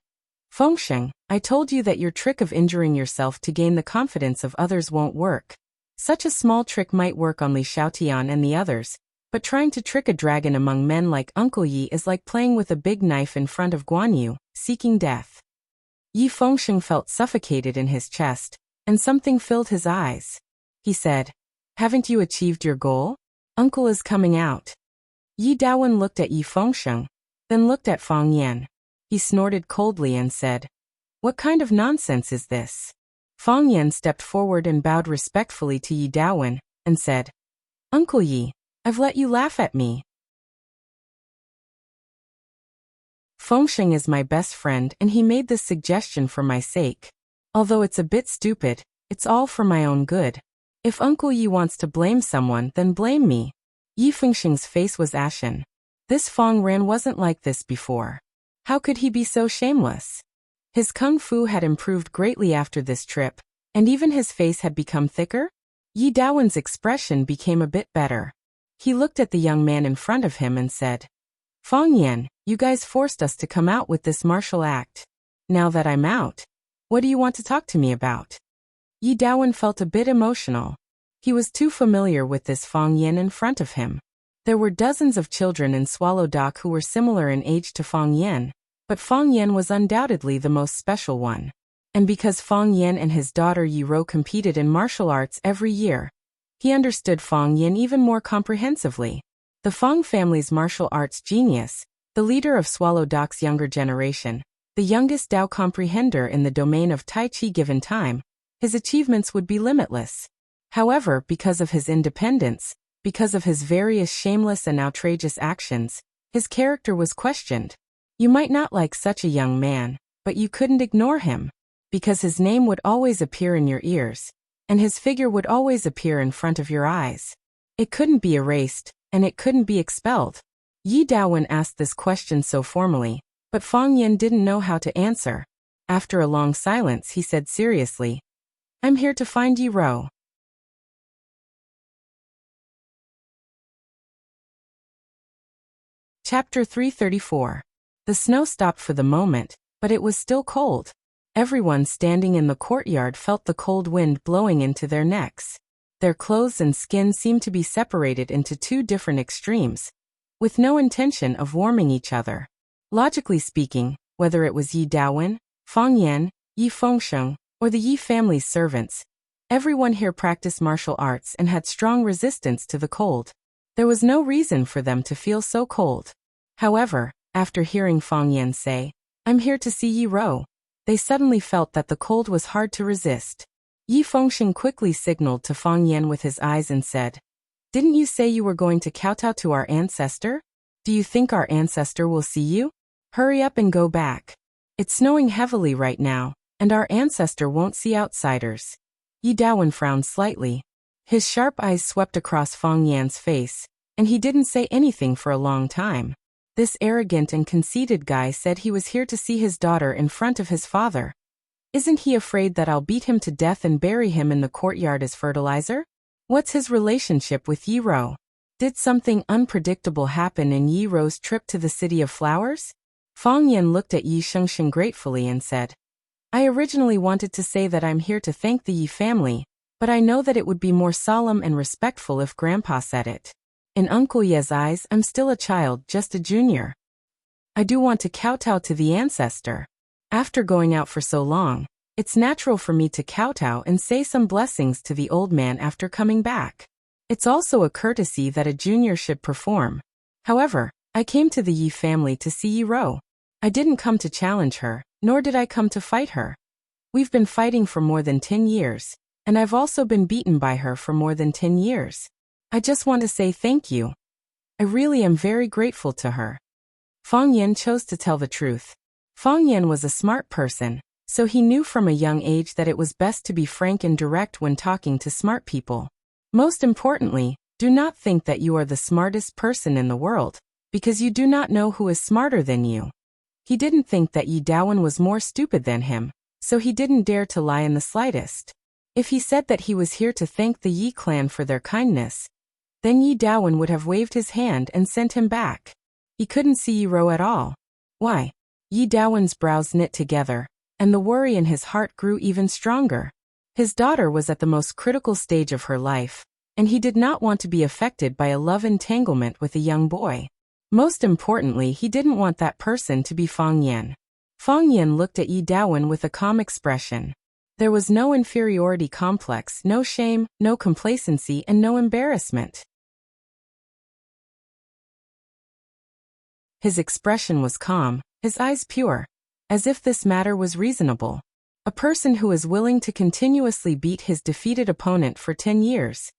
Fengxing, I told you that your trick of injuring yourself to gain the confidence of others won't work. Such a small trick might work on Li Xiaotian and the others, but trying to trick a dragon among men like Uncle Yi is like playing with a big knife in front of Guan Yu, seeking death. Yi Fengxing felt suffocated in his chest, and something filled his eyes. He said, Haven't you achieved your goal? Uncle is coming out. Yi Dawen looked at Yi Fengxing, then looked at Fang Yan. He snorted coldly and said, What kind of nonsense is this? Fang Yan stepped forward and bowed respectfully to Yi Dawen, and said, Uncle Yi, I've let you laugh at me. Fengxing is my best friend and he made this suggestion for my sake. Although it's a bit stupid, it's all for my own good. If Uncle Yi wants to blame someone, then blame me. Yi Fengxing's face was ashen. This Fang Ran wasn't like this before. How could he be so shameless? His kung fu had improved greatly after this trip, and even his face had become thicker. Yi Dawen's expression became a bit better. He looked at the young man in front of him and said, Fang Yan, you guys forced us to come out with this martial act. Now that I'm out, what do you want to talk to me about? Yi Dawen felt a bit emotional. He was too familiar with this Fang Yan in front of him. There were dozens of children in Swallow Dock who were similar in age to Fang Yan, but Fang Yan was undoubtedly the most special one. And because Fang Yan and his daughter Yi Ro competed in martial arts every year, he understood Fang Yan even more comprehensively. The Fang family's martial arts genius, the leader of Swallow Dock's younger generation, the youngest Dao comprehender in the domain of Tai Chi given time, his achievements would be limitless. However, because of his independence, because of his various shameless and outrageous actions, his character was questioned. You might not like such a young man, but you couldn't ignore him. because his name would always appear in your ears, and his figure would always appear in front of your eyes. It couldn't be erased, and it couldn't be expelled. Yi Dawen asked this question so formally, but Fang Yan didn't know how to answer. After a long silence, he said seriously, "I'm here to find Yi Rou." Chapter 334. The snow stopped for the moment, but it was still cold. Everyone standing in the courtyard felt the cold wind blowing into their necks. Their clothes and skin seemed to be separated into two different extremes, with no intention of warming each other. Logically speaking, whether it was Yi Dawen, Fang Yan, Yi Fengsheng, or the Yi family's servants, everyone here practiced martial arts and had strong resistance to the cold. There was no reason for them to feel so cold. However, after hearing Fang Yan say, "I'm here to see Yi Rou," they suddenly felt that the cold was hard to resist. Yi Fengsheng quickly signaled to Fang Yan with his eyes and said, "Didn't you say you were going to kowtow to our ancestor? Do you think our ancestor will see you? Hurry up and go back. It's snowing heavily right now, and our ancestor won't see outsiders." Yi Dawen frowned slightly. His sharp eyes swept across Fang Yan's face, and he didn't say anything for a long time. This arrogant and conceited guy said he was here to see his daughter in front of his father. Isn't he afraid that I'll beat him to death and bury him in the courtyard as fertilizer? What's his relationship with Yi Rou? Did something unpredictable happen in Yi Rou's trip to the City of Flowers? Fang Yan looked at Yi Fengsheng gratefully and said, "I originally wanted to say that I'm here to thank the Yi family, but I know that it would be more solemn and respectful if Grandpa said it. In Uncle Ye's eyes, I'm still a child, just a junior. I do want to kowtow to the ancestor. After going out for so long, it's natural for me to kowtow and say some blessings to the old man after coming back. It's also a courtesy that a junior should perform. However, I came to the Yi family to see Yi Rou. I didn't come to challenge her, nor did I come to fight her. We've been fighting for more than 10 years, and I've also been beaten by her for more than 10 years. I just want to say thank you. I really am very grateful to her." Fang Yan chose to tell the truth. Fang Yan was a smart person, so he knew from a young age that it was best to be frank and direct when talking to smart people. Most importantly, do not think that you are the smartest person in the world, because you do not know who is smarter than you. He didn't think that Yi Dawen was more stupid than him, so he didn't dare to lie in the slightest. If he said that he was here to thank the Yi clan for their kindness, then Yi Dawen would have waved his hand and sent him back. He couldn't see Yi Rou at all. Why? Yi Dawen's brows knit together, and the worry in his heart grew even stronger. His daughter was at the most critical stage of her life, and he did not want to be affected by a love entanglement with a young boy. Most importantly, he didn't want that person to be Fang Yan. Fang Yan looked at Yi Dawen with a calm expression. There was no inferiority complex, no shame, no complacency, and no embarrassment. His expression was calm, his eyes pure, as if this matter was reasonable. A person who is willing to continuously beat his defeated opponent for 10 years.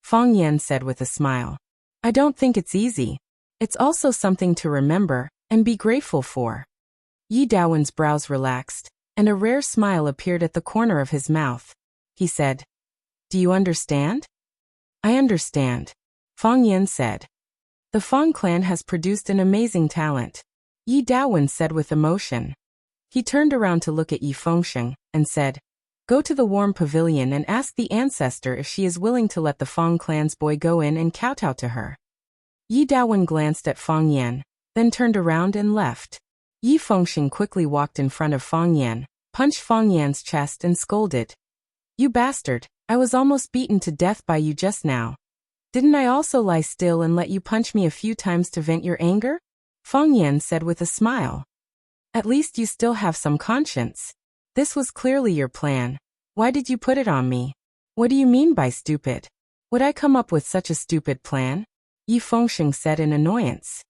Fang Yan said with a smile, "I don't think it's easy. It's also something to remember and be grateful for." Yi Dawen's brows relaxed, and a rare smile appeared at the corner of his mouth. He said, "Do you understand?" "I understand," Fang Yan said. "The Fang clan has produced an amazing talent," Yi Dawen said with emotion. He turned around to look at Yi Fengsheng and said, "Go to the warm pavilion and ask the ancestor if she is willing to let the Fang clan's boy go in and kowtow to her." Yi Dawen glanced at Fang Yan, then turned around and left. Yi Fengsheng quickly walked in front of Fang Yan, punched Fang Yan's chest and scolded, "You bastard, I was almost beaten to death by you just now. Didn't I also lie still and let you punch me a few times to vent your anger?" Fang Yan said with a smile. "At least you still have some conscience. This was clearly your plan. Why did you put it on me? What do you mean by stupid? Would I come up with such a stupid plan?" Yi Fengsheng said in annoyance.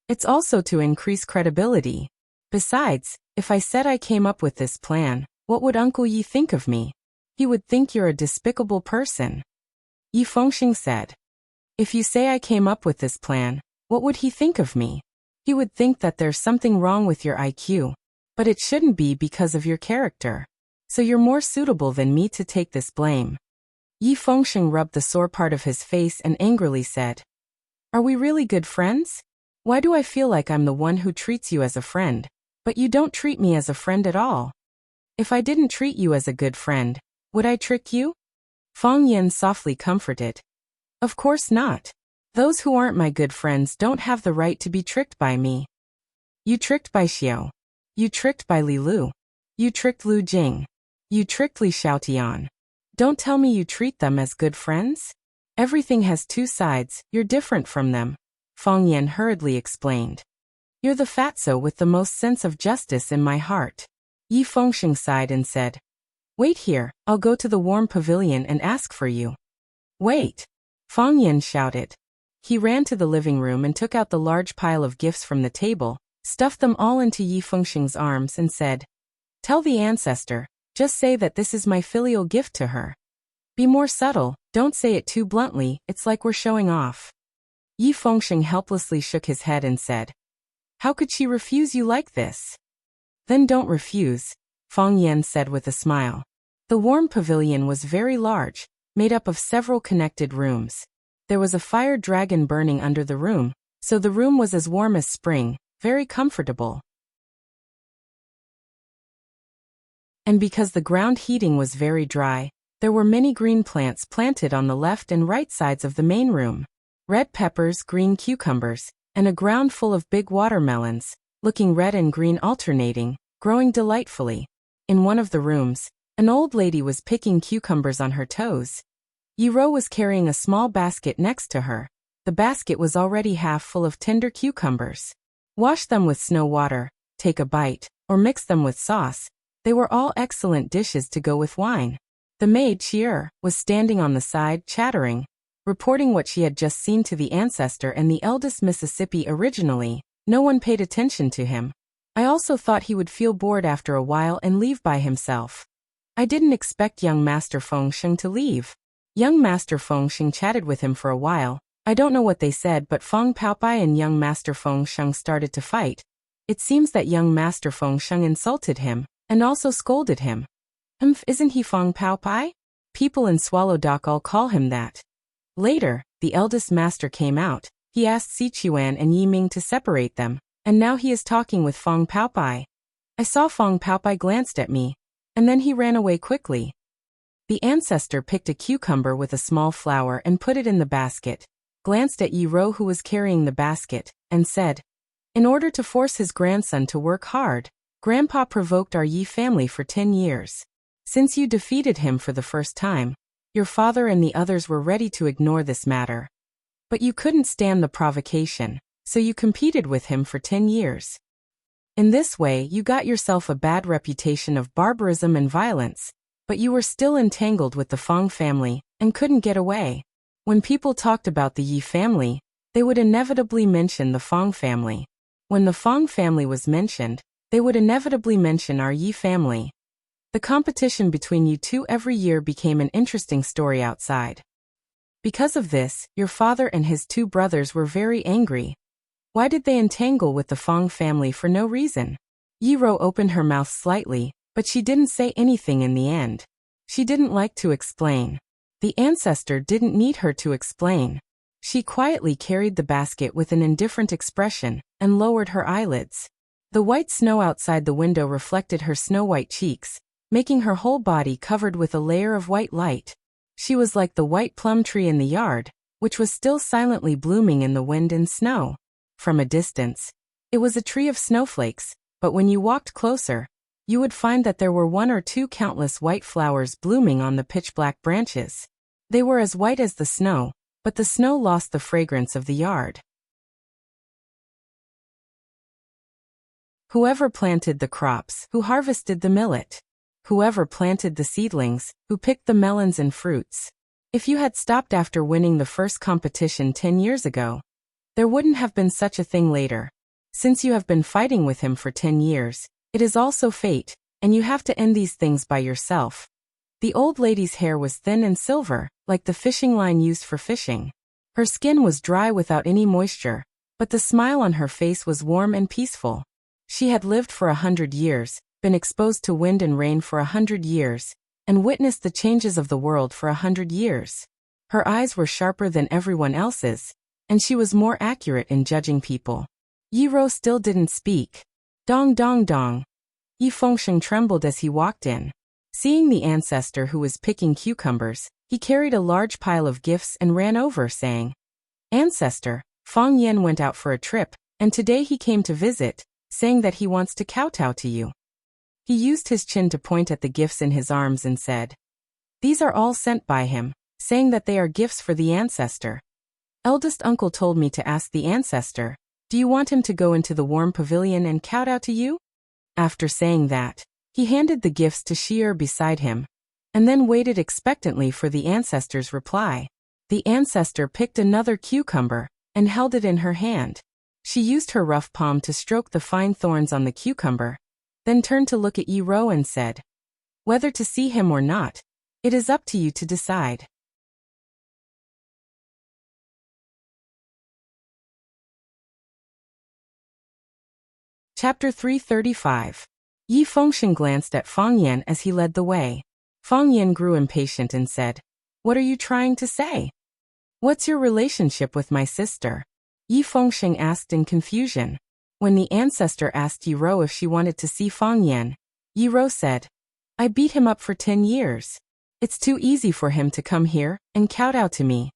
"It's also to increase credibility. Besides, if I said I came up with this plan, what would Uncle Yi think of me? He would think you're a despicable person." Yi Fengsheng said, "If you say I came up with this plan, what would he think of me? He would think that there's something wrong with your IQ, but it shouldn't be because of your character. so you're more suitable than me to take this blame. Yi Fengsheng rubbed the sore part of his face and angrily said, Are we really good friends? Why do I feel like I'm the one who treats you as a friend, but you don't treat me as a friend at all? If I didn't treat you as a good friend, would I trick you? Feng Yan softly comforted. Of course not. Those who aren't my good friends don't have the right to be tricked by me. You tricked Bai Xiao. You tricked Bai Li Lu. You tricked Lu Jing. You tricked Li Xiaotian. Don't tell me you treat them as good friends? Everything has two sides, you're different from them, Feng Yan hurriedly explained. You're the fatso with the most sense of justice in my heart. Yi Fengsheng sighed and said, Wait here, I'll go to the warm pavilion and ask for you. Wait! Feng Yan shouted. He ran to the living room and took out the large pile of gifts from the table, stuffed them all into Yi Fengsheng's arms and said, Tell the ancestor, just say that this is my filial gift to her. Be more subtle, don't say it too bluntly, it's like we're showing off. Yi Fengsheng helplessly shook his head and said, How could she refuse you like this? Then don't refuse, Feng Yan said with a smile. The warm pavilion was very large, made up of several connected rooms. There was a fire dragon burning under the room, so the room was as warm as spring, very comfortable. And because the ground heating was very dry, there were many green plants planted on the left and right sides of the main room. Red peppers, green cucumbers, and a ground full of big watermelons, looking red and green alternating, growing delightfully. In one of the rooms, an old lady was picking cucumbers on her toes. Yi Ro was carrying a small basket next to her. The basket was already half full of tender cucumbers. Wash them with snow water, take a bite, or mix them with sauce. They were all excellent dishes to go with wine. The maid, Chier, was standing on the side, chattering, reporting what she had just seen to the ancestor and the eldest Mississippi. Originally, no one paid attention to him. I also thought he would feel bored after a while and leave by himself. I didn't expect young Master Fengsheng to leave. Young Master Fengsheng chatted with him for a while. I don't know what they said, but Feng Paopai and young Master Fengsheng started to fight. It seems that young Master Fengsheng insulted him, and also scolded him. Isn't he Feng Paopai? People in Swallow Dock all call him that. Later, the eldest master came out. He asked Sichuan and Yi Ming to separate them, and now he is talking with Feng Paopai. I saw Feng Paopai glanced at me, and then he ran away quickly. The ancestor picked a cucumber with a small flower and put it in the basket, glanced at Yi Ro who was carrying the basket, and said, In order to force his grandson to work hard, Grandpa provoked our Yi family for 10 years. Since you defeated him for the first time, your father and the others were ready to ignore this matter. But you couldn't stand the provocation, so you competed with him for 10 years. In this way, you got yourself a bad reputation of barbarism and violence, but you were still entangled with the Feng family and couldn't get away. When people talked about the Yi family, they would inevitably mention the Feng family. When the Feng family was mentioned, they would inevitably mention our Yi family. The competition between you two every year became an interesting story outside. Because of this, your father and his two brothers were very angry. Why did they entangle with the Feng family for no reason? Yi Ro opened her mouth slightly, but she didn't say anything in the end. She didn't like to explain. The ancestor didn't need her to explain. She quietly carried the basket with an indifferent expression and lowered her eyelids. The white snow outside the window reflected her snow-white cheeks, making her whole body covered with a layer of white light. She was like the white plum tree in the yard, which was still silently blooming in the wind and snow. From a distance, it was a tree of snowflakes, but when you walked closer, you would find that there were one or two countless white flowers blooming on the pitch-black branches. They were as white as the snow, but the snow lost the fragrance of the yard. Whoever planted the crops, who harvested the millet? Whoever planted the seedlings, who picked the melons and fruits? If you had stopped after winning the first competition 10 years ago, there wouldn't have been such a thing later. Since you have been fighting with him for 10 years, it is also fate, and you have to end these things by yourself. The old lady's hair was thin and silver, like the fishing line used for fishing. Her skin was dry without any moisture, but the smile on her face was warm and peaceful. She had lived for 100 years, been exposed to wind and rain for 100 years, and witnessed the changes of the world for 100 years. Her eyes were sharper than everyone else's, and she was more accurate in judging people. Yi Rou still didn't speak. Dong dong dong. Yi Fengsheng trembled as he walked in. Seeing the ancestor who was picking cucumbers, he carried a large pile of gifts and ran over, saying, "Ancestor, Fang Yan went out for a trip, and today he came to visit, saying that he wants to kowtow to you." He used his chin to point at the gifts in his arms and said, "These are all sent by him, saying that they are gifts for the ancestor. Eldest uncle told me to ask the ancestor, do you want him to go into the warm pavilion and kowtow to you?" After saying that, he handed the gifts to Shi'er beside him, and then waited expectantly for the ancestor's reply. The ancestor picked another cucumber and held it in her hand. She used her rough palm to stroke the fine thorns on the cucumber, then turned to look at Yi Rou and said, "Whether to see him or not, it is up to you to decide." Chapter 335. Yi Fengsheng glanced at Fang Yan as he led the way. Fang Yan grew impatient and said, "What are you trying to say? What's your relationship with my sister?" Yi Fengsheng asked in confusion. When the ancestor asked Yi Rou if she wanted to see Fang Yan, Yi Rou said, "I beat him up for 10 years. It's too easy for him to come here and kowtow to me."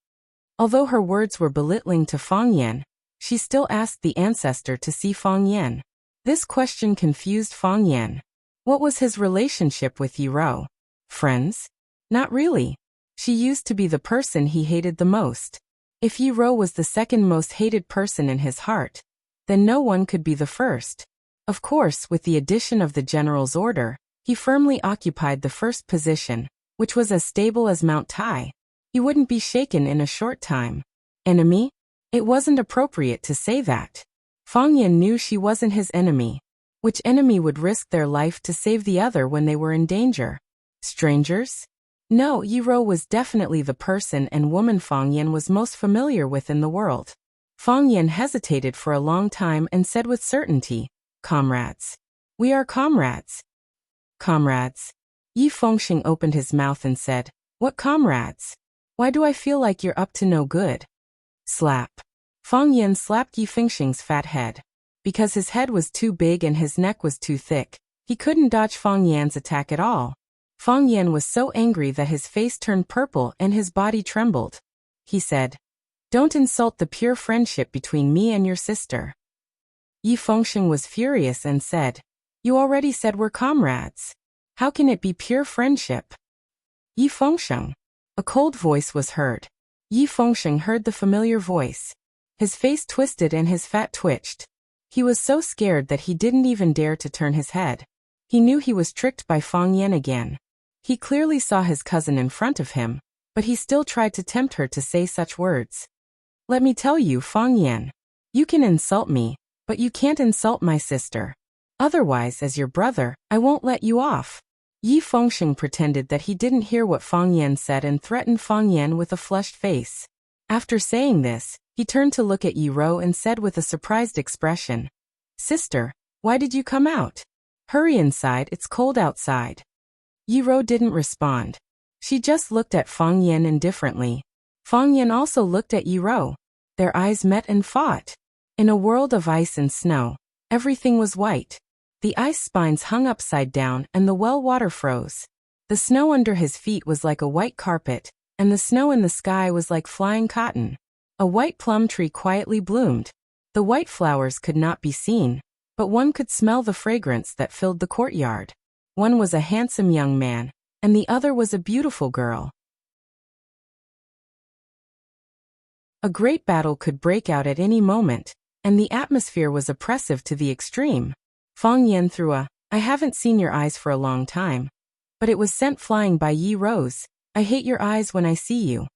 Although her words were belittling to Fang Yan, she still asked the ancestor to see Fang Yan. This question confused Fang Yan. What was his relationship with Yi Rou? Friends? Not really. She used to be the person he hated the most. If Yi Rou was the second most hated person in his heart, then no one could be the first. Of course, with the addition of the general's order, he firmly occupied the first position, which was as stable as Mount Tai. He wouldn't be shaken in a short time. Enemy? It wasn't appropriate to say that. Fang Yan knew she wasn't his enemy. Which enemy would risk their life to save the other when they were in danger? Strangers? No, Yi Rou was definitely the person and woman Fang Yan was most familiar with in the world. Fang Yan hesitated for a long time and said with certainty, "Comrades. We are comrades." "Comrades?" Yi Fengsheng opened his mouth and said, "What comrades? Why do I feel like you're up to no good?" Slap. Fang Yan slapped Yi Fengsheng's fat head. Because his head was too big and his neck was too thick, he couldn't dodge Fang Yan's attack at all. Fang Yan was so angry that his face turned purple and his body trembled. He said, "Don't insult the pure friendship between me and your sister." Yi Fengsheng was furious and said, "You already said we're comrades. How can it be pure friendship?" Yi Fengsheng. A cold voice was heard. Yi Fengsheng heard the familiar voice. His face twisted and his fat twitched. He was so scared that he didn't even dare to turn his head. He knew he was tricked by Fang Yan again. He clearly saw his cousin in front of him, but he still tried to tempt her to say such words. "Let me tell you, Fang Yan. You can insult me, but you can't insult my sister. Otherwise, as your brother, I won't let you off." Yi Fengsheng pretended that he didn't hear what Fang Yan said and threatened Fang Yan with a flushed face. After saying this, he turned to look at Yi Rou and said with a surprised expression, "Sister, why did you come out? Hurry inside, it's cold outside." Yi Rou didn't respond. She just looked at Fang Yan indifferently. Fang Yan also looked at Yi Rou. Their eyes met and fought. In a world of ice and snow, everything was white. The ice spines hung upside down and the well water froze. The snow under his feet was like a white carpet, and the snow in the sky was like flying cotton. A white plum tree quietly bloomed. The white flowers could not be seen, but one could smell the fragrance that filled the courtyard. One was a handsome young man, and the other was a beautiful girl. A great battle could break out at any moment, and the atmosphere was oppressive to the extreme. Fang Yan threw a, "I haven't seen your eyes for a long time," but it was sent flying by Yi Rou's, "I hate your eyes when I see you."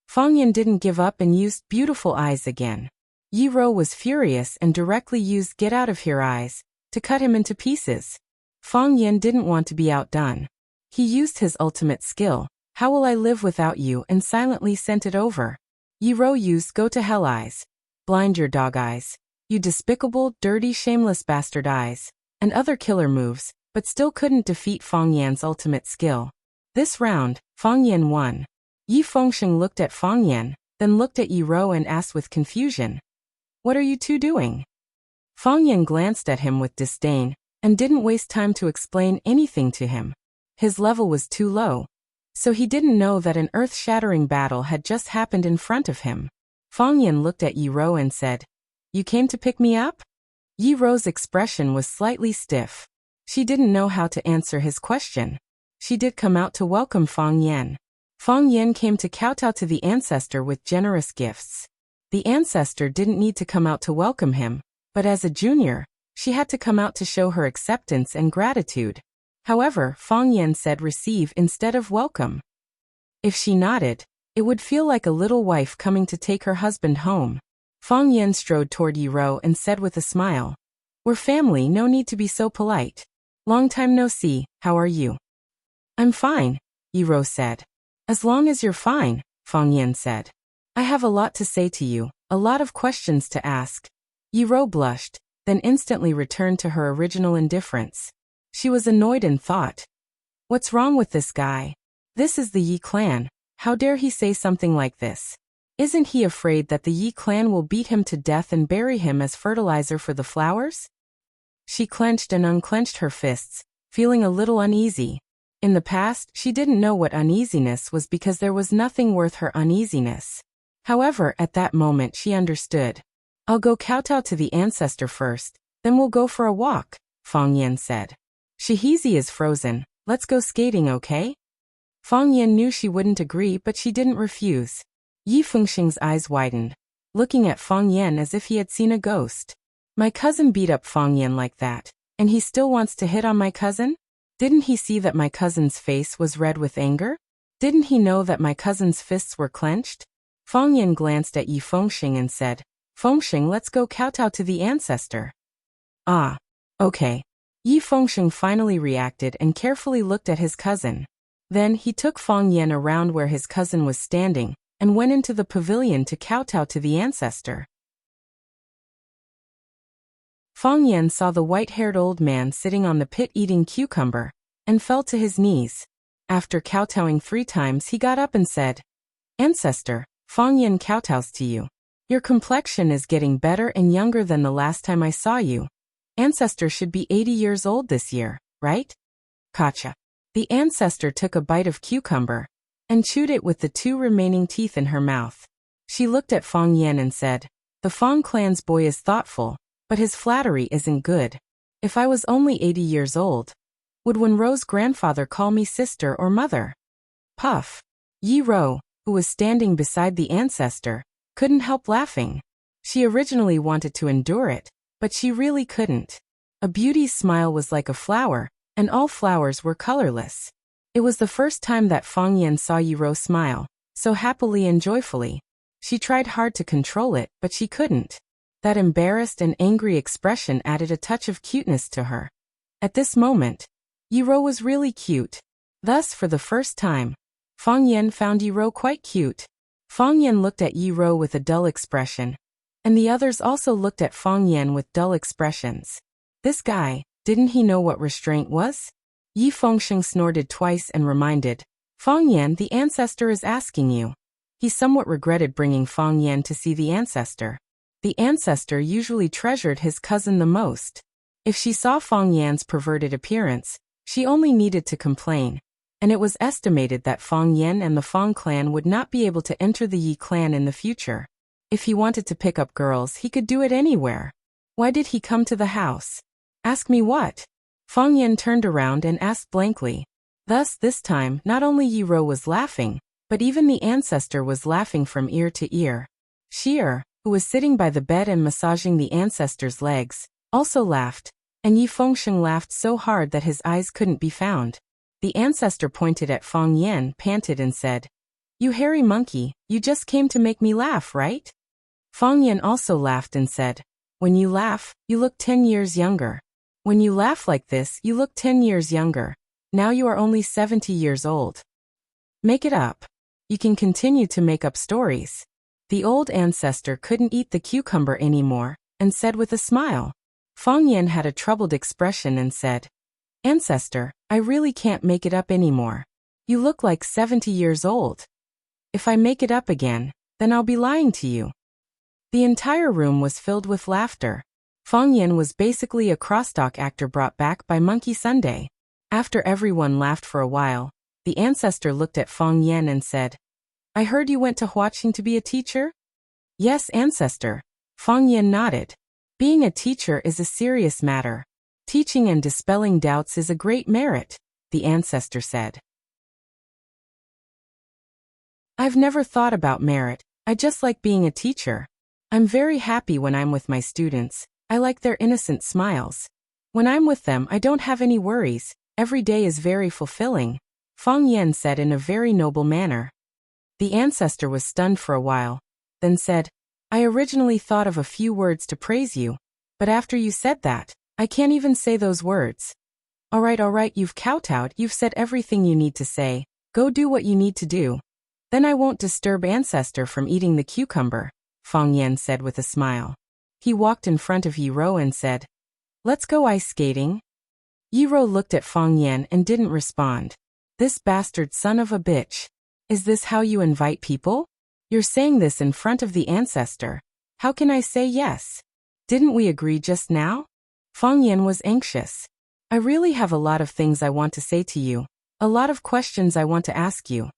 Fang Yan didn't give up and used beautiful eyes again. Yi Rou was furious and directly used "get out of here" eyes to cut him into pieces. Fang Yan didn't want to be outdone. He used his ultimate skill, "How will I live without you?" and silently sent it over. Yi Rou used "go to hell" eyes, "blind your dog eyes, you despicable, dirty, shameless bastard" eyes, and other killer moves, but still couldn't defeat Fang Yan's ultimate skill. This round, Fang Yan won. Yi Fengsheng looked at Fang Yan, then looked at Yi Rou and asked with confusion, "What are you two doing?" Fang Yan glanced at him with disdain, and didn't waste time to explain anything to him. His level was too low, so he didn't know that an earth-shattering battle had just happened in front of him. Fang Yan looked at Yi Rou and said, "You came to pick me up?" Yi Rou's expression was slightly stiff. She didn't know how to answer his question. She did come out to welcome Fang Yan. Fang Yan came to kowtow to the ancestor with generous gifts. The ancestor didn't need to come out to welcome him, but as a junior, she had to come out to show her acceptance and gratitude. However, Fang Yan said receive instead of welcome. If she nodded, it would feel like a little wife coming to take her husband home. Fang Yan strode toward Yi Rou and said with a smile, "We're family, no need to be so polite. Long time no see, how are you?" "I'm fine," Yi Rou said. "As long as you're fine," Fang Yan said. "I have a lot to say to you, a lot of questions to ask." Yi Rou blushed, then instantly returned to her original indifference. She was annoyed and thought, "What's wrong with this guy? This is the Yi clan. How dare he say something like this? Isn't he afraid that the Yi clan will beat him to death and bury him as fertilizer for the flowers?" She clenched and unclenched her fists, feeling a little uneasy. In the past, she didn't know what uneasiness was because there was nothing worth her uneasiness. However, at that moment she understood. "I'll go kowtow to the ancestor first, then we'll go for a walk," Fang Yan said. "Shihezi is frozen, let's go skating, okay?" Fang Yan knew she wouldn't agree, but she didn't refuse. Yi Fengsheng's eyes widened, looking at Fang Yan as if he had seen a ghost. "My cousin beat up Fang Yan like that, and he still wants to hit on my cousin? Didn't he see that my cousin's face was red with anger? Didn't he know that my cousin's fists were clenched?" Fang Yan glanced at Yi Fengsheng and said, "Fengsheng, let's go kowtow to the ancestor." "Ah, okay." Yi Fengsheng finally reacted and carefully looked at his cousin. Then he took Fang Yan around where his cousin was standing, and went into the pavilion to kowtow to the ancestor. Fang Yan saw the white-haired old man sitting on the pit eating cucumber, and fell to his knees. After kowtowing 3 times he got up and said, "Ancestor, Fang Yan kowtows to you. Your complexion is getting better and younger than the last time I saw you. Ancestor should be 80 years old this year, right?" Kacha. The ancestor took a bite of cucumber, and chewed it with the 2 remaining teeth in her mouth. She looked at Fang Yan and said, "The Fang clan's boy is thoughtful, but his flattery isn't good. If I was only 80 years old, would Wenrou's grandfather call me sister or mother?" Puff. Yi Rou, who was standing beside the ancestor, couldn't help laughing. She originally wanted to endure it, but she really couldn't. A beauty's smile was like a flower, and all flowers were colorless. It was the first time that Fang Yan saw Yi Rou smile, so happily and joyfully. She tried hard to control it, but she couldn't. That embarrassed and angry expression added a touch of cuteness to her. At this moment, Yi Rou was really cute. Thus, for the first time, Fang Yan found Yi Rou quite cute. Fang Yan looked at Yi Rou with a dull expression, and the others also looked at Fang Yan with dull expressions. This guy, didn't he know what restraint was? Yi Fengsheng snorted twice and reminded, "Fang Yan, the ancestor is asking you." He somewhat regretted bringing Fang Yan to see the ancestor. The ancestor usually treasured his cousin the most. If she saw Fang Yan's perverted appearance, she only needed to complain, and it was estimated that Fang Yan and the Fang clan would not be able to enter the Yi clan in the future. If he wanted to pick up girls, he could do it anywhere. Why did he come to the house? Ask me what? Fang Yan turned around and asked blankly. Thus, this time, not only Yi Rou was laughing, but even the ancestor was laughing from ear to ear. Sheer, who was sitting by the bed and massaging the ancestor's legs, also laughed, and Yi Fengsheng laughed so hard that his eyes couldn't be found. The ancestor pointed at Fang Yan, panted and said, "You hairy monkey, you just came to make me laugh, right?" Fang Yan also laughed and said, "When you laugh, you look 10 years younger. When you laugh like this, you look 10 years younger. Now you are only 70 years old. Make it up. You can continue to make up stories." The old ancestor couldn't eat the cucumber anymore, and said with a smile. Fang Yan had a troubled expression and said, Ancestor, I really can't make it up anymore. You look like 70 years old. If I make it up again, then I'll be lying to you. The entire room was filled with laughter. Fang Yan was basically a crosstalk actor brought back by Monkey Sunday. After everyone laughed for a while, the ancestor looked at Fang Yan and said, I heard you went to Huaqing to be a teacher? Yes, ancestor. Fang Yan nodded. Being a teacher is a serious matter. Teaching and dispelling doubts is a great merit, the ancestor said. I've never thought about merit, I just like being a teacher. I'm very happy when I'm with my students, I like their innocent smiles. When I'm with them I don't have any worries, every day is very fulfilling, Fang Yan said in a very noble manner. The ancestor was stunned for a while, then said, I originally thought of a few words to praise you, but after you said that, I can't even say those words. Alright, you've kowtowed, you've said everything you need to say, go do what you need to do. Then I won't disturb ancestor from eating the cucumber, Fang Yan said with a smile. He walked in front of Yi Ro and said, Let's go ice skating. Yi Ro looked at Fang Yan and didn't respond. This bastard son of a bitch. Is this how you invite people? You're saying this in front of the ancestor. How can I say yes? Didn't we agree just now? Fang Yan was anxious. I really have a lot of things I want to say to you. A lot of questions I want to ask you.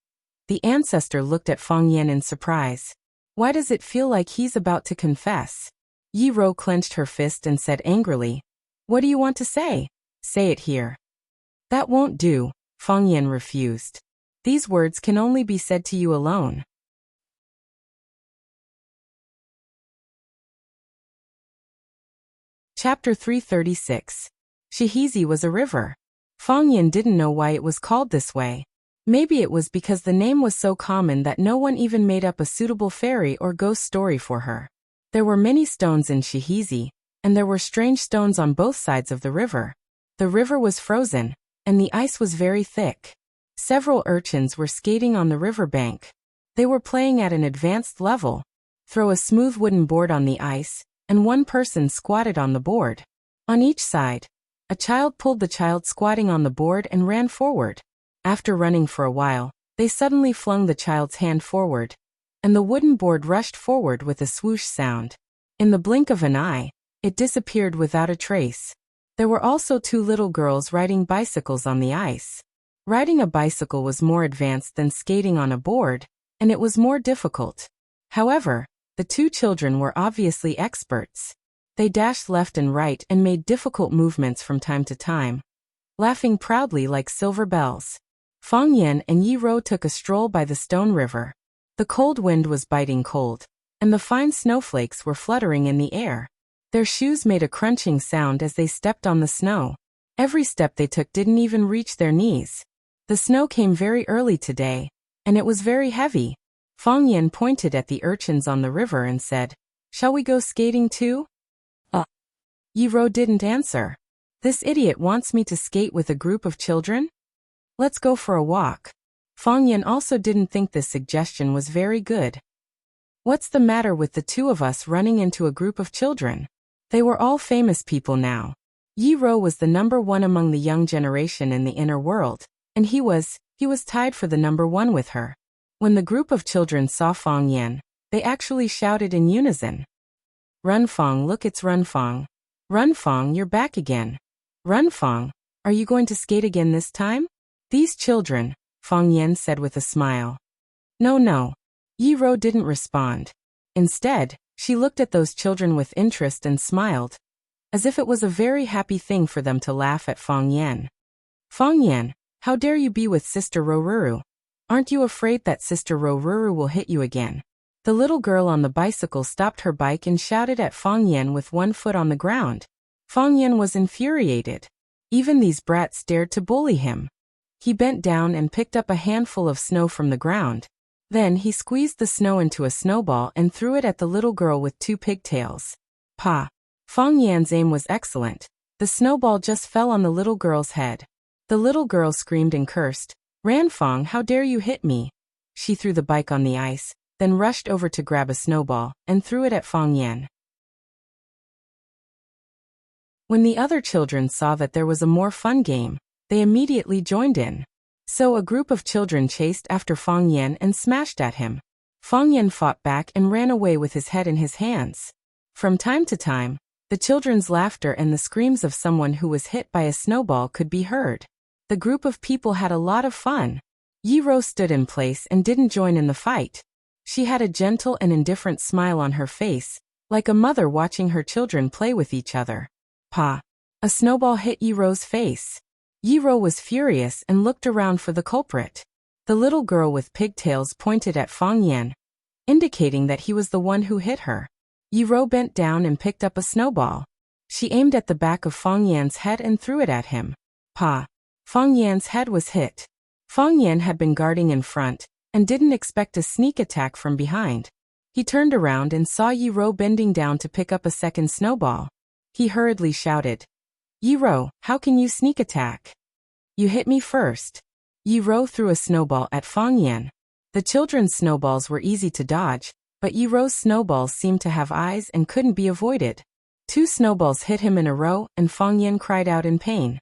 The ancestor looked at Fang Yan in surprise. Why does it feel like he's about to confess? Yi Ro clenched her fist and said angrily, What do you want to say? Say it here. That won't do, Fang Yan refused. These words can only be said to you alone. Chapter 336. Shihizi was a river. Fang Yan didn't know why it was called this way. Maybe it was because the name was so common that no one even made up a suitable fairy or ghost story for her. There were many stones in Shihizi, and there were strange stones on both sides of the river. The river was frozen, and the ice was very thick. Several urchins were skating on the river bank. They were playing at an advanced level. Throw a smooth wooden board on the ice, and one person squatted on the board. On each side, a child pulled the child squatting on the board and ran forward. After running for a while, they suddenly flung the child's hand forward, and the wooden board rushed forward with a swoosh sound. In the blink of an eye, it disappeared without a trace. There were also two little girls riding bicycles on the ice. Riding a bicycle was more advanced than skating on a board, and it was more difficult. However, the two children were obviously experts. They dashed left and right and made difficult movements from time to time, laughing proudly like silver bells. Fang Yan and Yi Ro took a stroll by the stone river. The cold wind was biting cold, and the fine snowflakes were fluttering in the air. Their shoes made a crunching sound as they stepped on the snow. Every step they took didn't even reach their knees. The snow came very early today, and it was very heavy. Fang Yan pointed at the urchins on the river and said, Shall we go skating too? Yi Ro didn't answer. This idiot wants me to skate with a group of children? Let's go for a walk. Fang Yan also didn't think this suggestion was very good. What's the matter with the two of us running into a group of children? They were all famous people now. Yi Ro was the number one among the young generation in the inner world, and he was tied for the number one with her. When the group of children saw Fang Yan, they actually shouted in unison. Run Fang, look, it's Run Fang. Run Fang, you're back again. Run Fang, are you going to skate again this time? These children, Fang Yan said with a smile. No. Yi Ro didn't respond. Instead, she looked at those children with interest and smiled, as if it was a very happy thing for them to laugh at Fang Yan. Fang Yan, how dare you be with Sister Roruru? Aren't you afraid that Sister Roruru will hit you again? The little girl on the bicycle stopped her bike and shouted at Fang Yan with one foot on the ground. Fang Yan was infuriated. Even these brats dared to bully him. He bent down and picked up a handful of snow from the ground. Then he squeezed the snow into a snowball and threw it at the little girl with two pigtails. Pa! Fang Yan's aim was excellent. The snowball just fell on the little girl's head. The little girl screamed and cursed. Ran Fang, how dare you hit me? She threw the bike on the ice, then rushed over to grab a snowball and threw it at Fang Yan. When the other children saw that there was a more fun game, they immediately joined in. So a group of children chased after Fang Yan and smashed at him. Fang Yan fought back and ran away with his head in his hands. From time to time, the children's laughter and the screams of someone who was hit by a snowball could be heard. The group of people had a lot of fun. Yi Ro stood in place and didn't join in the fight. She had a gentle and indifferent smile on her face, like a mother watching her children play with each other. Pa! A snowball hit Yi Ro's face. Yi Ro was furious and looked around for the culprit. The little girl with pigtails pointed at Fang Yan, indicating that he was the one who hit her. Yi Ro bent down and picked up a snowball. She aimed at the back of Fang Yan's head and threw it at him. Pa! Fang Yan's head was hit. Fang Yan had been guarding in front and didn't expect a sneak attack from behind. He turned around and saw Yi Ro bending down to pick up a second snowball. He hurriedly shouted, "Yi Ro, how can you sneak attack? You hit me first." Yi Ro threw a snowball at Fang Yan. The children's snowballs were easy to dodge, but Yi Ro's snowballs seemed to have eyes and couldn't be avoided. 2 snowballs hit him in a row and Fang Yan cried out in pain.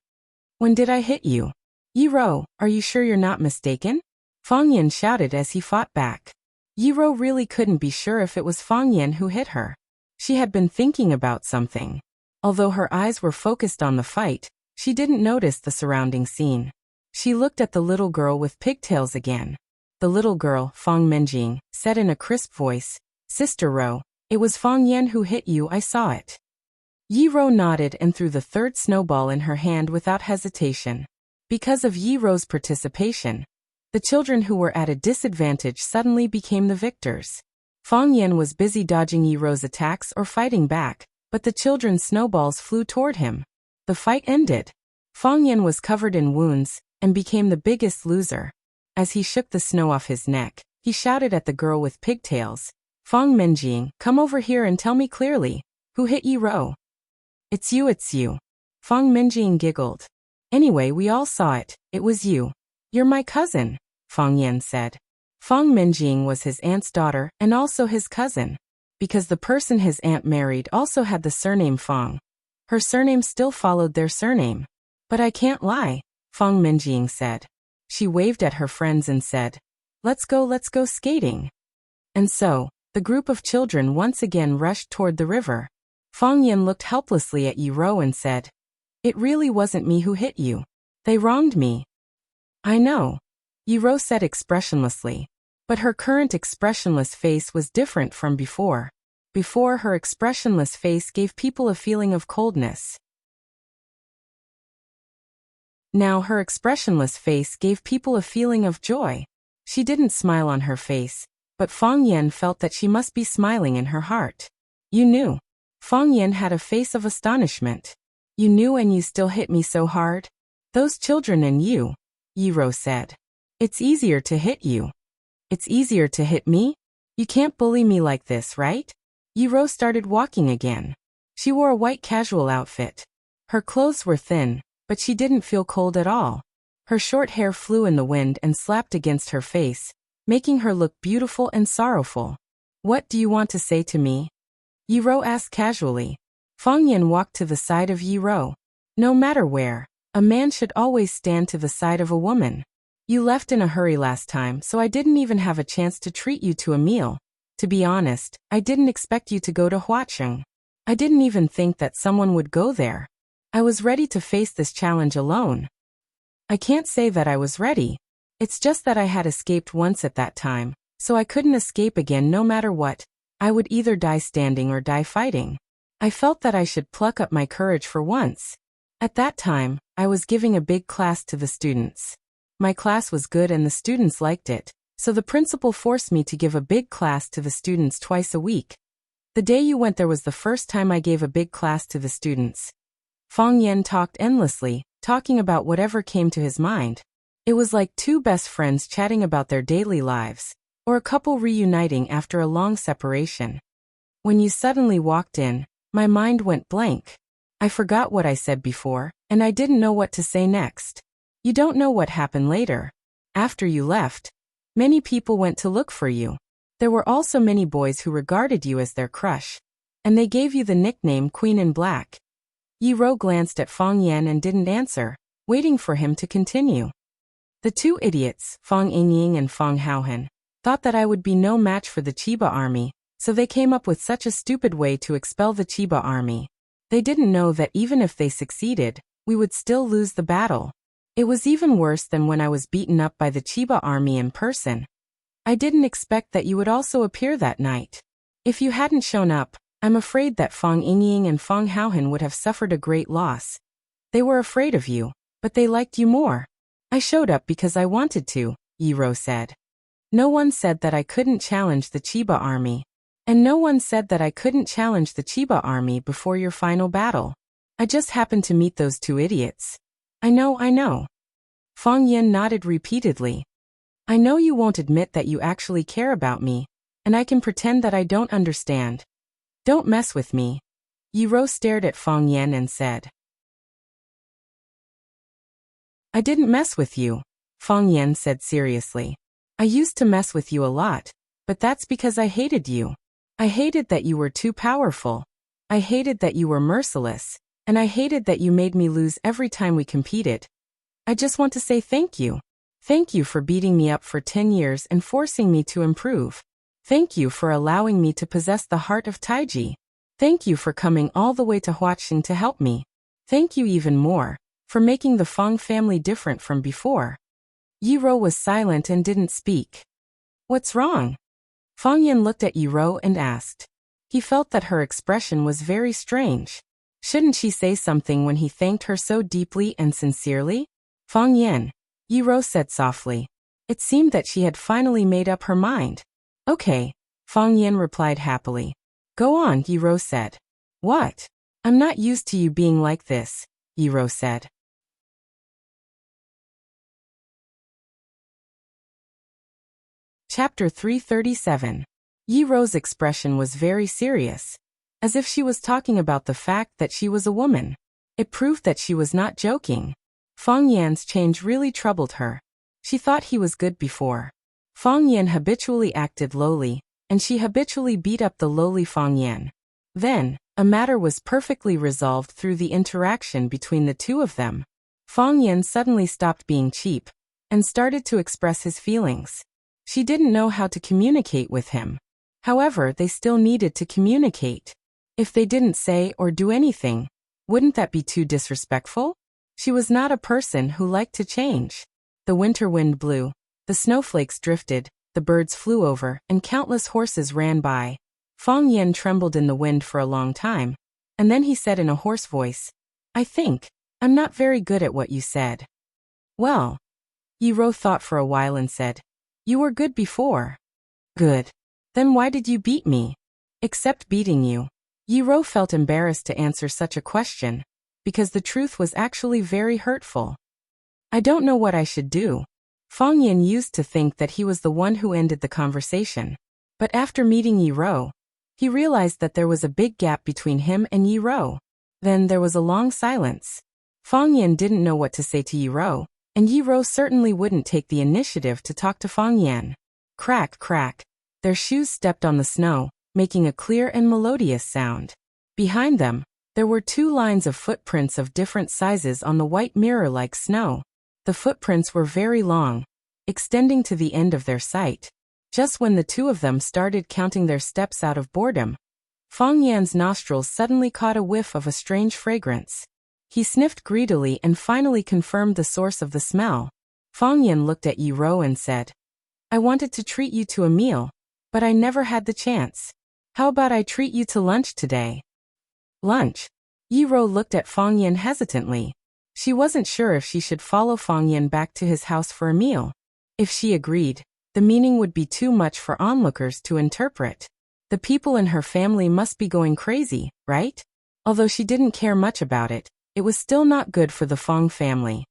"When did I hit you? Yi Ro, are you sure you're not mistaken?" Fang Yan shouted as he fought back. Yi Ro really couldn't be sure if it was Fang Yan who hit her. She had been thinking about something. Although her eyes were focused on the fight, she didn't notice the surrounding scene. She looked at the little girl with pigtails again. The little girl, Fang Menjing, said in a crisp voice, "Sister Ro, it was Fang Yan who hit you, I saw it." Yi Ro nodded and threw the 3rd snowball in her hand without hesitation. Because of Yi Ro's participation, the children who were at a disadvantage suddenly became the victors. Fang Yan was busy dodging Yi Ro's attacks or fighting back, but the children's snowballs flew toward him. The fight ended. Fang Yan was covered in wounds and became the biggest loser. As he shook the snow off his neck, he shouted at the girl with pigtails, "Fang Menjing, come over here and tell me clearly, who hit Yi Ro?" It's you. Fang Menjing giggled. "Anyway, we all saw it, it was you. You're my cousin," Fang Yan said. Fang Menjing was his aunt's daughter and also his cousin. Because the person his aunt married also had the surname Fang, her surname still followed their surname. "But I can't lie," Fang Menjing said. She waved at her friends and said, let's go skating." And so, the group of children once again rushed toward the river. Fang Yan looked helplessly at Yi Ro and said, "It really wasn't me who hit you. They wronged me." "I know," Yi Ro said expressionlessly. But her current expressionless face was different from before. Before, her expressionless face gave people a feeling of coldness. Now her expressionless face gave people a feeling of joy. She didn't smile on her face, but Fang Yan felt that she must be smiling in her heart. "You knew." Fang Yan had a face of astonishment. "You knew and you still hit me so hard?" "Those children and you," Yi Ro said. "It's easier to hit you." "It's easier to hit me? You can't bully me like this, right?" Yi Ro started walking again. She wore a white casual outfit. Her clothes were thin, but she didn't feel cold at all. Her short hair flew in the wind and slapped against her face, making her look beautiful and sorrowful. "What do you want to say to me?" Yi Ro asked casually. Fang Yan walked to the side of Yi Ro. "No matter where, a man should always stand to the side of a woman. You left in a hurry last time, so I didn't even have a chance to treat you to a meal. To be honest, I didn't expect you to go to Huacheng. I didn't even think that someone would go there. I was ready to face this challenge alone." "I can't say that I was ready. It's just that I had escaped once at that time, so I couldn't escape again no matter what. I would either die standing or die fighting. I felt that I should pluck up my courage for once. At that time, I was giving a big class to the students. My class was good and the students liked it, so the principal forced me to give a big class to the students twice a week. The day you went there was the first time I gave a big class to the students." Fang Yan talked endlessly, talking about whatever came to his mind. It was like 2 best friends chatting about their daily lives, or a couple reuniting after a long separation. "When you suddenly walked in, my mind went blank. I forgot what I said before, and I didn't know what to say next. You don't know what happened later. After you left, many people went to look for you. There were also many boys who regarded you as their crush, and they gave you the nickname Queen in Black. Yi Rou glanced at Fang Yan and didn't answer, waiting for him to continue. The two idiots, Fang Yingying and Fang Haohan, thought that I would be no match for the Chiba army, so they came up with such a stupid way to expel the Chiba army. They didn't know that even if they succeeded, we would still lose the battle. It was even worse than when I was beaten up by the Chiba army in person. I didn't expect that you would also appear that night. If you hadn't shown up, I'm afraid that Fang Yingying and Fang Haohan would have suffered a great loss. They were afraid of you, but they liked you more. I showed up because I wanted to, Yi Rou said. No one said that I couldn't challenge the Chiba army. And no one said that I couldn't challenge the Chiba army before your final battle. I just happened to meet those two idiots. I know. Fang Yan nodded repeatedly. I know you won't admit that you actually care about me, and I can pretend that I don't understand. Don't mess with me. Yi Rou stared at Fang Yan and said. I didn't mess with you, Fang Yan said seriously. I used to mess with you a lot, but that's because I hated you. I hated that you were too powerful. I hated that you were merciless, and I hated that you made me lose every time we competed. I just want to say thank you. Thank you for beating me up for 10 years and forcing me to improve. Thank you for allowing me to possess the heart of Taiji. Thank you for coming all the way to Huaxing to help me. Thank you even more for making the Fang family different from before. Yi Rou was silent and didn't speak. What's wrong? Fang Yan looked at Yi Rou and asked. He felt that her expression was very strange. Shouldn't she say something when he thanked her so deeply and sincerely? Fang Yan, Yi Rou said softly. It seemed that she had finally made up her mind. Okay, Fang Yan replied happily. Go on, Yi Rou said. What? I'm not used to you being like this, Yi Rou said. Chapter 337. Yi Rou's expression was very serious, as if she was talking about the fact that she was a woman. It proved that she was not joking. Fang Yan's change really troubled her. She thought he was good before. Fang Yan habitually acted lowly, and she habitually beat up the lowly Fang Yan. Then, a matter was perfectly resolved through the interaction between the two of them. Fang Yan suddenly stopped being cheap, and started to express his feelings. She didn't know how to communicate with him. However, they still needed to communicate. If they didn't say or do anything, wouldn't that be too disrespectful? She was not a person who liked to change. The winter wind blew, the snowflakes drifted, the birds flew over, and countless horses ran by. Fang Yan trembled in the wind for a long time, and then he said in a hoarse voice, I think I'm not very good at what you said. Well, Yi Rou thought for a while and said, You were good before. Good. Then why did you beat me? Except beating you. Yi Rou felt embarrassed to answer such a question, because the truth was actually very hurtful. I don't know what I should do. Fang Yan used to think that he was the one who ended the conversation. But after meeting Yi Rou, he realized that there was a big gap between him and Yi Rou. Then there was a long silence. Fang Yan didn't know what to say to Yi Rou, and Yi Rou certainly wouldn't take the initiative to talk to Fang Yan. Crack, crack. Their shoes stepped on the snow, making a clear and melodious sound. Behind them, there were two lines of footprints of different sizes on the white mirror-like snow. The footprints were very long, extending to the end of their sight. Just when the two of them started counting their steps out of boredom, Fang Yan's nostrils suddenly caught a whiff of a strange fragrance. He sniffed greedily and finally confirmed the source of the smell. Fang Yan looked at Yi Rou and said, I wanted to treat you to a meal, but I never had the chance. How about I treat you to lunch today? Lunch? Yi Rou looked at Fang Yan hesitantly. She wasn't sure if she should follow Fang Yan back to his house for a meal. If she agreed, the meaning would be too much for onlookers to interpret. The people in her family must be going crazy, right? Although she didn't care much about it, it was still not good for the Fang family.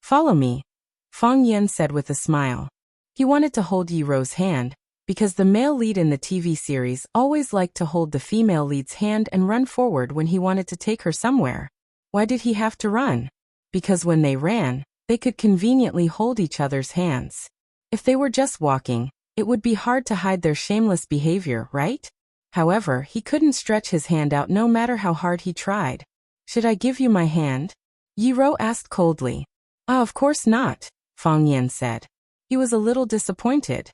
Follow me, Fang Yan said with a smile. He wanted to hold Yi Rou's hand, because the male lead in the TV series always liked to hold the female lead's hand and run forward when he wanted to take her somewhere. Why did he have to run? Because when they ran, they could conveniently hold each other's hands. If they were just walking, it would be hard to hide their shameless behavior, right? However, he couldn't stretch his hand out no matter how hard he tried. Should I give you my hand? Yi Rou asked coldly. Ah, of course not, Fang Yan said. He was a little disappointed.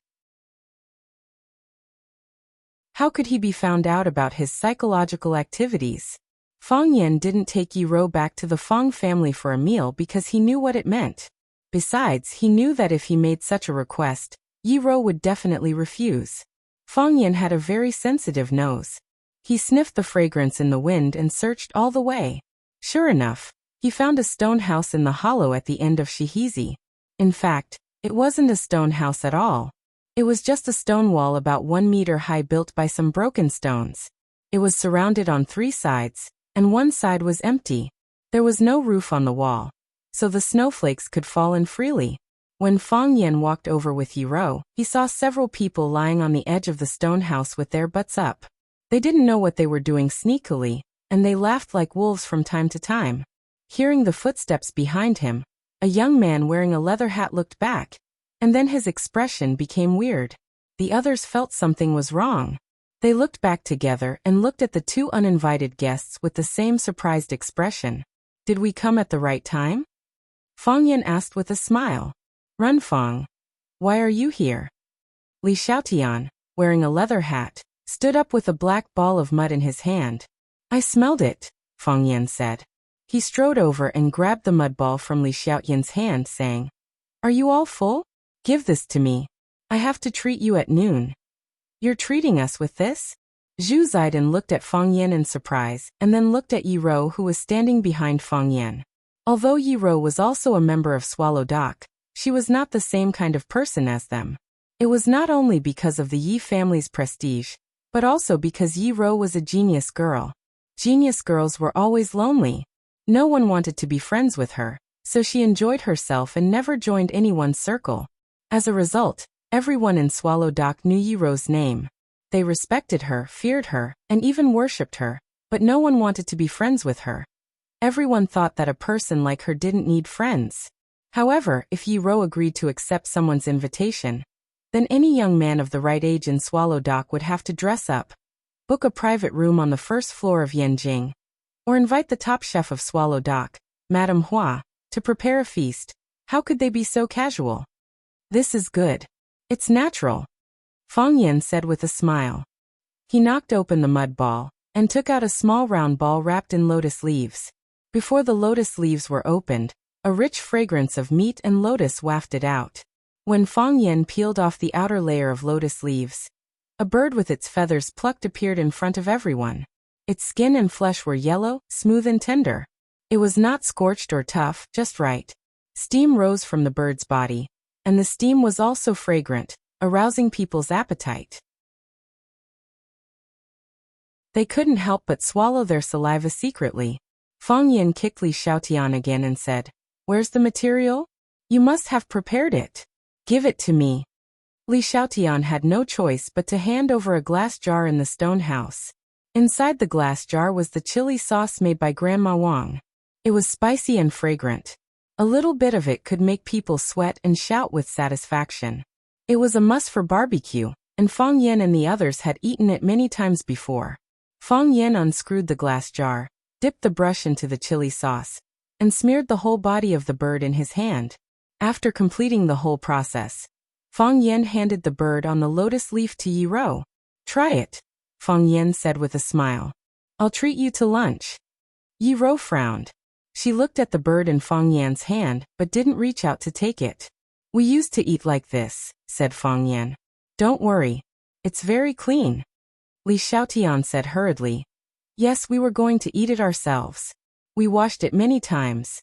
How could he be found out about his psychological activities? Fang Yan didn't take Yi Rou back to the Fang family for a meal because he knew what it meant. Besides, he knew that if he made such a request, Yi Rou would definitely refuse. Fang Yan had a very sensitive nose. He sniffed the fragrance in the wind and searched all the way. Sure enough, he found a stone house in the hollow at the end of Shihizi. In fact, it wasn't a stone house at all. It was just a stone wall about 1 meter high built by some broken stones. It was surrounded on 3 sides, and one side was empty. There was no roof on the wall, so the snowflakes could fall in freely. When Fang Yan walked over with Yi Rou, he saw several people lying on the edge of the stone house with their butts up. They didn't know what they were doing sneakily, and they laughed like wolves from time to time. Hearing the footsteps behind him, a young man wearing a leather hat looked back, and then his expression became weird. The others felt something was wrong. They looked back together and looked at the 2 uninvited guests with the same surprised expression. Did we come at the right time? Fang Yan asked with a smile. Run, Fang. Why are you here? Li Xiaotian, wearing a leather hat, stood up with a black ball of mud in his hand. I smelled it, Fang Yan said. He strode over and grabbed the mud ball from Li Xiaotian's hand, saying, Are you all full? Give this to me. I have to treat you at noon. You're treating us with this? Zhu Zaidan looked at Fang Yan in surprise and then looked at Yi Rou, who was standing behind Fang Yan. Although Yi Rou was also a member of Swallow Dock, she was not the same kind of person as them. It was not only because of the Yi family's prestige, but also because Yi Rou was a genius girl. Genius girls were always lonely. No one wanted to be friends with her, so she enjoyed herself and never joined anyone's circle. As a result, everyone in Swallow Dock knew Yi Rou's name. They respected her, feared her, and even worshipped her, but no one wanted to be friends with her. Everyone thought that a person like her didn't need friends. However, if Yi Rou agreed to accept someone's invitation, then any young man of the right age in Swallow Dock would have to dress up, book a private room on the first floor of Yanjing, or invite the top chef of Swallow Dock, Madame Hua, to prepare a feast. How could they be so casual? This is good. It's natural, Fang Yan said with a smile. He knocked open the mud ball and took out a small round ball wrapped in lotus leaves. Before the lotus leaves were opened, a rich fragrance of meat and lotus wafted out. When Fang Yan peeled off the outer layer of lotus leaves, a bird with its feathers plucked appeared in front of everyone. Its skin and flesh were yellow, smooth and tender. It was not scorched or tough, just right. Steam rose from the bird's body, and the steam was also fragrant, arousing people's appetite. They couldn't help but swallow their saliva secretly. Fang Yan kicked Li Xiaotian again and said, Where's the material? You must have prepared it. Give it to me. Li Xiaotian had no choice but to hand over a glass jar in the stone house. Inside the glass jar was the chili sauce made by Grandma Wang. It was spicy and fragrant. A little bit of it could make people sweat and shout with satisfaction. It was a must for barbecue, and Fang Yan and the others had eaten it many times before. Fang Yan unscrewed the glass jar, dipped the brush into the chili sauce, and smeared the whole body of the bird in his hand. After completing the whole process, Fang Yan handed the bird on the lotus leaf to Yi Rou. Try it, Fang Yan said with a smile. I'll treat you to lunch. Yi Rou frowned. She looked at the bird in Fang Yan's hand, but didn't reach out to take it. We used to eat like this, said Fang Yan. Don't worry. It's very clean. Li Xiaotian said hurriedly. Yes, we were going to eat it ourselves. We washed it many times.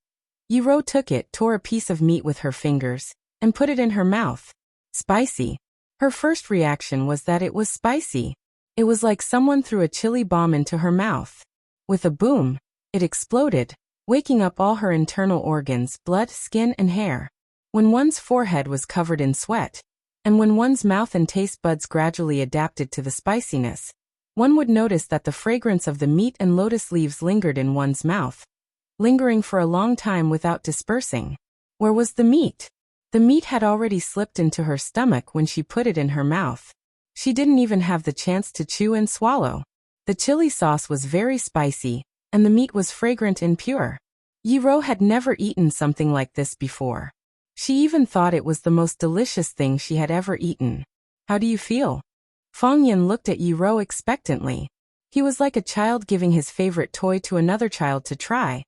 Yi Rou took it, tore a piece of meat with her fingers, and put it in her mouth. Spicy. Her first reaction was that it was spicy. It was like someone threw a chili bomb into her mouth. With a boom, it exploded, waking up all her internal organs, blood, skin, and hair. When one's forehead was covered in sweat, and when one's mouth and taste buds gradually adapted to the spiciness, one would notice that the fragrance of the meat and lotus leaves lingered in one's mouth, lingering for a long time without dispersing. Where was the meat? The meat had already slipped into her stomach when she put it in her mouth. She didn't even have the chance to chew and swallow. The chili sauce was very spicy, and the meat was fragrant and pure. Yi Rou had never eaten something like this before. She even thought it was the most delicious thing she had ever eaten. How do you feel? Fang Yan looked at Yi Rou expectantly. He was like a child giving his favorite toy to another child to try,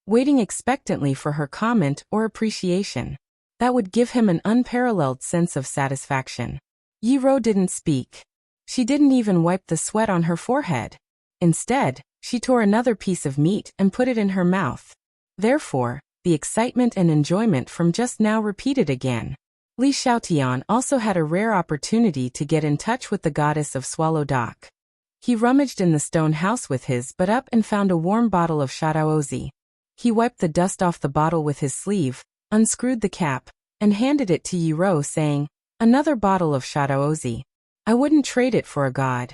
waiting expectantly for her comment or appreciation. That would give him an unparalleled sense of satisfaction. Yi Rou didn't speak. She didn't even wipe the sweat on her forehead. Instead, she tore another piece of meat and put it in her mouth. Therefore, the excitement and enjoyment from just now repeated again. Li Xiaotian also had a rare opportunity to get in touch with the goddess of Swallow Dock. He rummaged in the stone house with his butt up and found a warm bottle of Shadaozi. He wiped the dust off the bottle with his sleeve, unscrewed the cap, and handed it to Yi Rou, saying, "Another bottle of Shadaozi. I wouldn't trade it for a god."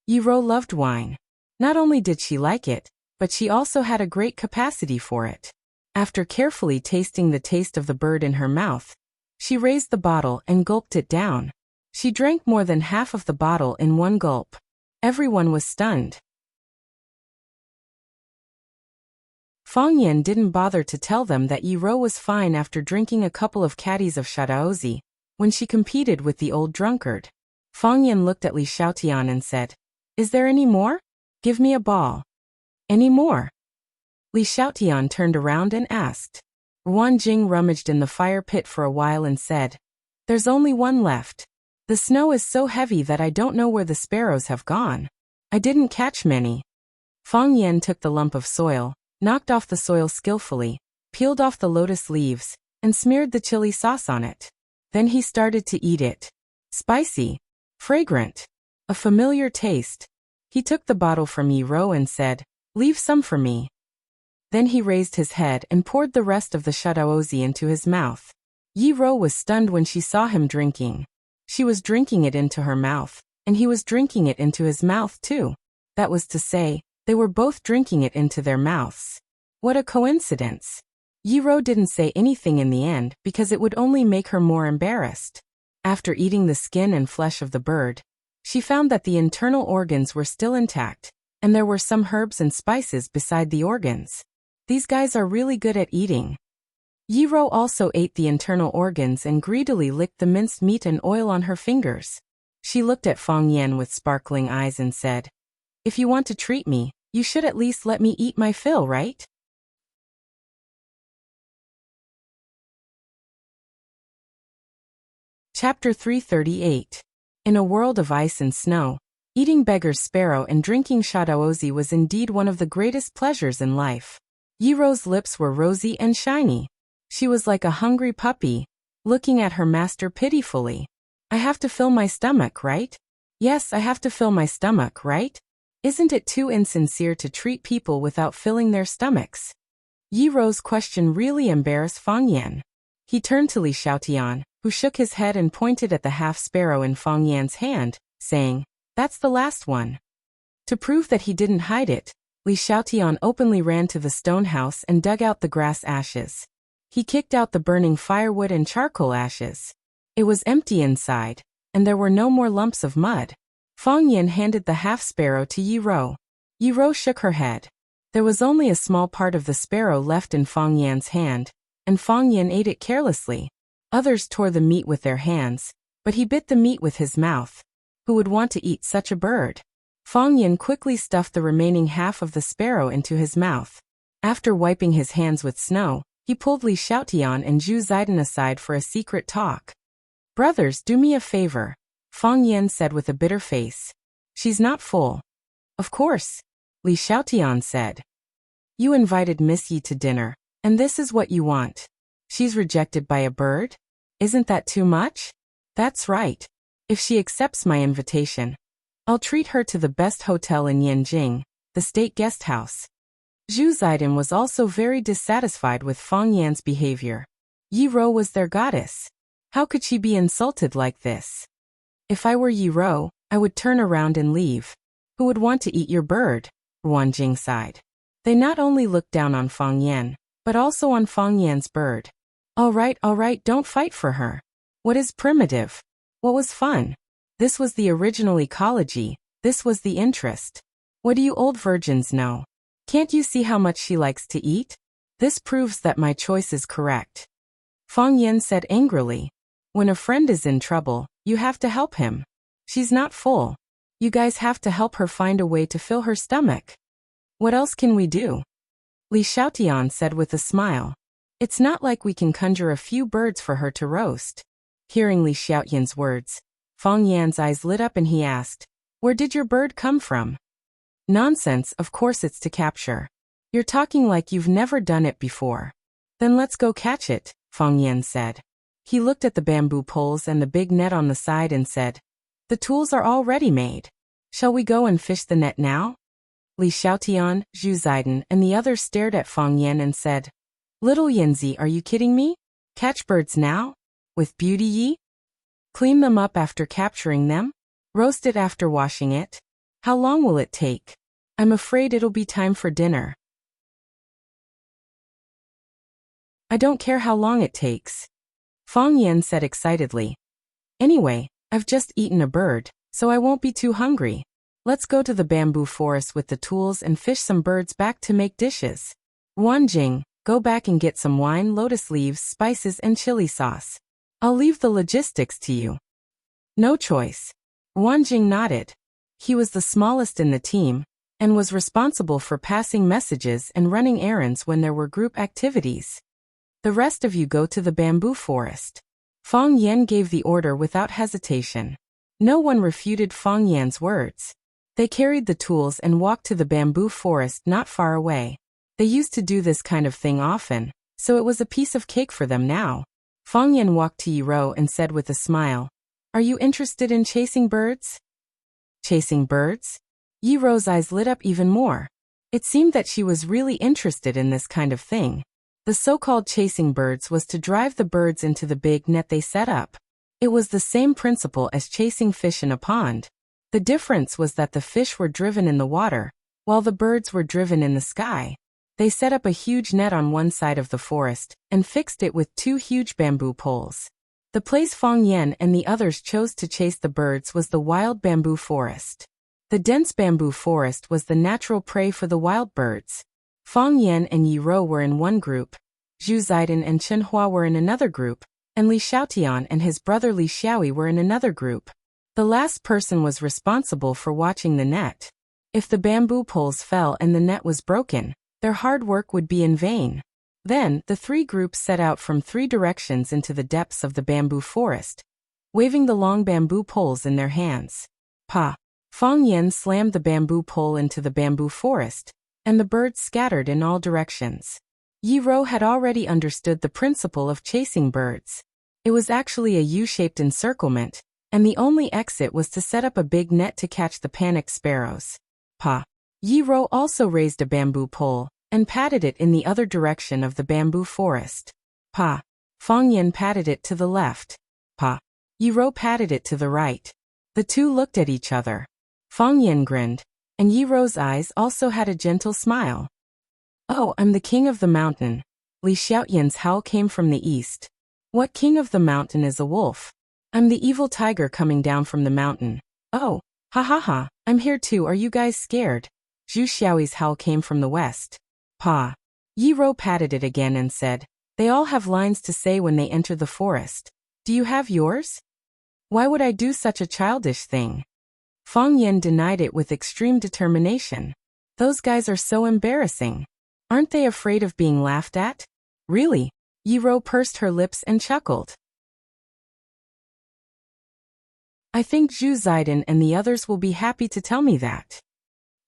Yi Rou loved wine. Not only did she like it, but she also had a great capacity for it. After carefully tasting the taste of the bird in her mouth, she raised the bottle and gulped it down. She drank more than half of the bottle in one gulp. Everyone was stunned. Fang Yan didn't bother to tell them that Yi Rou was fine after drinking a couple of caddies of Shadaozi, when she competed with the old drunkard. Fang Yan looked at Li Xiaotian and said, "Is there any more? Give me a ball." "Any more?" Li Xiaotian turned around and asked. Ruan Jing rummaged in the fire pit for a while and said, "There's only one left. The snow is so heavy that I don't know where the sparrows have gone. I didn't catch many." Fang Yan took the lump of soil, knocked off the soil skillfully, peeled off the lotus leaves, and smeared the chili sauce on it. Then he started to eat it. Spicy, fragrant, a familiar taste. He took the bottle from Yi Rou and said, "Leave some for me." Then he raised his head and poured the rest of the Shadaozi into his mouth. Yi Rou was stunned when she saw him drinking. She was drinking it into her mouth, and he was drinking it into his mouth too. That was to say, they were both drinking it into their mouths. What a coincidence. Yi Rou didn't say anything in the end because it would only make her more embarrassed. After eating the skin and flesh of the bird, she found that the internal organs were still intact, and there were some herbs and spices beside the organs. These guys are really good at eating. Yi Rou also ate the internal organs and greedily licked the minced meat and oil on her fingers. She looked at Fang Yan with sparkling eyes and said, "If you want to treat me, you should at least let me eat my fill, right?" Chapter 338. In a world of ice and snow, eating beggar's sparrow and drinking Shadaozi was indeed one of the greatest pleasures in life. Yi Rou's lips were rosy and shiny. She was like a hungry puppy, looking at her master pitifully. "I have to fill my stomach, right? Yes, I have to fill my stomach, right? Isn't it too insincere to treat people without filling their stomachs?" Yi Rou's question really embarrassed Fang Yan. He turned to Li Xiaotian, who shook his head and pointed at the half-sparrow in Fang Yan's hand, saying, "That's the last one." To prove that he didn't hide it, Li Xiaotian openly ran to the stone house and dug out the grass ashes. He kicked out the burning firewood and charcoal ashes. It was empty inside, and there were no more lumps of mud. Fang Yan handed the half-sparrow to Yi Rou. Yi Rou shook her head. There was only a small part of the sparrow left in Fang Yan's hand, and Fang Yan ate it carelessly. Others tore the meat with their hands, but he bit the meat with his mouth. Who would want to eat such a bird? Fang Yan quickly stuffed the remaining half of the sparrow into his mouth. After wiping his hands with snow, he pulled Li Xiaotian and Zhu Zaidan aside for a secret talk. "Brothers, do me a favor," Fang Yan said with a bitter face. "She's not full." "Of course," Li Xiaotian said. "You invited Miss Yi to dinner, and this is what you want. She's rejected by a bird? Isn't that too much?" "That's right. If she accepts my invitation, I'll treat her to the best hotel in Yanjing, the state guest house." Zhu Zaidan was also very dissatisfied with Fang Yan's behavior. Yi Rou was their goddess. How could she be insulted like this? "If I were Yi Rou, I would turn around and leave. Who would want to eat your bird?" Ruan Jing sighed. They not only looked down on Fang Yan, but also on Fang Yan's bird. All right, don't fight for her. What is primitive? What was fun? This was the original ecology, this was the interest. What do you old virgins know? Can't you see how much she likes to eat? This proves that my choice is correct. Fang Yan said angrily. When a friend is in trouble, you have to help him. She's not full. You guys have to help her find a way to fill her stomach. What else can we do? Li Xiaotian said with a smile. It's not like we can conjure a few birds for her to roast. Hearing Li Xiaotian's words, Fang Yan's eyes lit up and he asked, Where did your bird come from? Nonsense, of course it's to capture. You're talking like you've never done it before. Then let's go catch it, Fang Yan said. He looked at the bamboo poles and the big net on the side and said, The tools are all ready made. Shall we go and fish the net now? Li Xiaotian, Zhu Ziden, and the others stared at Fang Yan and said, Little Yanzi, are you kidding me? Catch birds now? With beauty ye? Clean them up after capturing them? Roast it after washing it? How long will it take? I'm afraid it'll be time for dinner. I don't care how long it takes. Fang Yan said excitedly. Anyway, I've just eaten a bird, so I won't be too hungry. Let's go to the bamboo forest with the tools and fish some birds back to make dishes. Wanjing, go back and get some wine, lotus leaves, spices, and chili sauce. I'll leave the logistics to you. No choice. Wanjing nodded. He was the smallest in the team, and was responsible for passing messages and running errands when there were group activities. The rest of you go to the bamboo forest. Fang Yan gave the order without hesitation. No one refuted Fang Yan's words. They carried the tools and walked to the bamboo forest not far away. They used to do this kind of thing often, so it was a piece of cake for them now. Fang Yan walked to Yi Rou and said with a smile, Are you interested in chasing birds? Chasing birds? Yi Rou's eyes lit up even more. It seemed that she was really interested in this kind of thing. The so-called chasing birds was to drive the birds into the big net they set up. It was the same principle as chasing fish in a pond. The difference was that the fish were driven in the water, while the birds were driven in the sky. They set up a huge net on one side of the forest, and fixed it with 2 huge bamboo poles. The place Fang Yan and the others chose to chase the birds was the wild bamboo forest. The dense bamboo forest was the natural prey for the wild birds. Fang Yan and Yi Rou were in one group, Zhu Ziden and Chen Hua were in another group, and Li Xiaotian and his brother Li Xiaoyi were in another group. The last person was responsible for watching the net. If the bamboo poles fell and the net was broken, their hard work would be in vain. Then, the 3 groups set out from 3 directions into the depths of the bamboo forest, waving the long bamboo poles in their hands. Pa! Fang Yan slammed the bamboo pole into the bamboo forest, and the birds scattered in all directions. Yi Rou had already understood the principle of chasing birds. It was actually a U-shaped encirclement, and the only exit was to set up a big net to catch the panicked sparrows. Pa! Yi Rou also raised a bamboo pole, and patted it in the other direction of the bamboo forest. Pa! Fang Yan patted it to the left. Pa! Yi Rou patted it to the right. The two looked at each other. Fang Yan grinned, and Yi Rou's eyes also had a gentle smile. Oh, I'm the king of the mountain. Li Xiaotian's howl came from the east. What king of the mountain is a wolf? I'm the evil tiger coming down from the mountain. Oh, ha ha ha, I'm here too, are you guys scared? Zhu Xiaoyi's howl came from the west. Pa! Yi Rou patted it again and said, They all have lines to say when they enter the forest. Do you have yours? Why would I do such a childish thing? Fang Yan denied it with extreme determination. Those guys are so embarrassing. Aren't they afraid of being laughed at? Really? Yi Rou pursed her lips and chuckled. I think Zhu Ziden and the others will be happy to tell me that.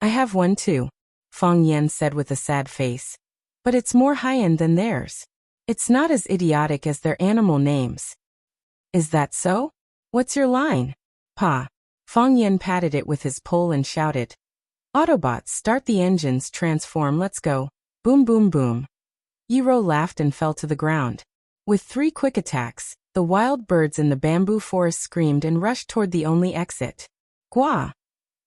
I have one too, Fang Yan said with a sad face. But it's more high-end than theirs. It's not as idiotic as their animal names. Is that so? What's your line? Pa! Fang Yan patted it with his pole and shouted. Autobots, start the engines, transform, let's go. Boom boom boom. Yi Rou laughed and fell to the ground. With 3 quick attacks, the wild birds in the bamboo forest screamed and rushed toward the only exit. Gua!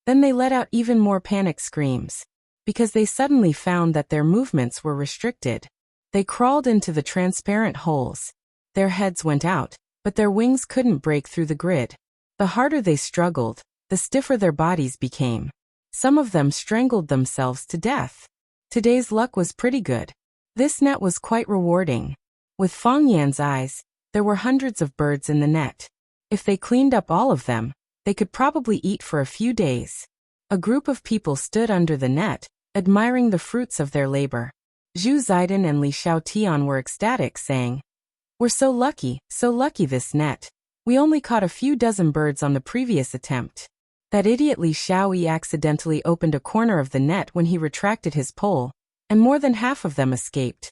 Then they let out even more panic screams. Because they suddenly found that their movements were restricted. They crawled into the transparent holes. Their heads went out, but their wings couldn't break through the grid. The harder they struggled, the stiffer their bodies became. Some of them strangled themselves to death. Today's luck was pretty good. This net was quite rewarding. With Fang Yan's eyes, there were hundreds of birds in the net. If they cleaned up all of them, they could probably eat for a few days. A group of people stood under the net, admiring the fruits of their labor. Zhu Zaidan and Li Xiaotian were ecstatic, saying, "We're so lucky this net. We only caught a few dozen birds on the previous attempt." That idiot Li Xiaoyi accidentally opened a corner of the net when he retracted his pole, and more than half of them escaped.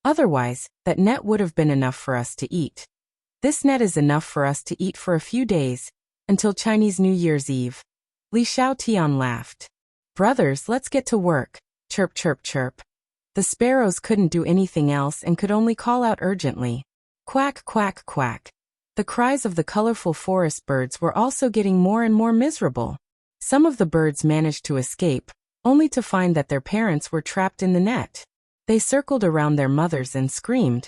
Otherwise, that net would have been enough for us to eat. This net is enough for us to eat for a few days, until Chinese New Year's Eve. Li Xiaotian laughed. "Brothers, let's get to work." Chirp, chirp, chirp. The sparrows couldn't do anything else and could only call out urgently. Quack, quack, quack. The cries of the colorful forest birds were also getting more and more miserable. Some of the birds managed to escape, only to find that their parents were trapped in the net. They circled around their mothers and screamed,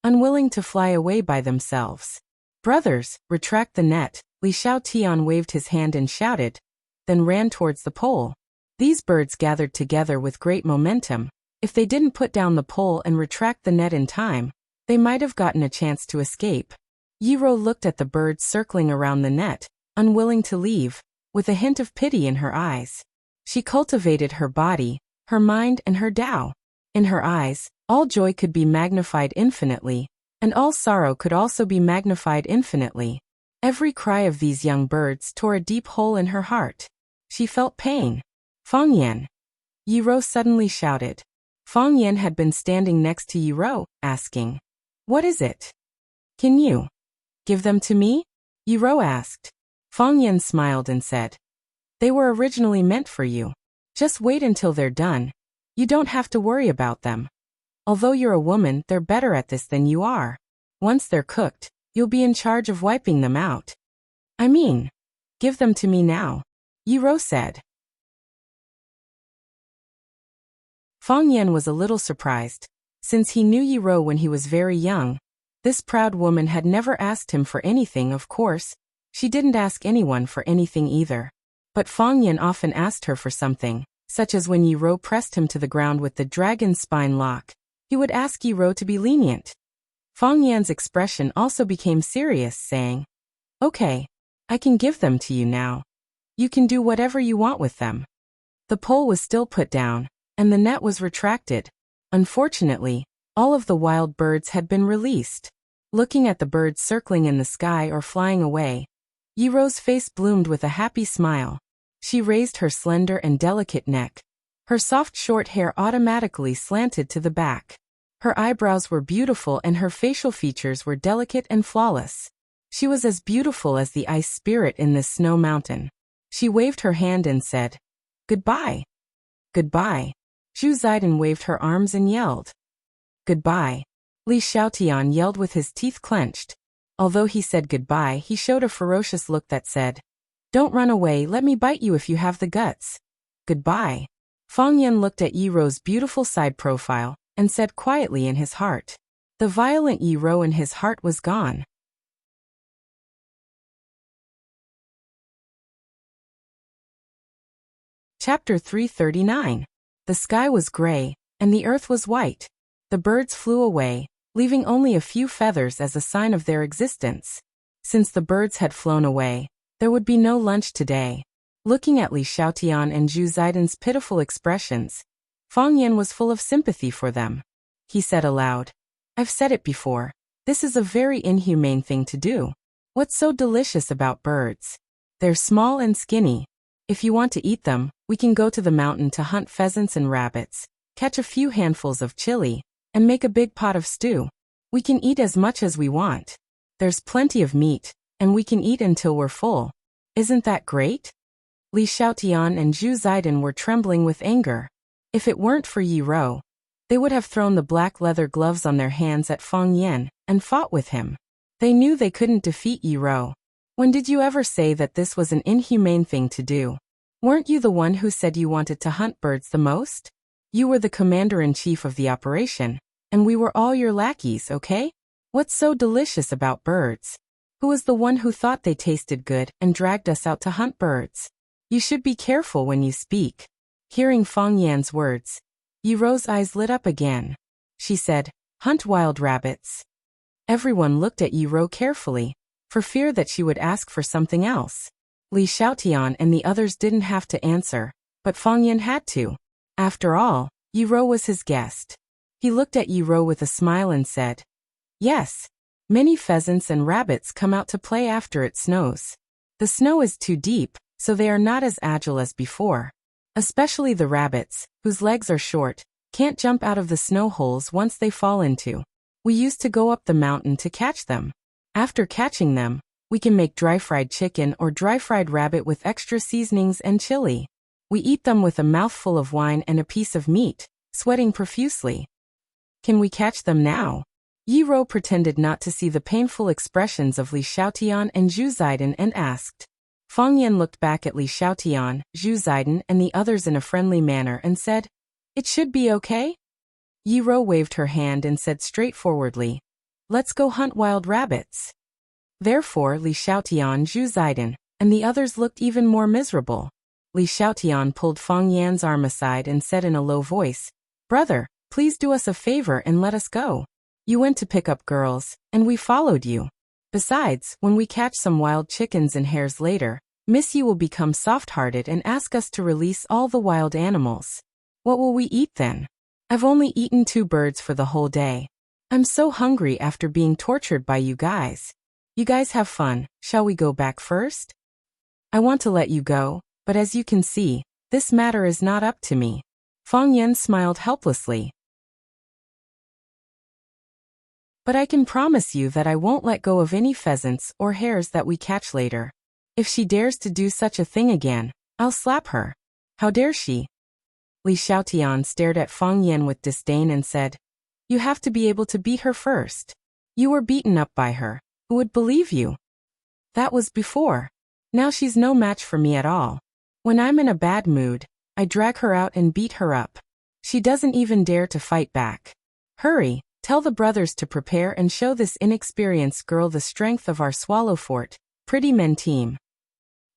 unwilling to fly away by themselves. "Brothers, retract the net," Li Xiaotian waved his hand and shouted, then ran towards the pole. These birds gathered together with great momentum. If they didn't put down the pole and retract the net in time, they might have gotten a chance to escape. Yiro looked at the birds circling around the net, unwilling to leave, with a hint of pity in her eyes. She cultivated her body, her mind, and her Tao. In her eyes, all joy could be magnified infinitely, and all sorrow could also be magnified infinitely. Every cry of these young birds tore a deep hole in her heart. She felt pain. "Fang Yan!" Yiro suddenly shouted. Fang Yan had been standing next to Yiro, asking, "What is it? Can you give them to me?" Yiro asked. Fang Yan smiled and said, "They were originally meant for you. Just wait until they're done. You don't have to worry about them. Although you're a woman, they're better at this than you are. Once they're cooked, you'll be in charge of wiping them out." "I mean, give them to me now," Yiro said. Fang Yan was a little surprised. Since he knew Yiro when he was very young, this proud woman had never asked him for anything. Of course, she didn't ask anyone for anything either. But Fang Yan often asked her for something, such as when Yiro pressed him to the ground with the dragon spine lock. He would ask Yiro to be lenient. Fang Yan's expression also became serious, saying, "Okay, I can give them to you now. You can do whatever you want with them." The pole was still put down, and the net was retracted. Unfortunately, all of the wild birds had been released. Looking at the birds circling in the sky or flying away, Yiro's face bloomed with a happy smile. She raised her slender and delicate neck. Her soft short hair automatically slanted to the back. Her eyebrows were beautiful and her facial features were delicate and flawless. She was as beautiful as the ice spirit in this snow mountain. She waved her hand and said, "Goodbye." "Goodbye." Zhu Zaidan waved her arms and yelled, "Goodbye." Li Xiaotian yelled with his teeth clenched. Although he said goodbye, he showed a ferocious look that said, "Don't run away, let me bite you if you have the guts." "Goodbye." Fang Yan looked at Yiro's beautiful side profile, and said quietly in his heart. The violent Yiro in his heart was gone. Chapter 339. The sky was gray, and the earth was white. The birds flew away, leaving only a few feathers as a sign of their existence. Since the birds had flown away, there would be no lunch today. Looking at Li Xiaotian and Zhu Zaidan's pitiful expressions, Fang Yan was full of sympathy for them. He said aloud, "I've said it before. This is a very inhumane thing to do. What's so delicious about birds? They're small and skinny. If you want to eat them, we can go to the mountain to hunt pheasants and rabbits, catch a few handfuls of chili, and make a big pot of stew. We can eat as much as we want. There's plenty of meat, and we can eat until we're full. Isn't that great?" Li Xiaotian and Zhu Zaidan were trembling with anger. If it weren't for Yiro, they would have thrown the black leather gloves on their hands at Fang Yan and fought with him. They knew they couldn't defeat Yiro. When did you ever say that this was an inhumane thing to do? Weren't you the one who said you wanted to hunt birds the most? You were the commander-in-chief of the operation, and we were all your lackeys, okay? What's so delicious about birds? Who was the one who thought they tasted good and dragged us out to hunt birds? You should be careful when you speak." Hearing Fang Yan's words, Yi Ro's eyes lit up again. She said, "Hunt wild rabbits." Everyone looked at Yi Ro carefully, for fear that she would ask for something else. Li Xiaotian and the others didn't have to answer, but Fang Yan had to. After all, Yi Ro was his guest. He looked at Yi Ro with a smile and said, "Yes. Many pheasants and rabbits come out to play after it snows. The snow is too deep, so they are not as agile as before. Especially the rabbits, whose legs are short, can't jump out of the snow holes once they fall into. We used to go up the mountain to catch them. After catching them, we can make dry-fried chicken or dry-fried rabbit with extra seasonings and chili. We eat them with a mouthful of wine and a piece of meat, sweating profusely. Can we catch them now?" Yi Ro pretended not to see the painful expressions of Li Xiaotian and Zhu Ziden and asked. Fang Yan looked back at Li Xiaotian, Zhu Ziden and the others in a friendly manner and said, "It should be okay?" Yi Ro waved her hand and said straightforwardly, "Let's go hunt wild rabbits." Therefore Li Xiaotian, Zhu Ziden, and the others looked even more miserable. Li Xiaotian pulled Fang Yan's arm aside and said in a low voice, "Brother, please do us a favor and let us go. You went to pick up girls, and we followed you. Besides, when we catch some wild chickens and hares later, Miss Yi will become soft-hearted and ask us to release all the wild animals. What will we eat then? I've only eaten 2 birds for the whole day. I'm so hungry after being tortured by you guys. You guys have fun, shall we go back first? I want to let you go, but as you can see, this matter is not up to me." Fang Yan smiled helplessly. "But I can promise you that I won't let go of any pheasants or hares that we catch later. If she dares to do such a thing again, I'll slap her. How dare she?" Li Xiaotian stared at Fang Yan with disdain and said, "You have to be able to beat her first. You were beaten up by her. Who would believe you? That was before. Now she's no match for me at all. When I'm in a bad mood, I drag her out and beat her up. She doesn't even dare to fight back. Hurry, tell the brothers to prepare and show this inexperienced girl the strength of our Swallow Fort, Pretty Men Team."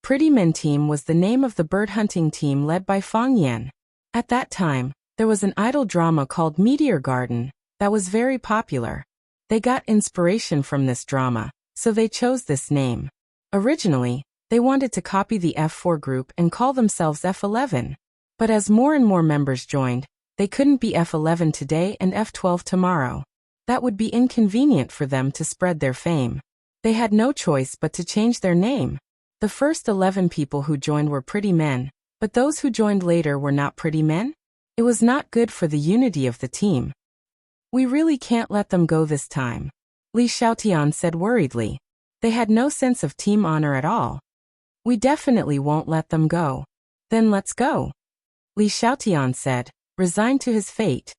Pretty Men Team was the name of the bird hunting team led by Fang Yan. At that time, there was an idol drama called Meteor Garden that was very popular. They got inspiration from this drama, so they chose this name. Originally, they wanted to copy the F4 group and call themselves F11. But as more and more members joined, they couldn't be F11 today and F12 tomorrow. That would be inconvenient for them to spread their fame. They had no choice but to change their name. The first 11 people who joined were pretty men, but those who joined later were not pretty men. It was not good for the unity of the team. "We really can't let them go this time," Li Xiaotian said worriedly. They had no sense of team honor at all. "We definitely won't let them go." "Then let's go," Li Xiaotian said, resigned to his fate.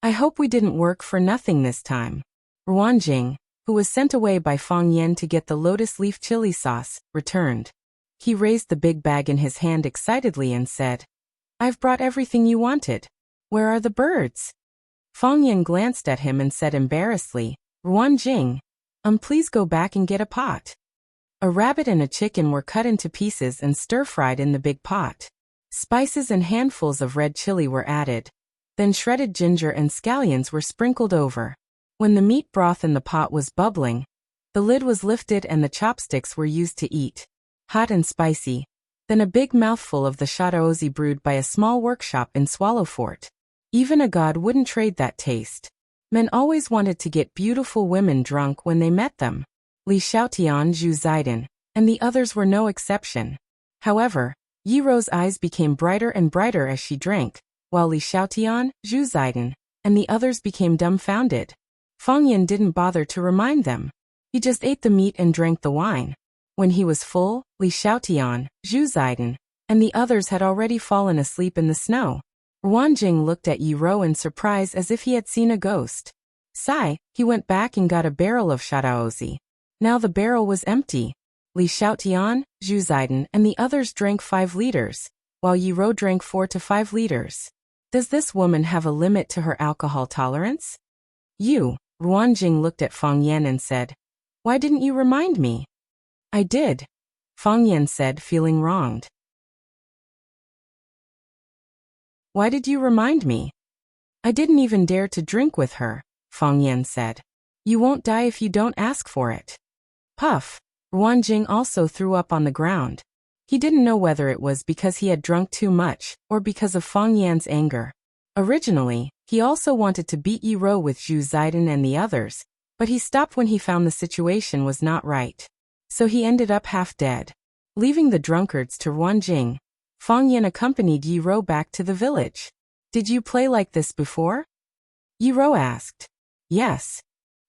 "I hope we didn't work for nothing this time." Ruanjing, who was sent away by Fang Yan to get the lotus leaf chili sauce, returned. He raised the big bag in his hand excitedly and said, "I've brought everything you wanted. Where are the birds?" Fang Yan glanced at him and said embarrassedly, "Ruanjing, please go back and get a pot." A rabbit and a chicken were cut into pieces and stir-fried in the big pot. Spices and handfuls of red chili were added. Then shredded ginger and scallions were sprinkled over. When the meat broth in the pot was bubbling, the lid was lifted and the chopsticks were used to eat. Hot and spicy. Then a big mouthful of the shadaozi brewed by a small workshop in Swallow Fort. Even a god wouldn't trade that taste. Men always wanted to get beautiful women drunk when they met them. Li Xiaotian, Zhu Ziden, and the others were no exception. However, Yi Ro's eyes became brighter and brighter as she drank, while Li Xiaotian, Zhu Ziden, and the others became dumbfounded. Fang Yan didn't bother to remind them. He just ate the meat and drank the wine. When he was full, Li Xiaotian, Zhu Ziden, and the others had already fallen asleep in the snow. Ruanjing looked at Yi Ro in surprise as if he had seen a ghost. Sigh, he went back and got a barrel of shadaozi. Now the barrel was empty. Li Xiaotian, Zhu Ziden, and the others drank 5 liters, while Yi Ro drank 4 to 5 liters. Does this woman have a limit to her alcohol tolerance? Ruanjing looked at Fang Yan and said, "Why didn't you remind me?" "I did," Fang Yan said, feeling wronged. "Why did you remind me?" I didn't even dare to drink with her, Fang Yan said. You won't die if you don't ask for it. Puff. Ruan Jing also threw up on the ground. He didn't know whether it was because he had drunk too much or because of Fang Yan's anger. Originally, he also wanted to beat Yi Rou with Zhu Ziden and the others, but he stopped when he found the situation was not right. So he ended up half dead. Leaving the drunkards to Ruan Jing, Fang Yan accompanied Yi Rou back to the village. Did you play like this before? Yi Rou asked. Yes.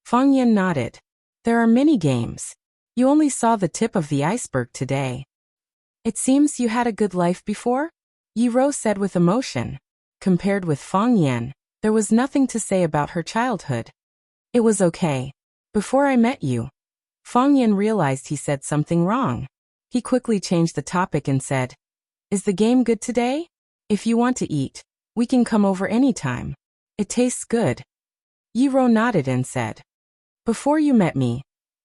Fang Yan nodded. There are many games. You only saw the tip of the iceberg today. It seems you had a good life before? Yi Rou said with emotion. Compared with Fang Yan, there was nothing to say about her childhood. It was okay. Before I met you. Fang Yan realized he said something wrong. He quickly changed the topic and said, Is the game good today? If you want to eat, we can come over anytime. It tastes good. Yi Rou nodded and said, Before you met me.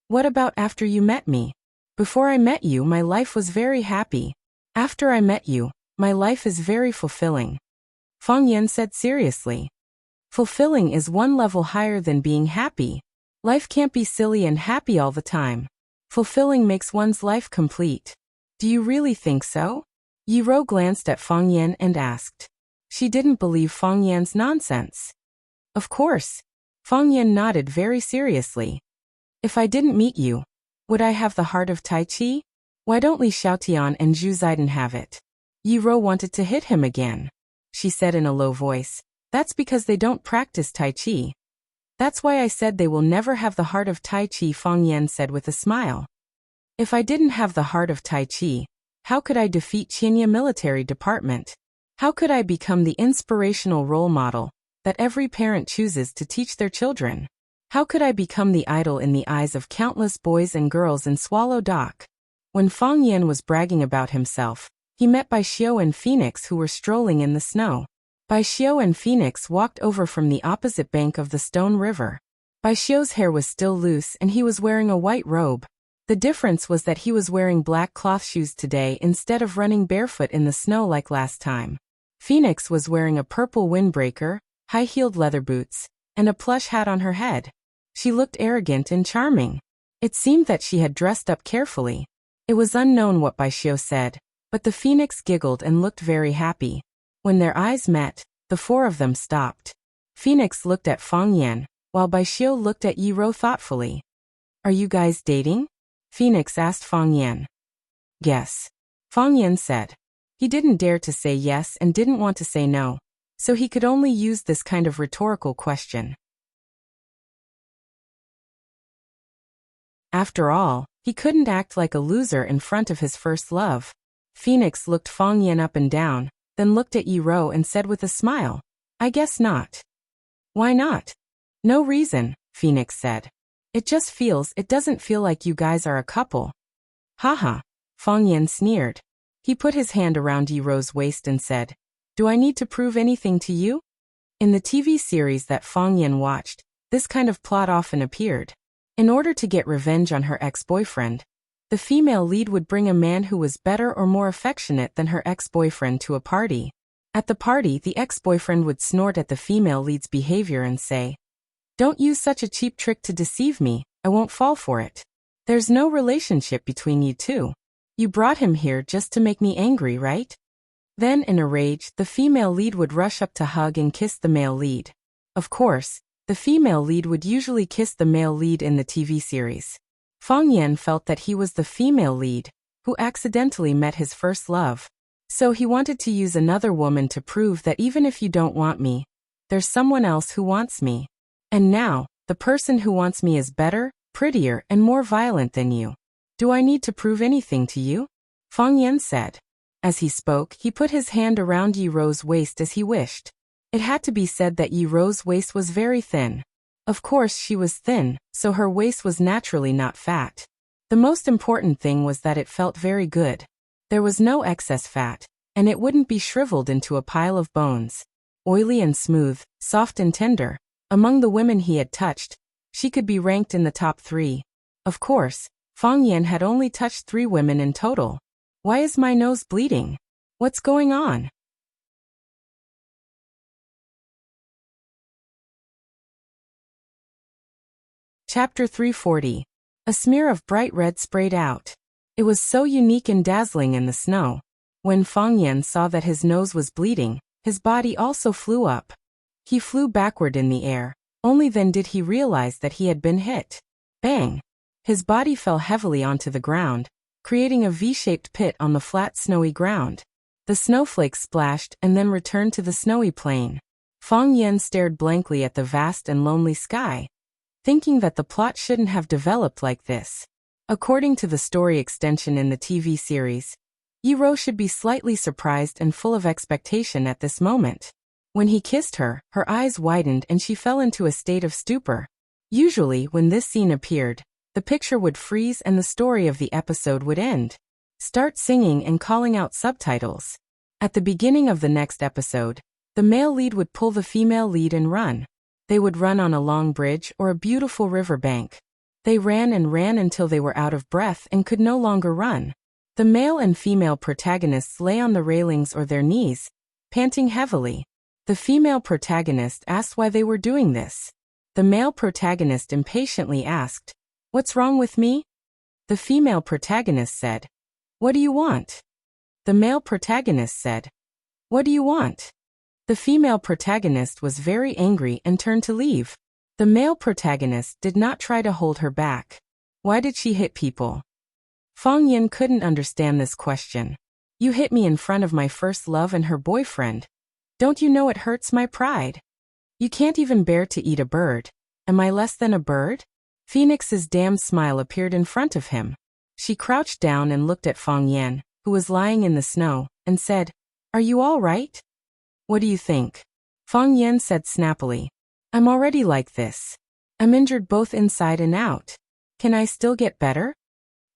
What about after you met me? Before I met you, my life was very happy. After I met you, my life is very fulfilling. Fang Yan said seriously. Fulfilling is one level higher than being happy. Life can't be silly and happy all the time. Fulfilling makes one's life complete. Do you really think so? Yi Rou glanced at Fang Yan and asked. She didn't believe Fang Yan's nonsense. Of course. Fang Yan nodded very seriously. If I didn't meet you, would I have the heart of Tai Chi? Why don't Li Xiaotian and Zhu Ziden have it? Yi Rou wanted to hit him again. She said in a low voice, That's because they don't practice Tai Chi. That's why I said they will never have the heart of Tai Chi, Fang Yan said with a smile. If I didn't have the heart of Tai Chi, how could I defeat Qinya military department? How could I become the inspirational role model that every parent chooses to teach their children? How could I become the idol in the eyes of countless boys and girls in Swallow Dock? When Fang Yan was bragging about himself, he met Bai Xiao and Phoenix who were strolling in the snow. Bai Xiao and Phoenix walked over from the opposite bank of the Stone River. Bai Xiao's hair was still loose and he was wearing a white robe. The difference was that he was wearing black cloth shoes today instead of running barefoot in the snow like last time. Phoenix was wearing a purple windbreaker, high-heeled leather boots, and a plush hat on her head. She looked arrogant and charming. It seemed that she had dressed up carefully. It was unknown what Bai Xiao said, but the Phoenix giggled and looked very happy. When their eyes met, the four of them stopped. Phoenix looked at Fang Yan, while Bai Xiao looked at Yi Rou thoughtfully. Are you guys dating? Phoenix asked Fang Yan. Yes. Fang Yan said. He didn't dare to say yes and didn't want to say no, so he could only use this kind of rhetorical question. After all, he couldn't act like a loser in front of his first love. Phoenix looked Fang Yan up and down, then looked at Yi Rou and said with a smile, I guess not. Why not? No reason, Phoenix said. It doesn't feel like you guys are a couple. Haha, Fang Yan sneered. He put his hand around Yi Rou's waist and said, Do I need to prove anything to you? In the TV series that Fang Yan watched, this kind of plot often appeared. In order to get revenge on her ex-boyfriend, the female lead would bring a man who was better or more affectionate than her ex-boyfriend to a party. At the party, the ex-boyfriend would snort at the female lead's behavior and say, Don't use such a cheap trick to deceive me, I won't fall for it. There's no relationship between you two. You brought him here just to make me angry, right? Then, in a rage, the female lead would rush up to hug and kiss the male lead. Of course, the female lead would usually kiss the male lead in the TV series. Fang Yan felt that he was the female lead, who accidentally met his first love. So he wanted to use another woman to prove that even if you don't want me, there's someone else who wants me. And now, the person who wants me is better, prettier, and more violent than you. Do I need to prove anything to you? Fang Yan said. As he spoke, he put his hand around Yi Rou's waist as he wished. It had to be said that Yi Rou's waist was very thin. Of course she was thin, so her waist was naturally not fat. The most important thing was that it felt very good. There was no excess fat, and it wouldn't be shriveled into a pile of bones. Oily and smooth, soft and tender. Among the women he had touched, she could be ranked in the top 3. Of course, Fang Yan had only touched 3 women in total. Why is my nose bleeding? What's going on? Chapter 340. A smear of bright red sprayed out. It was so unique and dazzling in the snow. When Fang Yan saw that his nose was bleeding, his body also flew up. He flew backward in the air. Only then did he realize that he had been hit. Bang! His body fell heavily onto the ground, creating a V-shaped pit on the flat snowy ground. The snowflakes splashed and then returned to the snowy plain. Fang Yan stared blankly at the vast and lonely sky, thinking that the plot shouldn't have developed like this. According to the story extension in the TV series, Yi-Ro should be slightly surprised and full of expectation at this moment. When he kissed her, her eyes widened and she fell into a state of stupor. Usually, when this scene appeared, the picture would freeze and the story of the episode would end. Start singing and calling out subtitles. At the beginning of the next episode, the male lead would pull the female lead and run. They would run on a long bridge or a beautiful river bank. They ran and ran until they were out of breath and could no longer run. The male and female protagonists lay on the railings or their knees, panting heavily. The female protagonist asked why they were doing this. The male protagonist impatiently asked, "What's wrong with me?" The female protagonist said, "What do you want?" The male protagonist said, "What do you want?" The female protagonist was very angry and turned to leave. The male protagonist did not try to hold her back. Why did she hit people? Fang Yan couldn't understand this question. You hit me in front of my first love and her boyfriend. Don't you know it hurts my pride? You can't even bear to eat a bird. Am I less than a bird? Phoenix's damned smile appeared in front of him. She crouched down and looked at Fang Yan, who was lying in the snow, and said, "Are you all right?" "What do you think?" Fang Yan said snappily. "I'm already like this. I'm injured both inside and out. Can I still get better?"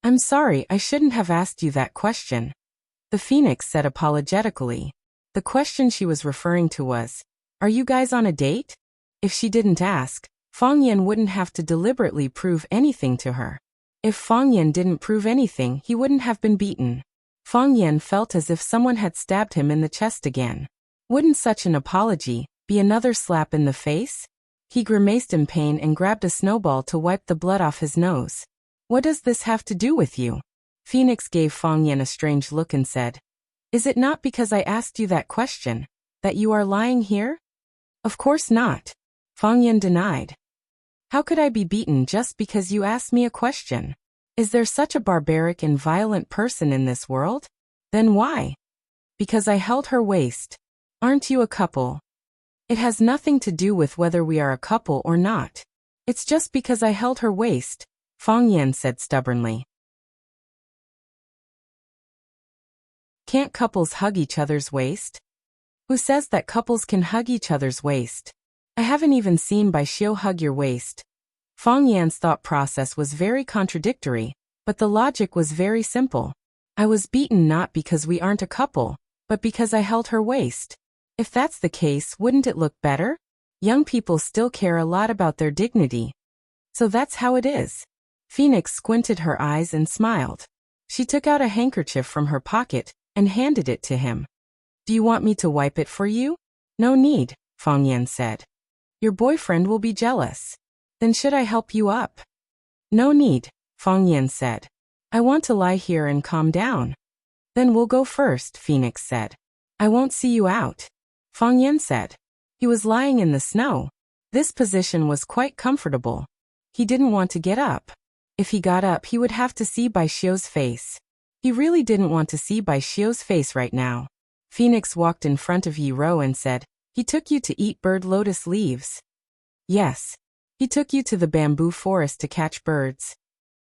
"I'm sorry, I shouldn't have asked you that question," the Phoenix said apologetically. The question she was referring to was, "Are you guys on a date?" If she didn't ask, Fang Yan wouldn't have to deliberately prove anything to her. If Fang Yan didn't prove anything, he wouldn't have been beaten. Fang Yan felt as if someone had stabbed him in the chest again. Wouldn't such an apology be another slap in the face? He grimaced in pain and grabbed a snowball to wipe the blood off his nose. "What does this have to do with you?" Phoenix gave Fang Yan a strange look and said, "Is it not because I asked you that question that you are lying here?" "Of course not," Fang Yan denied. "How could I be beaten just because you asked me a question? Is there such a barbaric and violent person in this world? Then why?" "Because I held her waist. Aren't you a couple?" "It has nothing to do with whether we are a couple or not. It's just because I held her waist," Fang Yan said stubbornly. Can't couples hug each other's waist? Who says that couples can hug each other's waist? I haven't even seen Bai Xiu hug your waist. Fang Yan's thought process was very contradictory, but the logic was very simple. I was beaten not because we aren't a couple, but because I held her waist. If that's the case, wouldn't it look better? Young people still care a lot about their dignity. So that's how it is. Phoenix squinted her eyes and smiled. She took out a handkerchief from her pocket and handed it to him. "Do you want me to wipe it for you?" "No need," Fang Yan said. "Your boyfriend will be jealous." "Then should I help you up?" "No need," Fang Yan said. "I want to lie here and calm down." "Then we'll go first," Phoenix said. "I won't see you out," Fang Yan said. He was lying in the snow. This position was quite comfortable. He didn't want to get up. If he got up, he would have to see Bai Xiu's face. He really didn't want to see Bai Xiu's face right now. Phoenix walked in front of Yi-Ro and said, "He took you to eat bird lotus leaves." "Yes. He took you to the bamboo forest to catch birds."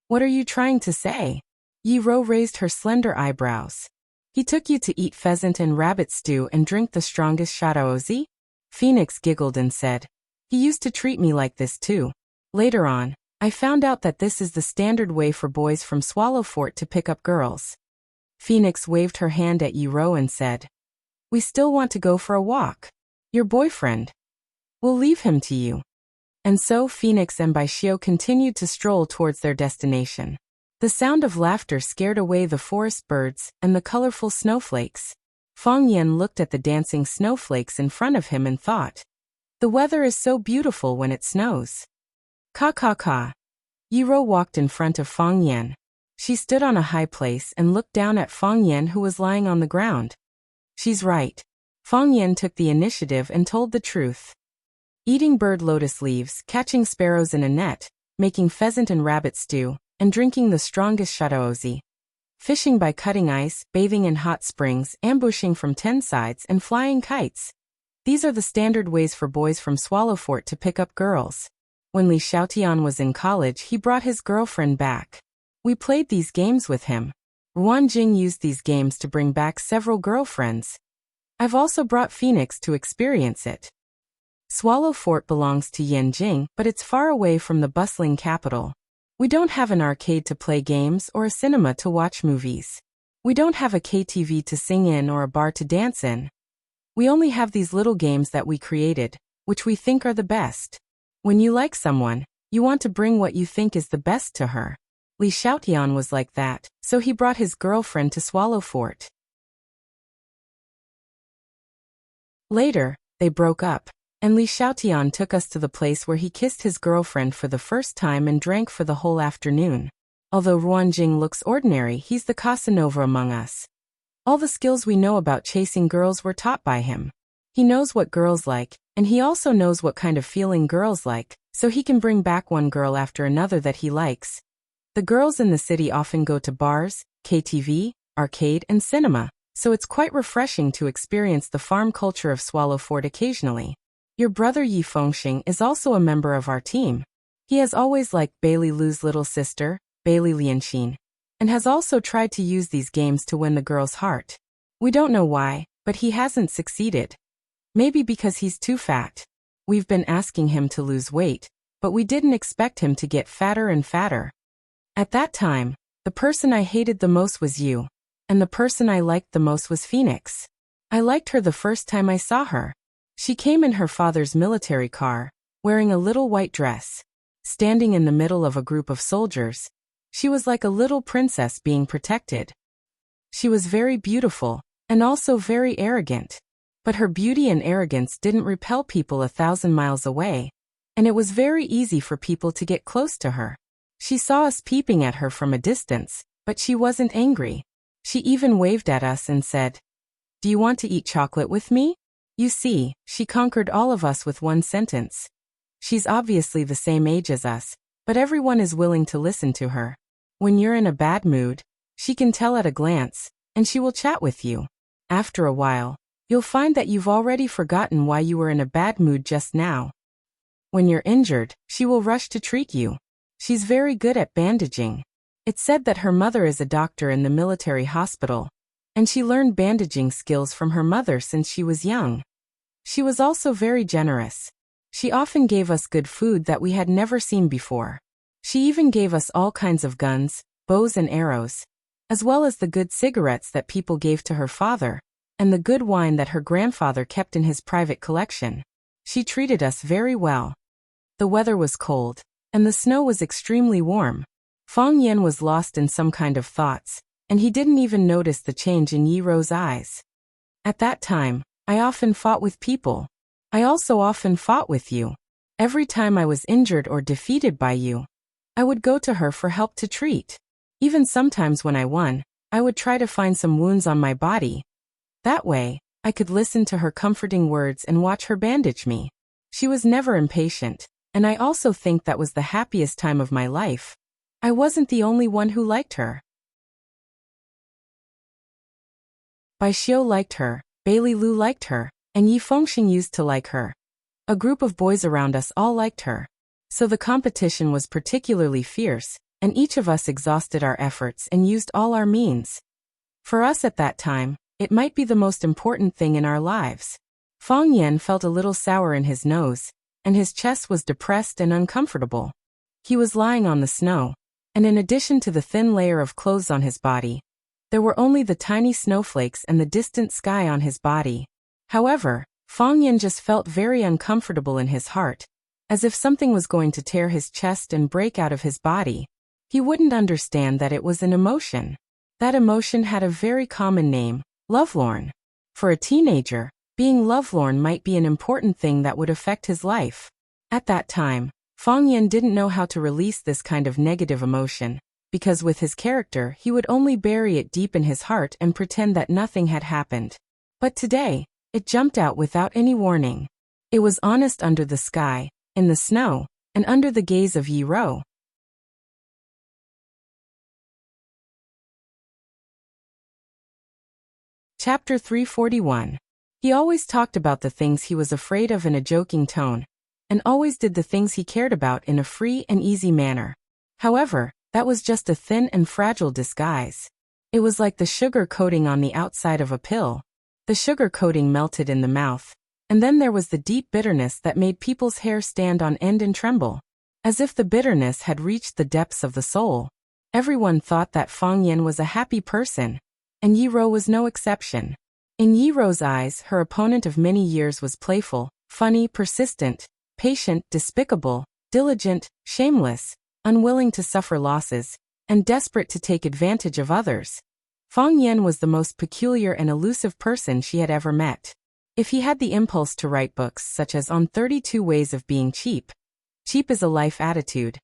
"What are you trying to say?" Yi-Ro raised her slender eyebrows. "He took you to eat pheasant and rabbit stew and drink the strongest shadaozi?" Phoenix giggled and said, "He used to treat me like this too. Later on, I found out that this is the standard way for boys from Swallow Fort to pick up girls." Phoenix waved her hand at Yi-Ro and said, "We still want to go for a walk. Your boyfriend. We'll leave him to you." And so Phoenix and Bai Xiu continued to stroll towards their destination. The sound of laughter scared away the forest birds and the colorful snowflakes. Fang Yan looked at the dancing snowflakes in front of him and thought, "The weather is so beautiful when it snows." Ka ka ka, Yiro walked in front of Fang Yan. She stood on a high place and looked down at Fang Yan, who was lying on the ground. She's right. Fang Yan took the initiative and told the truth. Eating bird lotus leaves, catching sparrows in a net, making pheasant and rabbit stew, and drinking the strongest shadaozi. Fishing by cutting ice, bathing in hot springs, ambushing from 10 sides, and flying kites. These are the standard ways for boys from Swallow Fort to pick up girls. When Li Xiaotian was in college, he brought his girlfriend back. We played these games with him. Ruan Jing used these games to bring back several girlfriends. I've also brought Phoenix to experience it. Swallow Fort belongs to Yanjing, but it's far away from the bustling capital. We don't have an arcade to play games or a cinema to watch movies. We don't have a KTV to sing in or a bar to dance in. We only have these little games that we created, which we think are the best. When you like someone, you want to bring what you think is the best to her. Li Xiaotian was like that, so he brought his girlfriend to Swallow Fort. Later, they broke up, and Li Xiaotian took us to the place where he kissed his girlfriend for the first time and drank for the whole afternoon. Although Ruan Jing looks ordinary, he's the Casanova among us. All the skills we know about chasing girls were taught by him. He knows what girls like, and he also knows what kind of feeling girls like, so he can bring back one girl after another that he likes. The girls in the city often go to bars, KTV, arcade, and cinema, so it's quite refreshing to experience the farm culture of Swallow Fort occasionally. Your brother Yi Fengxing is also a member of our team. He has always liked Bailey Lu's little sister, Bailey Lianxin, and has also tried to use these games to win the girl's heart. We don't know why, but he hasn't succeeded. Maybe because he's too fat. We've been asking him to lose weight, but we didn't expect him to get fatter and fatter. At that time, the person I hated the most was you, and the person I liked the most was Phoenix. I liked her the first time I saw her. She came in her father's military car, wearing a little white dress. Standing in the middle of a group of soldiers, she was like a little princess being protected. She was very beautiful, and also very arrogant. But her beauty and arrogance didn't repel people 1,000 miles away, and it was very easy for people to get close to her. She saw us peeping at her from a distance, but she wasn't angry. She even waved at us and said, "Do you want to eat chocolate with me?" You see, she conquered all of us with one sentence. She's obviously the same age as us, but everyone is willing to listen to her. When you're in a bad mood, she can tell at a glance, and she will chat with you. After a while, you'll find that you've already forgotten why you were in a bad mood just now. When you're injured, she will rush to treat you. She's very good at bandaging. It's said that her mother is a doctor in the military hospital, and she learned bandaging skills from her mother since she was young. She was also very generous. She often gave us good food that we had never seen before. She even gave us all kinds of guns, bows and arrows, as well as the good cigarettes that people gave to her father, and the good wine that her grandfather kept in his private collection. She treated us very well. The weather was cold, and the snow was extremely warm. Fang Yan was lost in some kind of thoughts, and he didn't even notice the change in Yiro's eyes. At that time, I often fought with people. I also often fought with you. Every time I was injured or defeated by you, I would go to her for help to treat. Even sometimes when I won, I would try to find some wounds on my body. That way, I could listen to her comforting words and watch her bandage me. She was never impatient, and I also think that was the happiest time of my life. I wasn't the only one who liked her. Bai Xiu liked her, Bailey Lu liked her, and Yi Fengxing used to like her. A group of boys around us all liked her. So the competition was particularly fierce, and each of us exhausted our efforts and used all our means. For us at that time, it might be the most important thing in our lives. Fang Yan felt a little sour in his nose, and his chest was depressed and uncomfortable. He was lying on the snow, and in addition to the thin layer of clothes on his body, there were only the tiny snowflakes and the distant sky on his body. However, Fang Yan just felt very uncomfortable in his heart, as if something was going to tear his chest and break out of his body. He wouldn't understand that it was an emotion. That emotion had a very common name, lovelorn. For a teenager, being lovelorn might be an important thing that would affect his life. At that time, Fang Yen didn't know how to release this kind of negative emotion, because with his character he would only bury it deep in his heart and pretend that nothing had happened. But today, it jumped out without any warning. It was honest under the sky, in the snow, and under the gaze of Yi Ro. Chapter 341. He always talked about the things he was afraid of in a joking tone, and always did the things he cared about in a free and easy manner. However, that was just a thin and fragile disguise. It was like the sugar coating on the outside of a pill. The sugar coating melted in the mouth, and then there was the deep bitterness that made people's hair stand on end and tremble, as if the bitterness had reached the depths of the soul. Everyone thought that Fang Yen was a happy person, and Yi Ro was no exception. In Yi Ro's eyes, her opponent of many years was playful, funny, persistent, patient, despicable, diligent, shameless, unwilling to suffer losses, and desperate to take advantage of others. Fang Yen was the most peculiar and elusive person she had ever met. If he had the impulse to write books such as On 32 Ways of Being Cheap, cheap is a life attitude.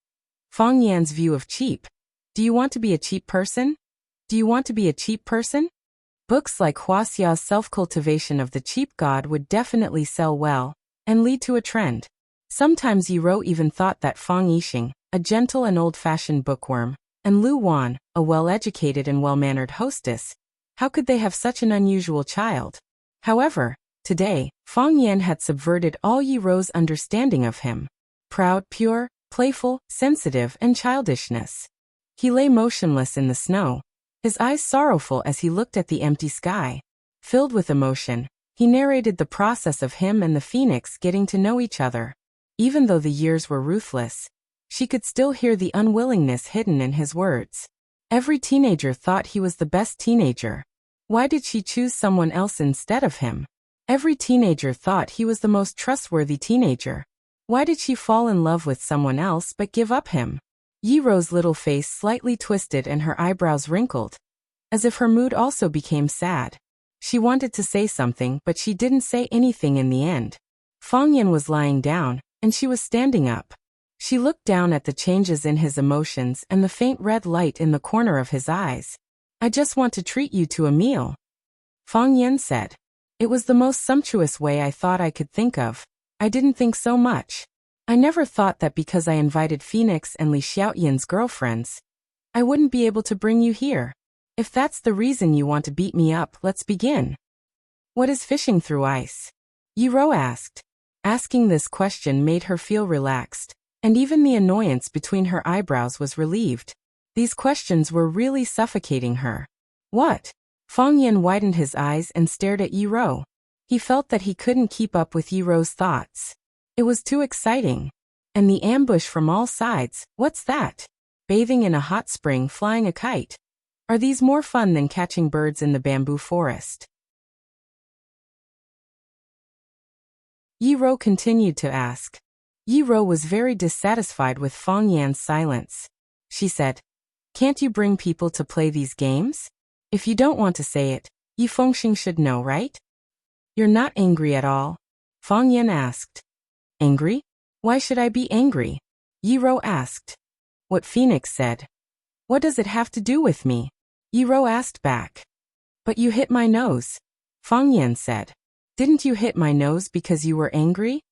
Fang Yan's view of cheap. Do you want to be a cheap person? Do you want to be a cheap person? Books like Wuxia's Self-Cultivation of the Cheap God would definitely sell well, and lead to a trend. Sometimes Yi Ro even thought that Fang Yixing, a gentle and old-fashioned bookworm, and Lu Wan, a well-educated and well-mannered hostess, how could they have such an unusual child? However, today, Fang Yen had subverted all Yi Ro's understanding of him. Proud, pure, playful, sensitive, and childishness. He lay motionless in the snow, his eyes sorrowful as he looked at the empty sky. Filled with emotion, he narrated the process of him and the phoenix getting to know each other. Even though the years were ruthless, she could still hear the unwillingness hidden in his words. Every teenager thought he was the best teenager. Why did she choose someone else instead of him? Every teenager thought he was the most trustworthy teenager. Why did she fall in love with someone else but give up him? Yi Ro's little face slightly twisted and her eyebrows wrinkled, as if her mood also became sad. She wanted to say something, but she didn't say anything in the end. Fang Yen was lying down, and she was standing up. She looked down at the changes in his emotions and the faint red light in the corner of his eyes. I just want to treat you to a meal, Fang Yen said. It was the most sumptuous way I thought I could think of. I didn't think so much. I never thought that because I invited Phoenix and Li Xiaoyin's girlfriends, I wouldn't be able to bring you here. If that's the reason you want to beat me up, let's begin. What is fishing through ice? Yi Ro asked. Asking this question made her feel relaxed, and even the annoyance between her eyebrows was relieved. These questions were really suffocating her. What? Fang Yen widened his eyes and stared at Yi Ro. He felt that he couldn't keep up with Yi Ro's thoughts. It was too exciting. And the ambush from all sides, what's that? Bathing in a hot spring, flying a kite. Are these more fun than catching birds in the bamboo forest? Yi Ro continued to ask. Yi Ro was very dissatisfied with Fang Yan's silence. She said, "Can't you bring people to play these games? If you don't want to say it, Yi Fengxing should know, right?" "You're not angry at all?" Fang Yan asked. "Angry? Why should I be angry?" Yi Ro asked. "What Phoenix said. What does it have to do with me?" Yi Ro asked back. "But you hit my nose," Fang Yan said. "Didn't you hit my nose because you were angry?"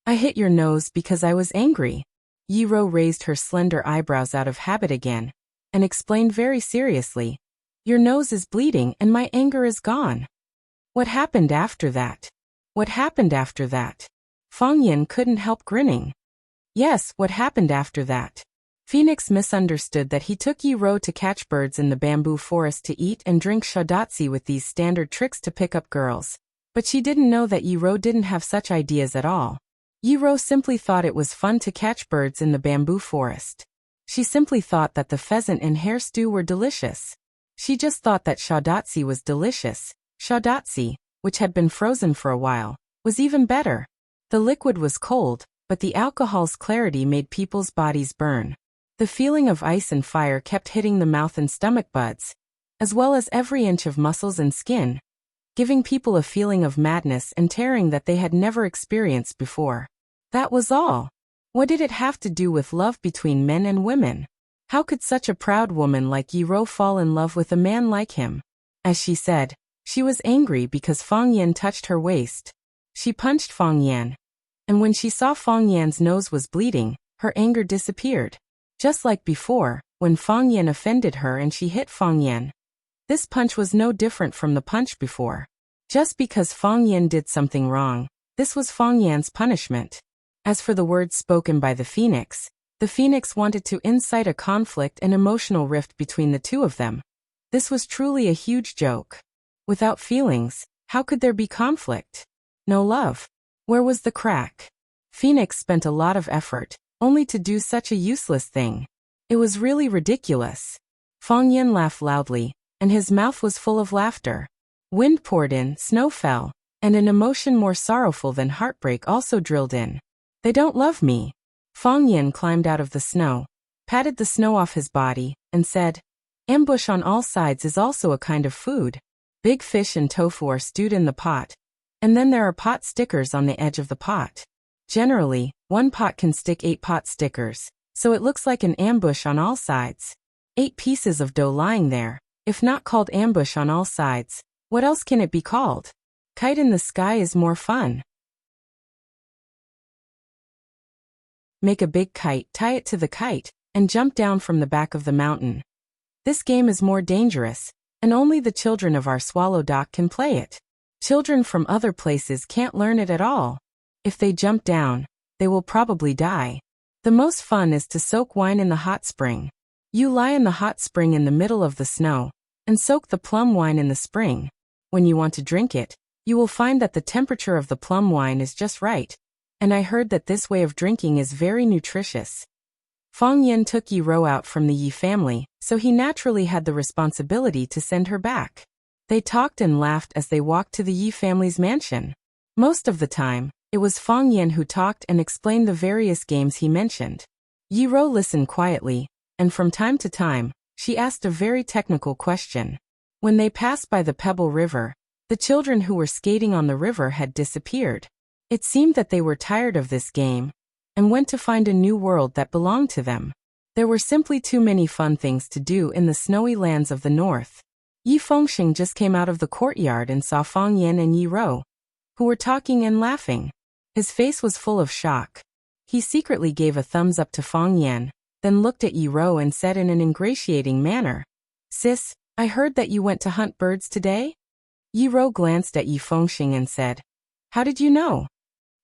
"I hit your nose because I was angry." Yi Ro raised her slender eyebrows out of habit again, and explained very seriously, "Your nose is bleeding and my anger is gone." "What happened after that? What happened after that?" Fang Yan couldn't help grinning. "Yes, what happened after that?" Phoenix misunderstood that he took Yi Ro to catch birds in the bamboo forest to eat and drink shodatsi with these standard tricks to pick up girls. But she didn't know that Yi Ro didn't have such ideas at all. Yi Ro simply thought it was fun to catch birds in the bamboo forest. She simply thought that the pheasant and hare stew were delicious. She just thought that shodatsi was delicious. Shodatsi, which had been frozen for a while, was even better. The liquid was cold, but the alcohol's clarity made people's bodies burn. The feeling of ice and fire kept hitting the mouth and stomach buds, as well as every inch of muscles and skin, giving people a feeling of madness and tearing that they had never experienced before. That was all. What did it have to do with love between men and women? How could such a proud woman like Yi Rou fall in love with a man like him? As she said, she was angry because Fang Yan touched her waist. She punched Fang Yan. And when she saw Fang Yan's nose was bleeding, her anger disappeared. Just like before, when Fang Yan offended her and she hit Fang Yan. This punch was no different from the punch before. Just because Fang Yan did something wrong, this was Fang Yan's punishment. As for the words spoken by the phoenix wanted to incite a conflict and emotional rift between the two of them. This was truly a huge joke. Without feelings, how could there be conflict? No love. Where was the crack? Phoenix spent a lot of effort, only to do such a useless thing. It was really ridiculous. Fang Yan laughed loudly, and his mouth was full of laughter. Wind poured in, snow fell, and an emotion more sorrowful than heartbreak also drilled in. They don't love me. Fang Yan climbed out of the snow, patted the snow off his body, and said, ambush on all sides is also a kind of food. Big fish and tofu are stewed in the pot. And then there are pot stickers on the edge of the pot. Generally, one pot can stick 8 pot stickers, so it looks like an ambush on all sides. 8 pieces of dough lying there. If not called ambush on all sides, what else can it be called? Kite in the sky is more fun. Make a big kite, tie it to the kite, and jump down from the back of the mountain. This game is more dangerous, and only the children of our swallow dock can play it. Children from other places can't learn it at all. If they jump down, they will probably die. The most fun is to soak wine in the hot spring. You lie in the hot spring in the middle of the snow, and soak the plum wine in the spring. When you want to drink it, you will find that the temperature of the plum wine is just right. And I heard that this way of drinking is very nutritious. Fang Yan took Yi Rou out from the Yi family, so he naturally had the responsibility to send her back. They talked and laughed as they walked to the Yi family's mansion. Most of the time, it was Fang Yan who talked and explained the various games he mentioned. Yi Rou listened quietly, and from time to time, she asked a very technical question. When they passed by the Pebble River, the children who were skating on the river had disappeared. It seemed that they were tired of this game, and went to find a new world that belonged to them. There were simply too many fun things to do in the snowy lands of the north. Yi Fengxing just came out of the courtyard and saw Fang Yan and Yi Rou, who were talking and laughing. His face was full of shock. He secretly gave a thumbs up to Fang Yan, then looked at Yi Rou and said in an ingratiating manner, "Sis, I heard that you went to hunt birds today?" Yi Rou glanced at Yi Fengxing and said, "How did you know?"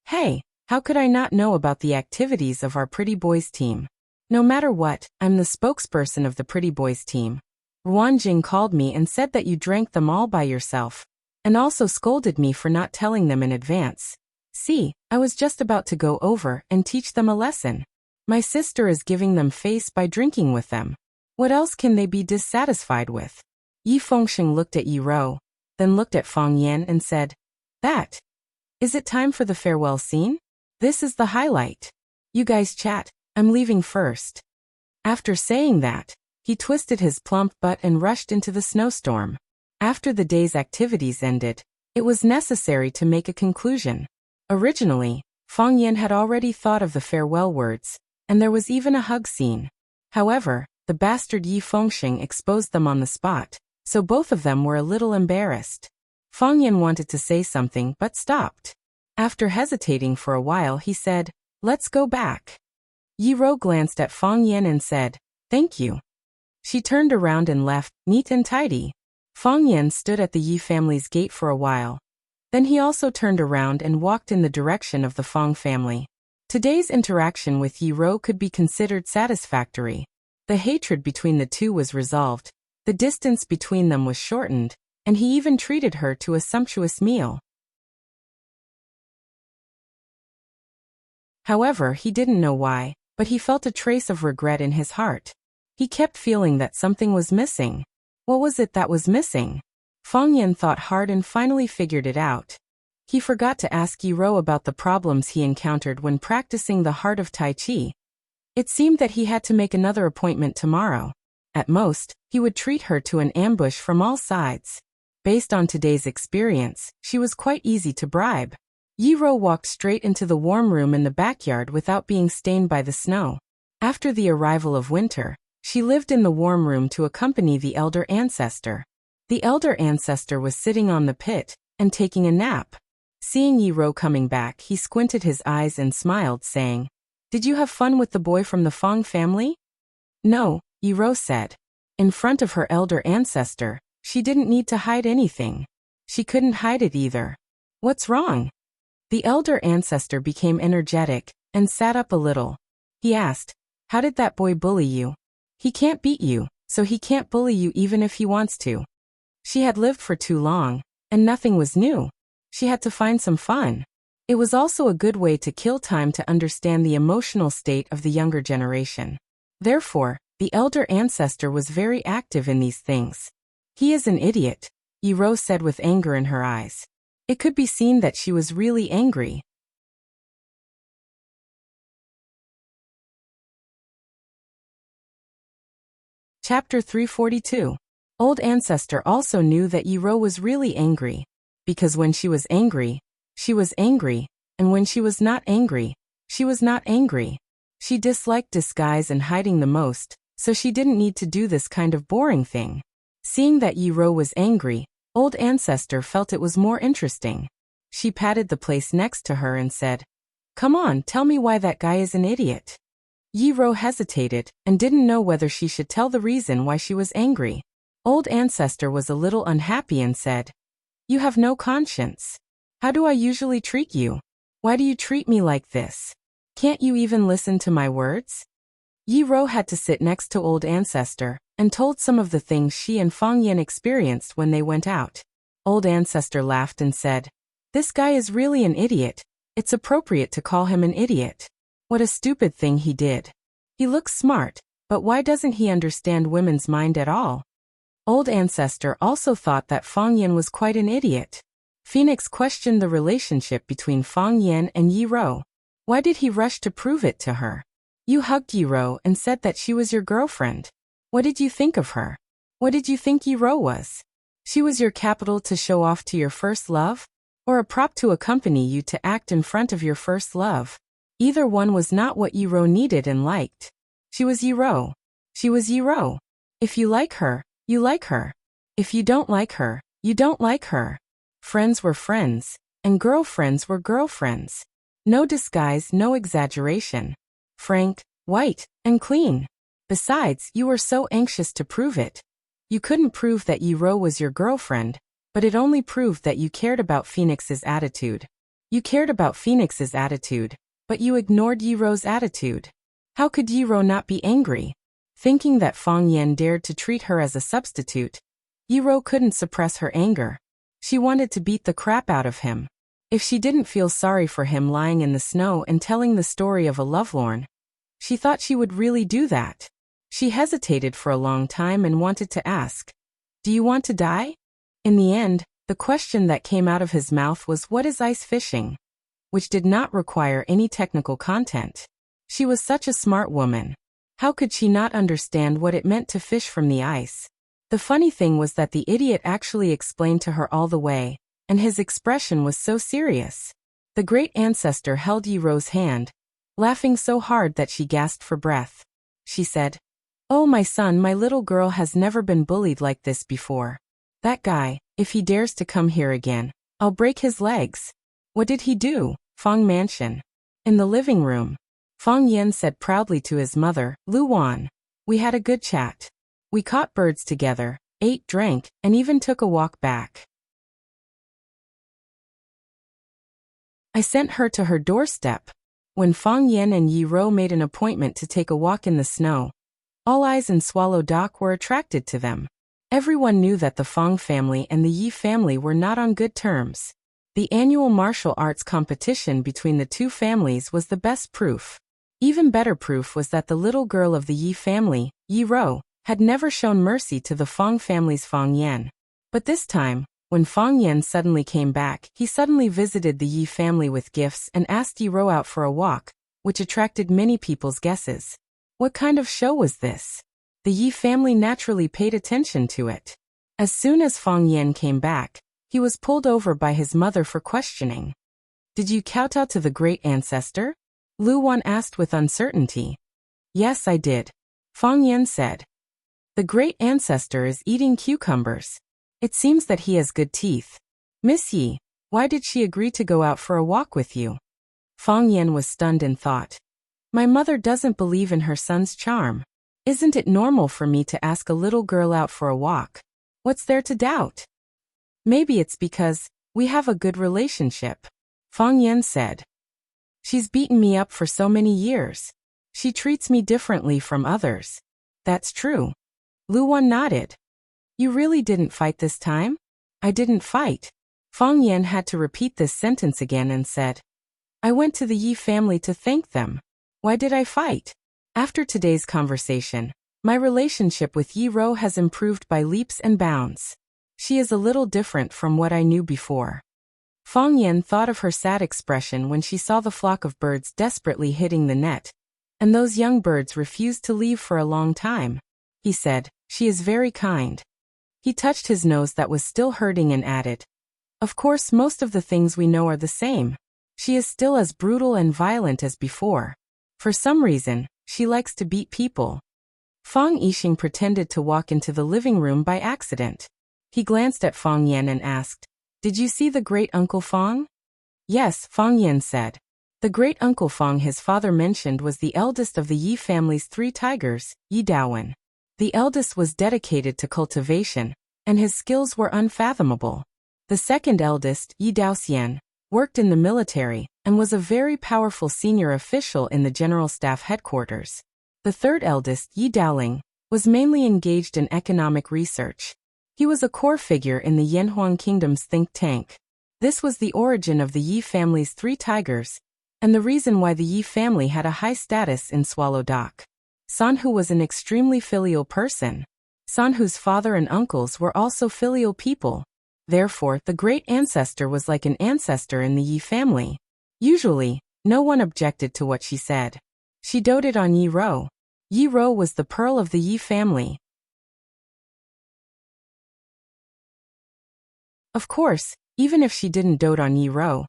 "Hey, how could I not know about the activities of our Pretty Boys team? No matter what, I'm the spokesperson of the Pretty Boys team. Ruanjing called me and said that you drank them all by yourself, and also scolded me for not telling them in advance. See, I was just about to go over and teach them a lesson. My sister is giving them face by drinking with them. What else can they be dissatisfied with?" Yi Fengxing looked at Yi Rou, then looked at Fang Yan and said, "That. Is it time for the farewell scene? This is the highlight. You guys chat, I'm leaving first." After saying that, he twisted his plump butt and rushed into the snowstorm. After the day's activities ended, it was necessary to make a conclusion. Originally, Fang Yan had already thought of the farewell words, and there was even a hug scene. However, the bastard Yi Fengxing exposed them on the spot, so both of them were a little embarrassed. Fang Yan wanted to say something but stopped. After hesitating for a while he said, "Let's go back." Yi Rou glanced at Fang Yan and said, "Thank you." She turned around and left, neat and tidy. Fang Yan stood at the Yi family's gate for a while. Then he also turned around and walked in the direction of the Fang family. Today's interaction with Yi Rou could be considered satisfactory. The hatred between the two was resolved, the distance between them was shortened, and he even treated her to a sumptuous meal. However, he didn't know why, but he felt a trace of regret in his heart. He kept feeling that something was missing. What was it that was missing? Fang Yan thought hard and finally figured it out. He forgot to ask Yi Rou about the problems he encountered when practicing the Heart of Tai Chi. It seemed that he had to make another appointment tomorrow. At most, he would treat her to an ambush from all sides. Based on today's experience, she was quite easy to bribe. Yi-ro walked straight into the warm room in the backyard without being stained by the snow. After the arrival of winter, she lived in the warm room to accompany the elder ancestor. The elder ancestor was sitting on the pit and taking a nap. Seeing Yi-ro coming back, he squinted his eyes and smiled, saying, "Did you have fun with the boy from the Fong family?" "No," Yi-ro said. In front of her elder ancestor, she didn't need to hide anything. She couldn't hide it either. "What's wrong?" The elder ancestor became energetic and sat up a little. He asked, "How did that boy bully you?" "He can't beat you, so he can't bully you even if he wants to." She had lived for too long, and nothing was new. She had to find some fun. It was also a good way to kill time to understand the emotional state of the younger generation. Therefore, the elder ancestor was very active in these things. "He is an idiot," Yi-ro said with anger in her eyes. It could be seen that she was really angry. Chapter 342. Old Ancestor also knew that Yi-ro was really angry. Because when she was angry, and when she was not angry, she was not angry. She disliked disguise and hiding the most, so she didn't need to do this kind of boring thing. Seeing that Yi-ro was angry, Old Ancestor felt it was more interesting. She patted the place next to her and said, "Come on, tell me why that guy is an idiot." Yi-ro hesitated and didn't know whether she should tell the reason why she was angry. Old Ancestor was a little unhappy and said, "You have no conscience. How do I usually treat you? Why do you treat me like this? Can't you even listen to my words?" Yi-ro had to sit next to Old Ancestor and told some of the things she and Fong Yan experienced when they went out. Old Ancestor laughed and said, "This guy is really an idiot. It's appropriate to call him an idiot. What a stupid thing he did. He looks smart, but why doesn't he understand women's mind at all?" Old Ancestor also thought that Fong Yan was quite an idiot. Phoenix questioned the relationship between Fong Yan and Yi-ro. Why did he rush to prove it to her? "You hugged Yi-ro and said that she was your girlfriend. What did you think of her? What did you think Yi-ro was? She was your capital to show off to your first love? Or a prop to accompany you to act in front of your first love?" Either one was not what Yi-ro needed and liked. She was Yi-ro. She was Yi-ro. If you like her, you like her. If you don't like her, you don't like her. Friends were friends, and girlfriends were girlfriends. No disguise, no exaggeration. Frank, white, and clean. Besides, you were so anxious to prove it. You couldn't prove that Yi-ro was your girlfriend, but it only proved that you cared about Phoenix's attitude. You cared about Phoenix's attitude, but you ignored Yi-ro's attitude. How could Yi-ro not be angry? Thinking that Fong Yan dared to treat her as a substitute, Yi-ro couldn't suppress her anger. She wanted to beat the crap out of him. If she didn't feel sorry for him lying in the snow and telling the story of a lovelorn, she thought she would really do that. She hesitated for a long time and wanted to ask, "Do you want to die?" In the end, the question that came out of his mouth was, "What is ice fishing?" which did not require any technical content. She was such a smart woman. How could she not understand what it meant to fish from the ice? The funny thing was that the idiot actually explained to her all the way, and his expression was so serious. The great ancestor held Yi-ro's hand, laughing so hard that she gasped for breath. She said, "Oh my son, my little girl has never been bullied like this before. That guy, if he dares to come here again, I'll break his legs." "What did he do?" Fong Mansion. In the living room, Fong Yan said proudly to his mother, "Lu Wan. We had a good chat. We caught birds together, ate, drank, and even took a walk back. I sent her to her doorstep." When Fong Yan and Yi-ro made an appointment to take a walk in the snow, all eyes in Swallow Dock were attracted to them. Everyone knew that the Fong family and the Yi family were not on good terms. The annual martial arts competition between the two families was the best proof. Even better proof was that the little girl of the Yi family, Yi-ro, had never shown mercy to the Fong family's Fong Yan. But this time, when Fong Yan suddenly came back, he suddenly visited the Yi family with gifts and asked Yi-ro out for a walk, which attracted many people's guesses. What kind of show was this? The Yi family naturally paid attention to it. As soon as Fong Yan came back, he was pulled over by his mother for questioning. Did you kowtow to the great ancestor? Lu Wan asked with uncertainty. Yes, I did, Fang Yan said. The great ancestor is eating cucumbers. It seems that he has good teeth. Miss Yi, why did she agree to go out for a walk with you? Fang Yan was stunned and thought. My mother doesn't believe in her son's charm. Isn't it normal for me to ask a little girl out for a walk? What's there to doubt? Maybe it's because we have a good relationship, Fang Yan said. She's beaten me up for so many years. She treats me differently from others. That's true. Lu Wan nodded. You really didn't fight this time? I didn't fight. Fang Yan had to repeat this sentence again and said, I went to the Yi family to thank them. Why did I fight? After today's conversation, my relationship with Yi Ro has improved by leaps and bounds. She is a little different from what I knew before. Fang Yan thought of her sad expression when she saw the flock of birds desperately hitting the net, and those young birds refused to leave for a long time. He said, she is very kind. He touched his nose that was still hurting and added, of course most of the things we know are the same. She is still as brutal and violent as before. For some reason, she likes to beat people. Fang Yixing pretended to walk into the living room by accident. He glanced at Fang Yan and asked, Did you see the great-uncle Fang? Yes, Fang Yan said. The great-uncle Fang his father mentioned was the eldest of the Yi family's 3 tigers, Yi Daowen. The eldest was dedicated to cultivation, and his skills were unfathomable. The second eldest, Yi Daoxian, worked in the military, and was a very powerful senior official in the General Staff headquarters. The third eldest, Yi Daoling, was mainly engaged in economic research. He was a core figure in the Yanhuang Kingdom's think tank. This was the origin of the Yi family's 3 tigers, and the reason why the Yi family had a high status in Swallow Dock. Sanhu was an extremely filial person. Sanhu's father and uncles were also filial people. Therefore, the great ancestor was like an ancestor in the Yi family. Usually, no one objected to what she said. She doted on Yi Ro. Yi Ro was the pearl of the Yi family. Of course, even if she didn't dote on Yi Ro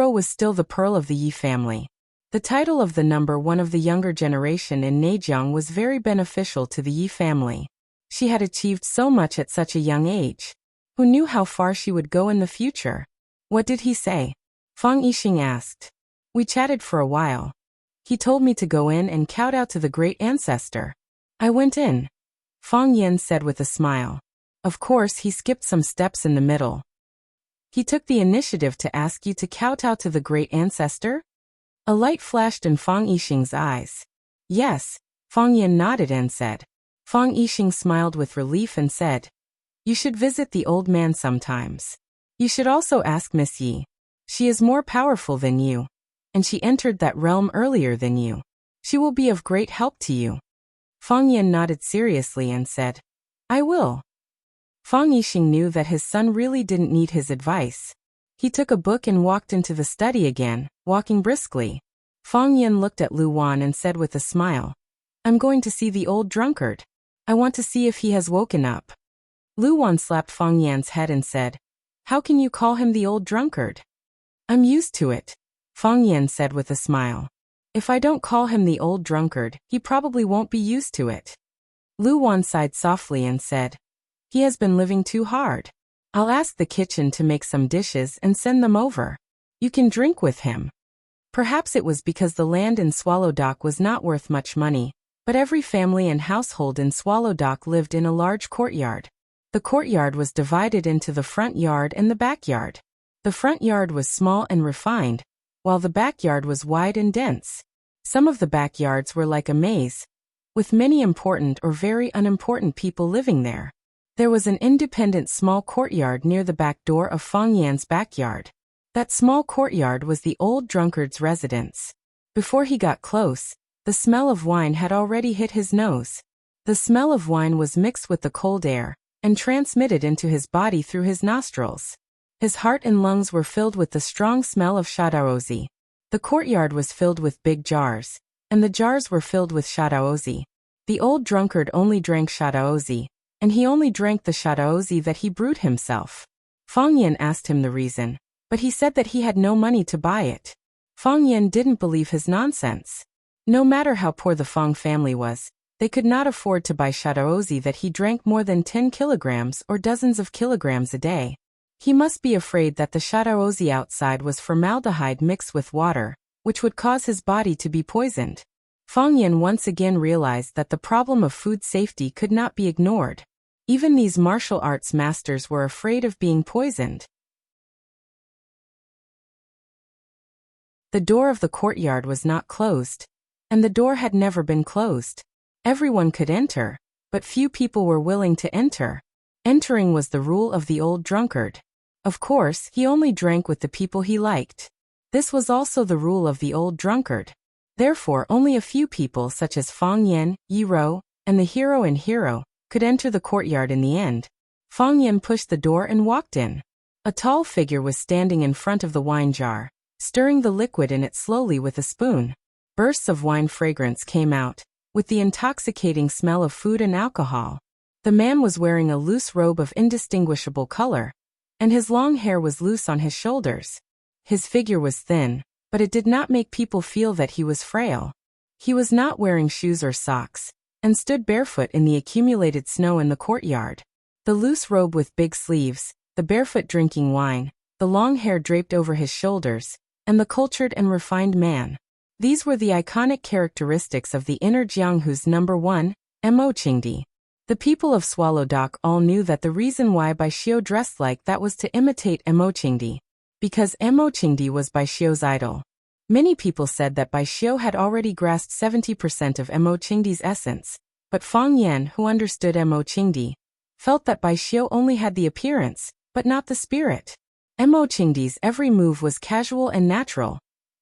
was still the pearl of the Yi family. The title of the number 1 of the younger generation in Neijiang was very beneficial to the Yi family. She had achieved so much at such a young age. Who knew how far she would go in the future? What did he say? Fang Yixing asked. We chatted for a while. He told me to go in and kowtow to the great ancestor. I went in. Fang Yan said with a smile. Of course, he skipped some steps in the middle. He took the initiative to ask you to kowtow to the great ancestor? A light flashed in Fang Yixing's eyes. Yes, Fang Yan nodded and said. Fang Yixing smiled with relief and said, You should visit the old man sometimes. You should also ask Miss Yi. She is more powerful than you, and she entered that realm earlier than you. She will be of great help to you. Fang Yan nodded seriously and said, I will. Fang Yixing knew that his son really didn't need his advice. He took a book and walked into the study again, walking briskly. Fang Yan looked at Lu Wan and said with a smile, I'm going to see the old drunkard. I want to see if he has woken up. Lu Wan slapped Fang Yan's head and said, How can you call him the old drunkard? I'm used to it, Fang Yan said with a smile. If I don't call him the old drunkard, he probably won't be used to it. Lu Wan sighed softly and said, He has been living too hard. I'll ask the kitchen to make some dishes and send them over. You can drink with him. Perhaps it was because the land in Swallow Dock was not worth much money, but every family and household in Swallow Dock lived in a large courtyard. The courtyard was divided into the front yard and the backyard. The front yard was small and refined, while the backyard was wide and dense. Some of the backyards were like a maze, with many important or very unimportant people living there. There was an independent small courtyard near the back door of Fang Yan's backyard. That small courtyard was the old drunkard's residence. Before he got close, the smell of wine had already hit his nose. The smell of wine was mixed with the cold air and transmitted into his body through his nostrils. His heart and lungs were filled with the strong smell of shadaozi. The courtyard was filled with big jars, and the jars were filled with shadaozi. The old drunkard only drank shadaozi, and he only drank the shadaozi that he brewed himself. Fang Yan asked him the reason, but he said that he had no money to buy it. Fang Yan didn't believe his nonsense. No matter how poor the Fang family was, they could not afford to buy Shadaozi that he drank more than 10 kilograms or dozens of kilograms a day. He must be afraid that the Shadaozi outside was formaldehyde mixed with water, which would cause his body to be poisoned. Fang Yan once again realized that the problem of food safety could not be ignored. Even these martial arts masters were afraid of being poisoned. The door of the courtyard was not closed, and the door had never been closed. Everyone could enter, but few people were willing to enter. Entering was the rule of the old drunkard. Of course, he only drank with the people he liked. This was also the rule of the old drunkard. Therefore, only a few people such as Fang Yan, Yi Rou, and the hero and hero could enter the courtyard in the end. Fang Yan pushed the door and walked in. A tall figure was standing in front of the wine jar, stirring the liquid in it slowly with a spoon. Bursts of wine fragrance came out, with the intoxicating smell of food and alcohol. The man was wearing a loose robe of indistinguishable color, and his long hair was loose on his shoulders. His figure was thin, but it did not make people feel that he was frail. He was not wearing shoes or socks, and stood barefoot in the accumulated snow in the courtyard. The loose robe with big sleeves, the barefoot drinking wine, the long hair draped over his shoulders, and the cultured and refined man. These were the iconic characteristics of the inner Jianghu's number 1, Mo Qingdi. The people of Swallow Dock all knew that the reason why Bai Xiu dressed like that was to imitate Mo Qingdi, because Mo Qingdi was Bai Xiu's idol. Many people said that Bai Xiu had already grasped 70% of Mo Qingdi's essence, but Fang Yan, who understood Mo Qingdi, felt that Bai Xiu only had the appearance, but not the spirit. Mo Qingdi's every move was casual and natural,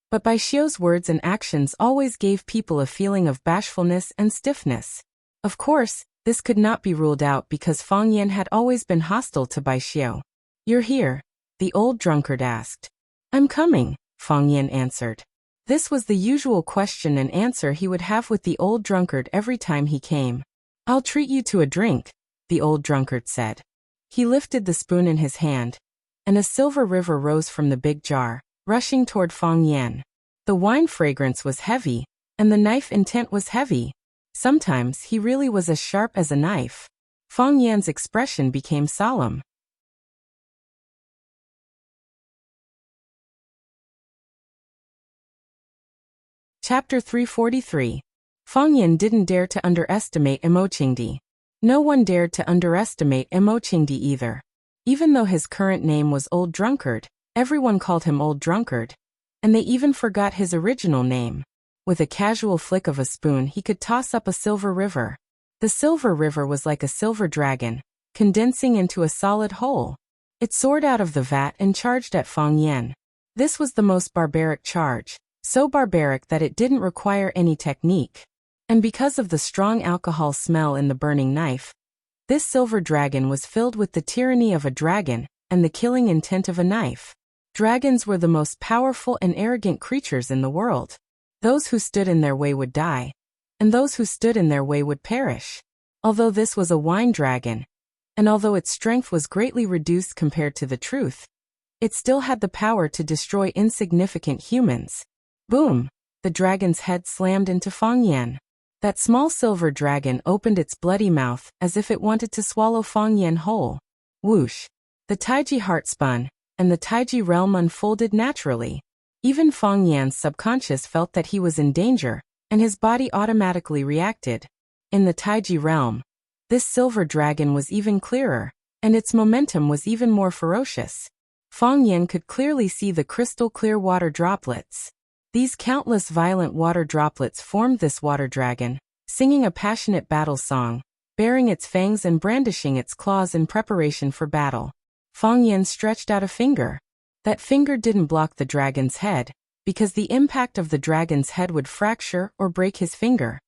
but Bai Xiu's words and actions always gave people a feeling of bashfulness and stiffness. Of course, this could not be ruled out because Fang Yan had always been hostile to Bai Xiu. "You're here?" the old drunkard asked. "I'm coming," Fang Yan answered. This was the usual question and answer he would have with the old drunkard every time he came. "I'll treat you to a drink," the old drunkard said. He lifted the spoon in his hand, and a silver river rose from the big jar, rushing toward Fang Yan. The wine fragrance was heavy, and the knife intent was heavy. Sometimes he really was as sharp as a knife. Fang Yan's expression became solemn. Chapter 343. Fang Yan didn't dare to underestimate Mo Qingdi. No one dared to underestimate Mo Qingdi either. Even though his current name was Old Drunkard, everyone called him Old Drunkard, and they even forgot his original name. With a casual flick of a spoon he could toss up a silver river. The silver river was like a silver dragon, condensing into a solid whole. It soared out of the vat and charged at Fang Yan. This was the most barbaric charge, so barbaric that it didn't require any technique. And because of the strong alcohol smell in the burning knife, this silver dragon was filled with the tyranny of a dragon and the killing intent of a knife. Dragons were the most powerful and arrogant creatures in the world. Those who stood in their way would die, and those who stood in their way would perish. Although this was a wine dragon, and although its strength was greatly reduced compared to the truth, it still had the power to destroy insignificant humans. Boom! The dragon's head slammed into Fang Yan. That small silver dragon opened its bloody mouth as if it wanted to swallow Fang Yan whole. Whoosh! The Taiji heart spun, and the Taiji realm unfolded naturally. Even Fang Yan's subconscious felt that he was in danger, and his body automatically reacted. In the Taiji realm, this silver dragon was even clearer, and its momentum was even more ferocious. Fang Yan could clearly see the crystal-clear water droplets. These countless violent water droplets formed this water dragon, singing a passionate battle song, baring its fangs and brandishing its claws in preparation for battle. Fang Yan stretched out a finger. That finger didn't block the dragon's head, because the impact of the dragon's head would fracture or break his finger.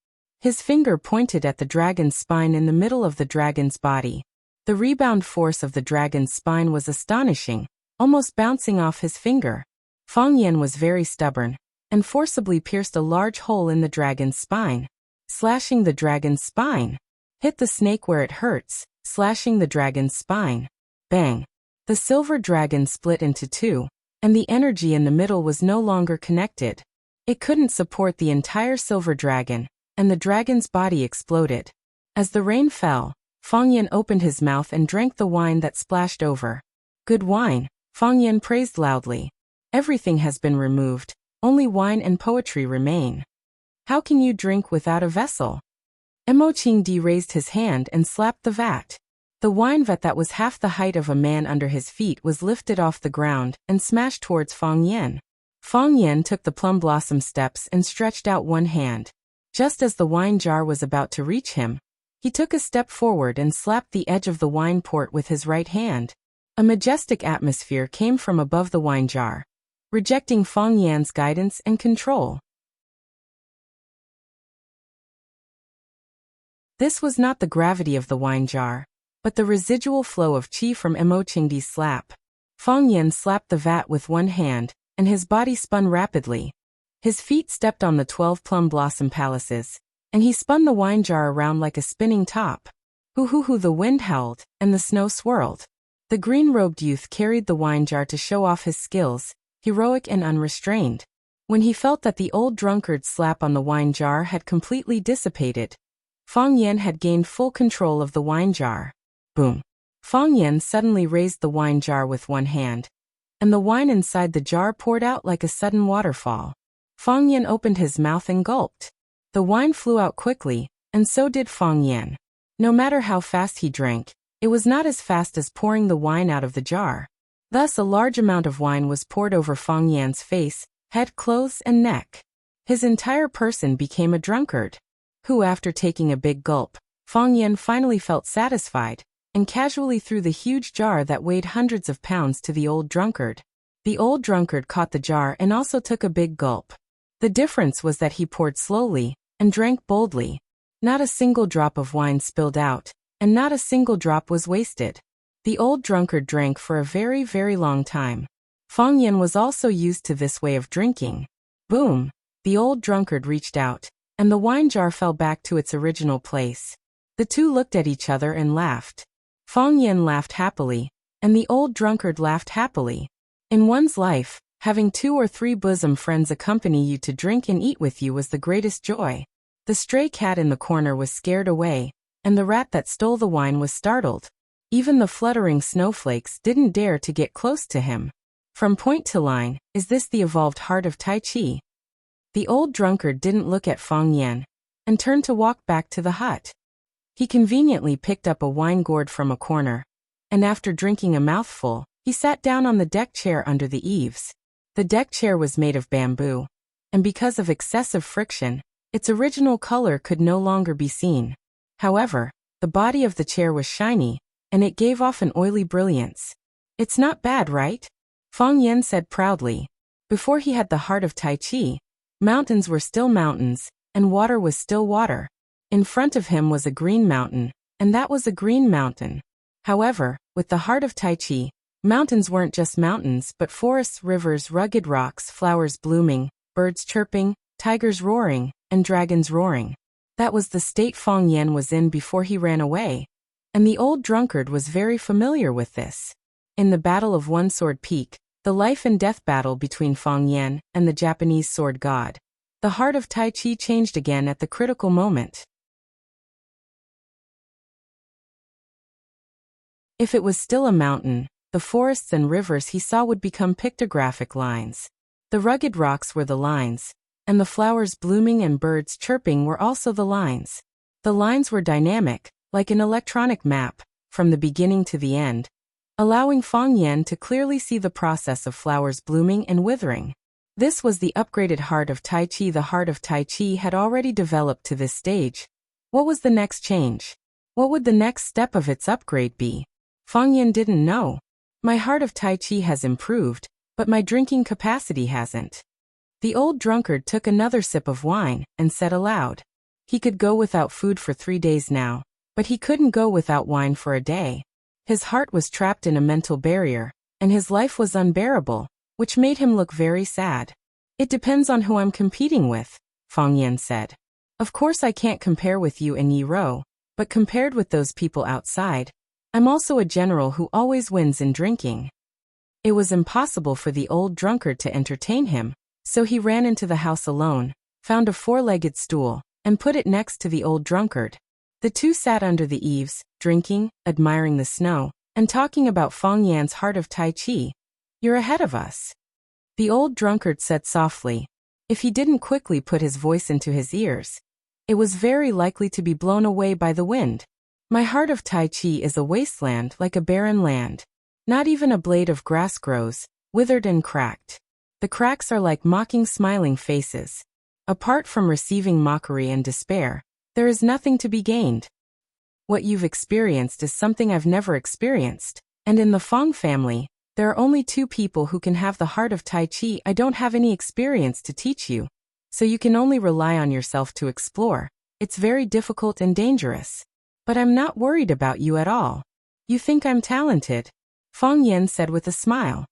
His finger pointed at the dragon's spine in the middle of the dragon's body. The rebound force of the dragon's spine was astonishing, almost bouncing off his finger. Fang Yan was very stubborn, and forcibly pierced a large hole in the dragon's spine. Slashing the dragon's spine. Hit the snake where it hurts, slashing the dragon's spine. Bang! The silver dragon split into two, and the energy in the middle was no longer connected. It couldn't support the entire silver dragon, and the dragon's body exploded. As the rain fell, Fang Yan opened his mouth and drank the wine that splashed over. Good wine, Fang Yan praised loudly. Everything has been removed, only wine and poetry remain. How can you drink without a vessel? Mo Qingdi raised his hand and slapped the vat. The wine vat that was half the height of a man under his feet was lifted off the ground and smashed towards Fang Yan. Fang Yan took the plum blossom steps and stretched out one hand. Just as the wine jar was about to reach him, he took a step forward and slapped the edge of the wine port with his right hand. A majestic atmosphere came from above the wine jar, rejecting Fang Yan's guidance and control. This was not the gravity of the wine jar, but the residual flow of qi from Mo Qingdi's slap. Fang Yan slapped the vat with one hand, and his body spun rapidly. His feet stepped on the 12 plum blossom palaces, and he spun the wine jar around like a spinning top. Hoo-hoo-hoo, the wind howled, and the snow swirled. The green-robed youth carried the wine jar to show off his skills, heroic and unrestrained. When he felt that the old drunkard's slap on the wine jar had completely dissipated, Fang Yan had gained full control of the wine jar. Boom! Fang Yan suddenly raised the wine jar with one hand, and the wine inside the jar poured out like a sudden waterfall. Fang Yan opened his mouth and gulped. The wine flew out quickly, and so did Fang Yan. No matter how fast he drank, it was not as fast as pouring the wine out of the jar. Thus a large amount of wine was poured over Fang Yan's face, head, clothes, and neck. His entire person became a drunkard, who, after taking a big gulp, Fang Yan finally felt satisfied, and casually threw the huge jar that weighed hundreds of pounds to the old drunkard. The old drunkard caught the jar and also took a big gulp. The difference was that he poured slowly, and drank boldly. Not a single drop of wine spilled out, and not a single drop was wasted. The old drunkard drank for a very, very long time. Fang Yan was also used to this way of drinking. Boom! The old drunkard reached out, and the wine jar fell back to its original place. The two looked at each other and laughed. Fang Yan laughed happily, and the old drunkard laughed happily. In one's life, having 2 or 3 bosom friends accompany you to drink and eat with you was the greatest joy. The stray cat in the corner was scared away, and the rat that stole the wine was startled. Even the fluttering snowflakes didn't dare to get close to him. From point to line, is this the evolved heart of Tai Chi? The old drunkard didn't look at Fang Yan, and turned to walk back to the hut. He conveniently picked up a wine gourd from a corner, and after drinking a mouthful, he sat down on the deck chair under the eaves. The deck chair was made of bamboo, and because of excessive friction, its original color could no longer be seen. However, the body of the chair was shiny, and it gave off an oily brilliance. It's not bad, right? Fang Yan said proudly. Before he had the heart of Tai Chi, mountains were still mountains, and water was still water. In front of him was a green mountain, and that was a green mountain. However, with the heart of Tai Chi, mountains weren't just mountains but forests, rivers, rugged rocks, flowers blooming, birds chirping, tigers roaring, and dragons roaring. That was the state Fang Yan was in before he ran away, and the old drunkard was very familiar with this. In the Battle of One Sword Peak, the life and death battle between Fang Yan and the Japanese sword god, the heart of Tai Chi changed again at the critical moment. If it was still a mountain, the forests and rivers he saw would become pictographic lines. The rugged rocks were the lines, and the flowers blooming and birds chirping were also the lines. The lines were dynamic, like an electronic map, from the beginning to the end, allowing Fang Yan to clearly see the process of flowers blooming and withering. This was the upgraded heart of Tai Chi. The heart of Tai Chi had already developed to this stage. What was the next change? What would the next step of its upgrade be? Fang Yan didn't know. My heart of Tai Chi has improved, but my drinking capacity hasn't. The old drunkard took another sip of wine and said aloud. He could go without food for 3 days now, but he couldn't go without wine for a day. His heart was trapped in a mental barrier, and his life was unbearable, which made him look very sad. It depends on who I'm competing with, Fang Yan said. Of course I can't compare with you and Yi Ro, but compared with those people outside, I'm also a general who always wins in drinking. It was impossible for the old drunkard to entertain him, so he ran into the house alone, found a four-legged stool, and put it next to the old drunkard. The two sat under the eaves, drinking, admiring the snow, and talking about Feng Yan's heart of Tai Chi. "You're ahead of us," the old drunkard said softly. If he didn't quickly put his voice into his ears, it was very likely to be blown away by the wind. "My heart of Tai Chi is a wasteland like a barren land. Not even a blade of grass grows, withered and cracked. The cracks are like mocking smiling faces. Apart from receiving mockery and despair, there is nothing to be gained. What you've experienced is something I've never experienced, and in the Feng family, there are only two people who can have the heart of Tai Chi. I don't have any experience to teach you, so you can only rely on yourself to explore. It's very difficult and dangerous. But I'm not worried about you at all. You think I'm talented?" Feng Yan said with a smile.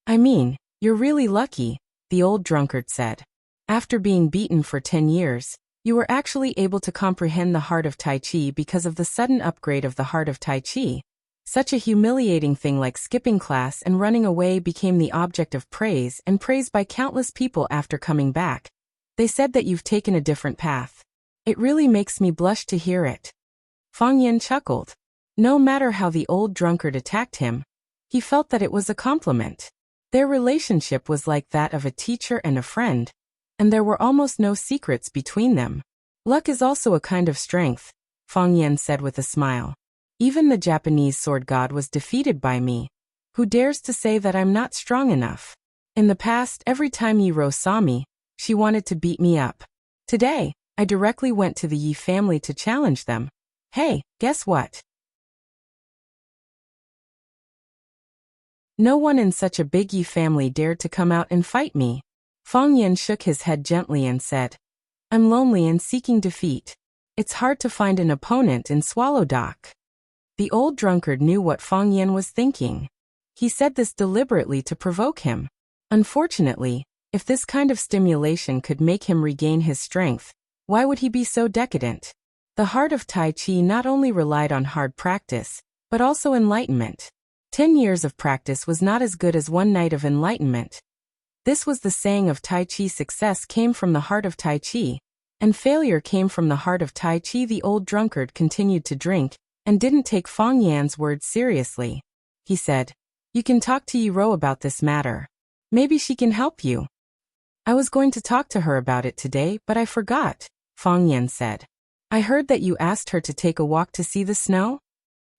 "I mean, you're really lucky," the old drunkard said. "After being beaten for 10 years, you were actually able to comprehend the heart of Tai Chi because of the sudden upgrade of the heart of Tai Chi. Such a humiliating thing like skipping class and running away became the object of praise and praise by countless people after coming back. They said that you've taken a different path. It really makes me blush to hear it." Feng Yan chuckled. No matter how the old drunkard attacked him, he felt that it was a compliment. Their relationship was like that of a teacher and a friend, and there were almost no secrets between them. "Luck is also a kind of strength," Feng Yan said with a smile. "Even the Japanese sword god was defeated by me. Who dares to say that I'm not strong enough? In the past, every time Yi-Ro saw me, she wanted to beat me up. Today, I directly went to the Yi family to challenge them. Hey, guess what? No one in such a big Yi family dared to come out and fight me." Feng Yan shook his head gently and said, "I'm lonely and seeking defeat. It's hard to find an opponent in Swallow Dock." The old drunkard knew what Feng Yan was thinking. He said this deliberately to provoke him. Unfortunately, if this kind of stimulation could make him regain his strength, why would he be so decadent? The heart of Tai Chi not only relied on hard practice, but also enlightenment. 10 years of practice was not as good as one night of enlightenment. This was the saying of Tai Chi: success came from the heart of Tai Chi, and failure came from the heart of Tai Chi. The old drunkard continued to drink, and didn't take Feng Yan's words seriously. He said, "You can talk to Yi-Ro about this matter. Maybe she can help you." "I was going to talk to her about it today, but I forgot," Feng Yan said. "I heard that you asked her to take a walk to see the snow?"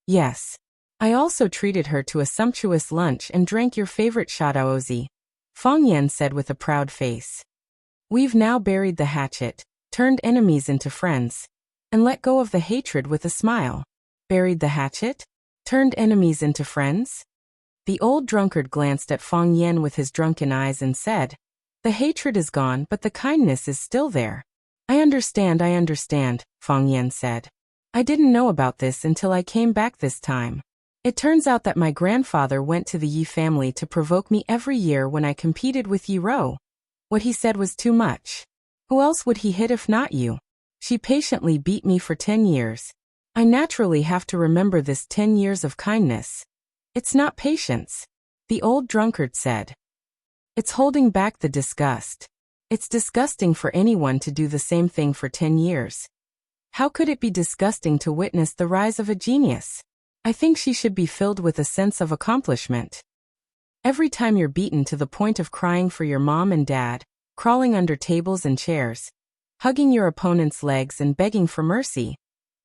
"Yes. I also treated her to a sumptuous lunch and drank your favorite shadaozi," Feng Yan said with a proud face. "We've now buried the hatchet, turned enemies into friends, and let go of the hatred with a smile." "Buried the hatchet? Turned enemies into friends?" The old drunkard glanced at Feng Yan with his drunken eyes and said, "The hatred is gone, but the kindness is still there." I understand, Feng Yan said. "I didn't know about this until I came back this time. It turns out that my grandfather went to the Yi family to provoke me every year when I competed with Yi-Ro. What he said was too much. Who else would he hit if not you? She patiently beat me for 10 years. I naturally have to remember this 10 years of kindness. It's not patience," the old drunkard said. "It's holding back the disgust. It's disgusting for anyone to do the same thing for 10 years. How could it be disgusting to witness the rise of a genius? I think she should be filled with a sense of accomplishment. Every time you're beaten to the point of crying for your mom and dad, crawling under tables and chairs, hugging your opponent's legs and begging for mercy,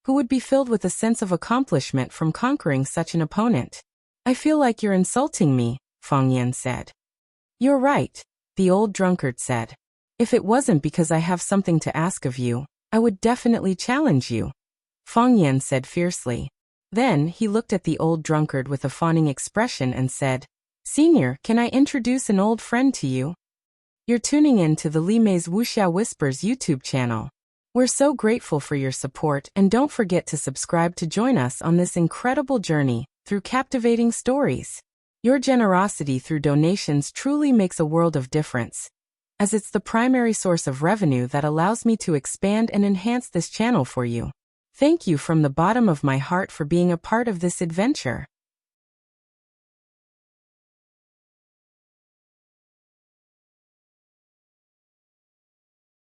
who would be filled with a sense of accomplishment from conquering such an opponent?" "I feel like you're insulting me," Feng Yan said. "You're right," the old drunkard said. "If it wasn't because I have something to ask of you, I would definitely challenge you," Feng Yan said fiercely. Then he looked at the old drunkard with a fawning expression and said, "Senior, can I introduce an old friend to you? You're tuning in to the Li Mei's Wuxia Whispers YouTube channel. We're so grateful for your support, and don't forget to subscribe to join us on this incredible journey through captivating stories. Your generosity through donations truly makes a world of difference, as it's the primary source of revenue that allows me to expand and enhance this channel for you. Thank you from the bottom of my heart for being a part of this adventure."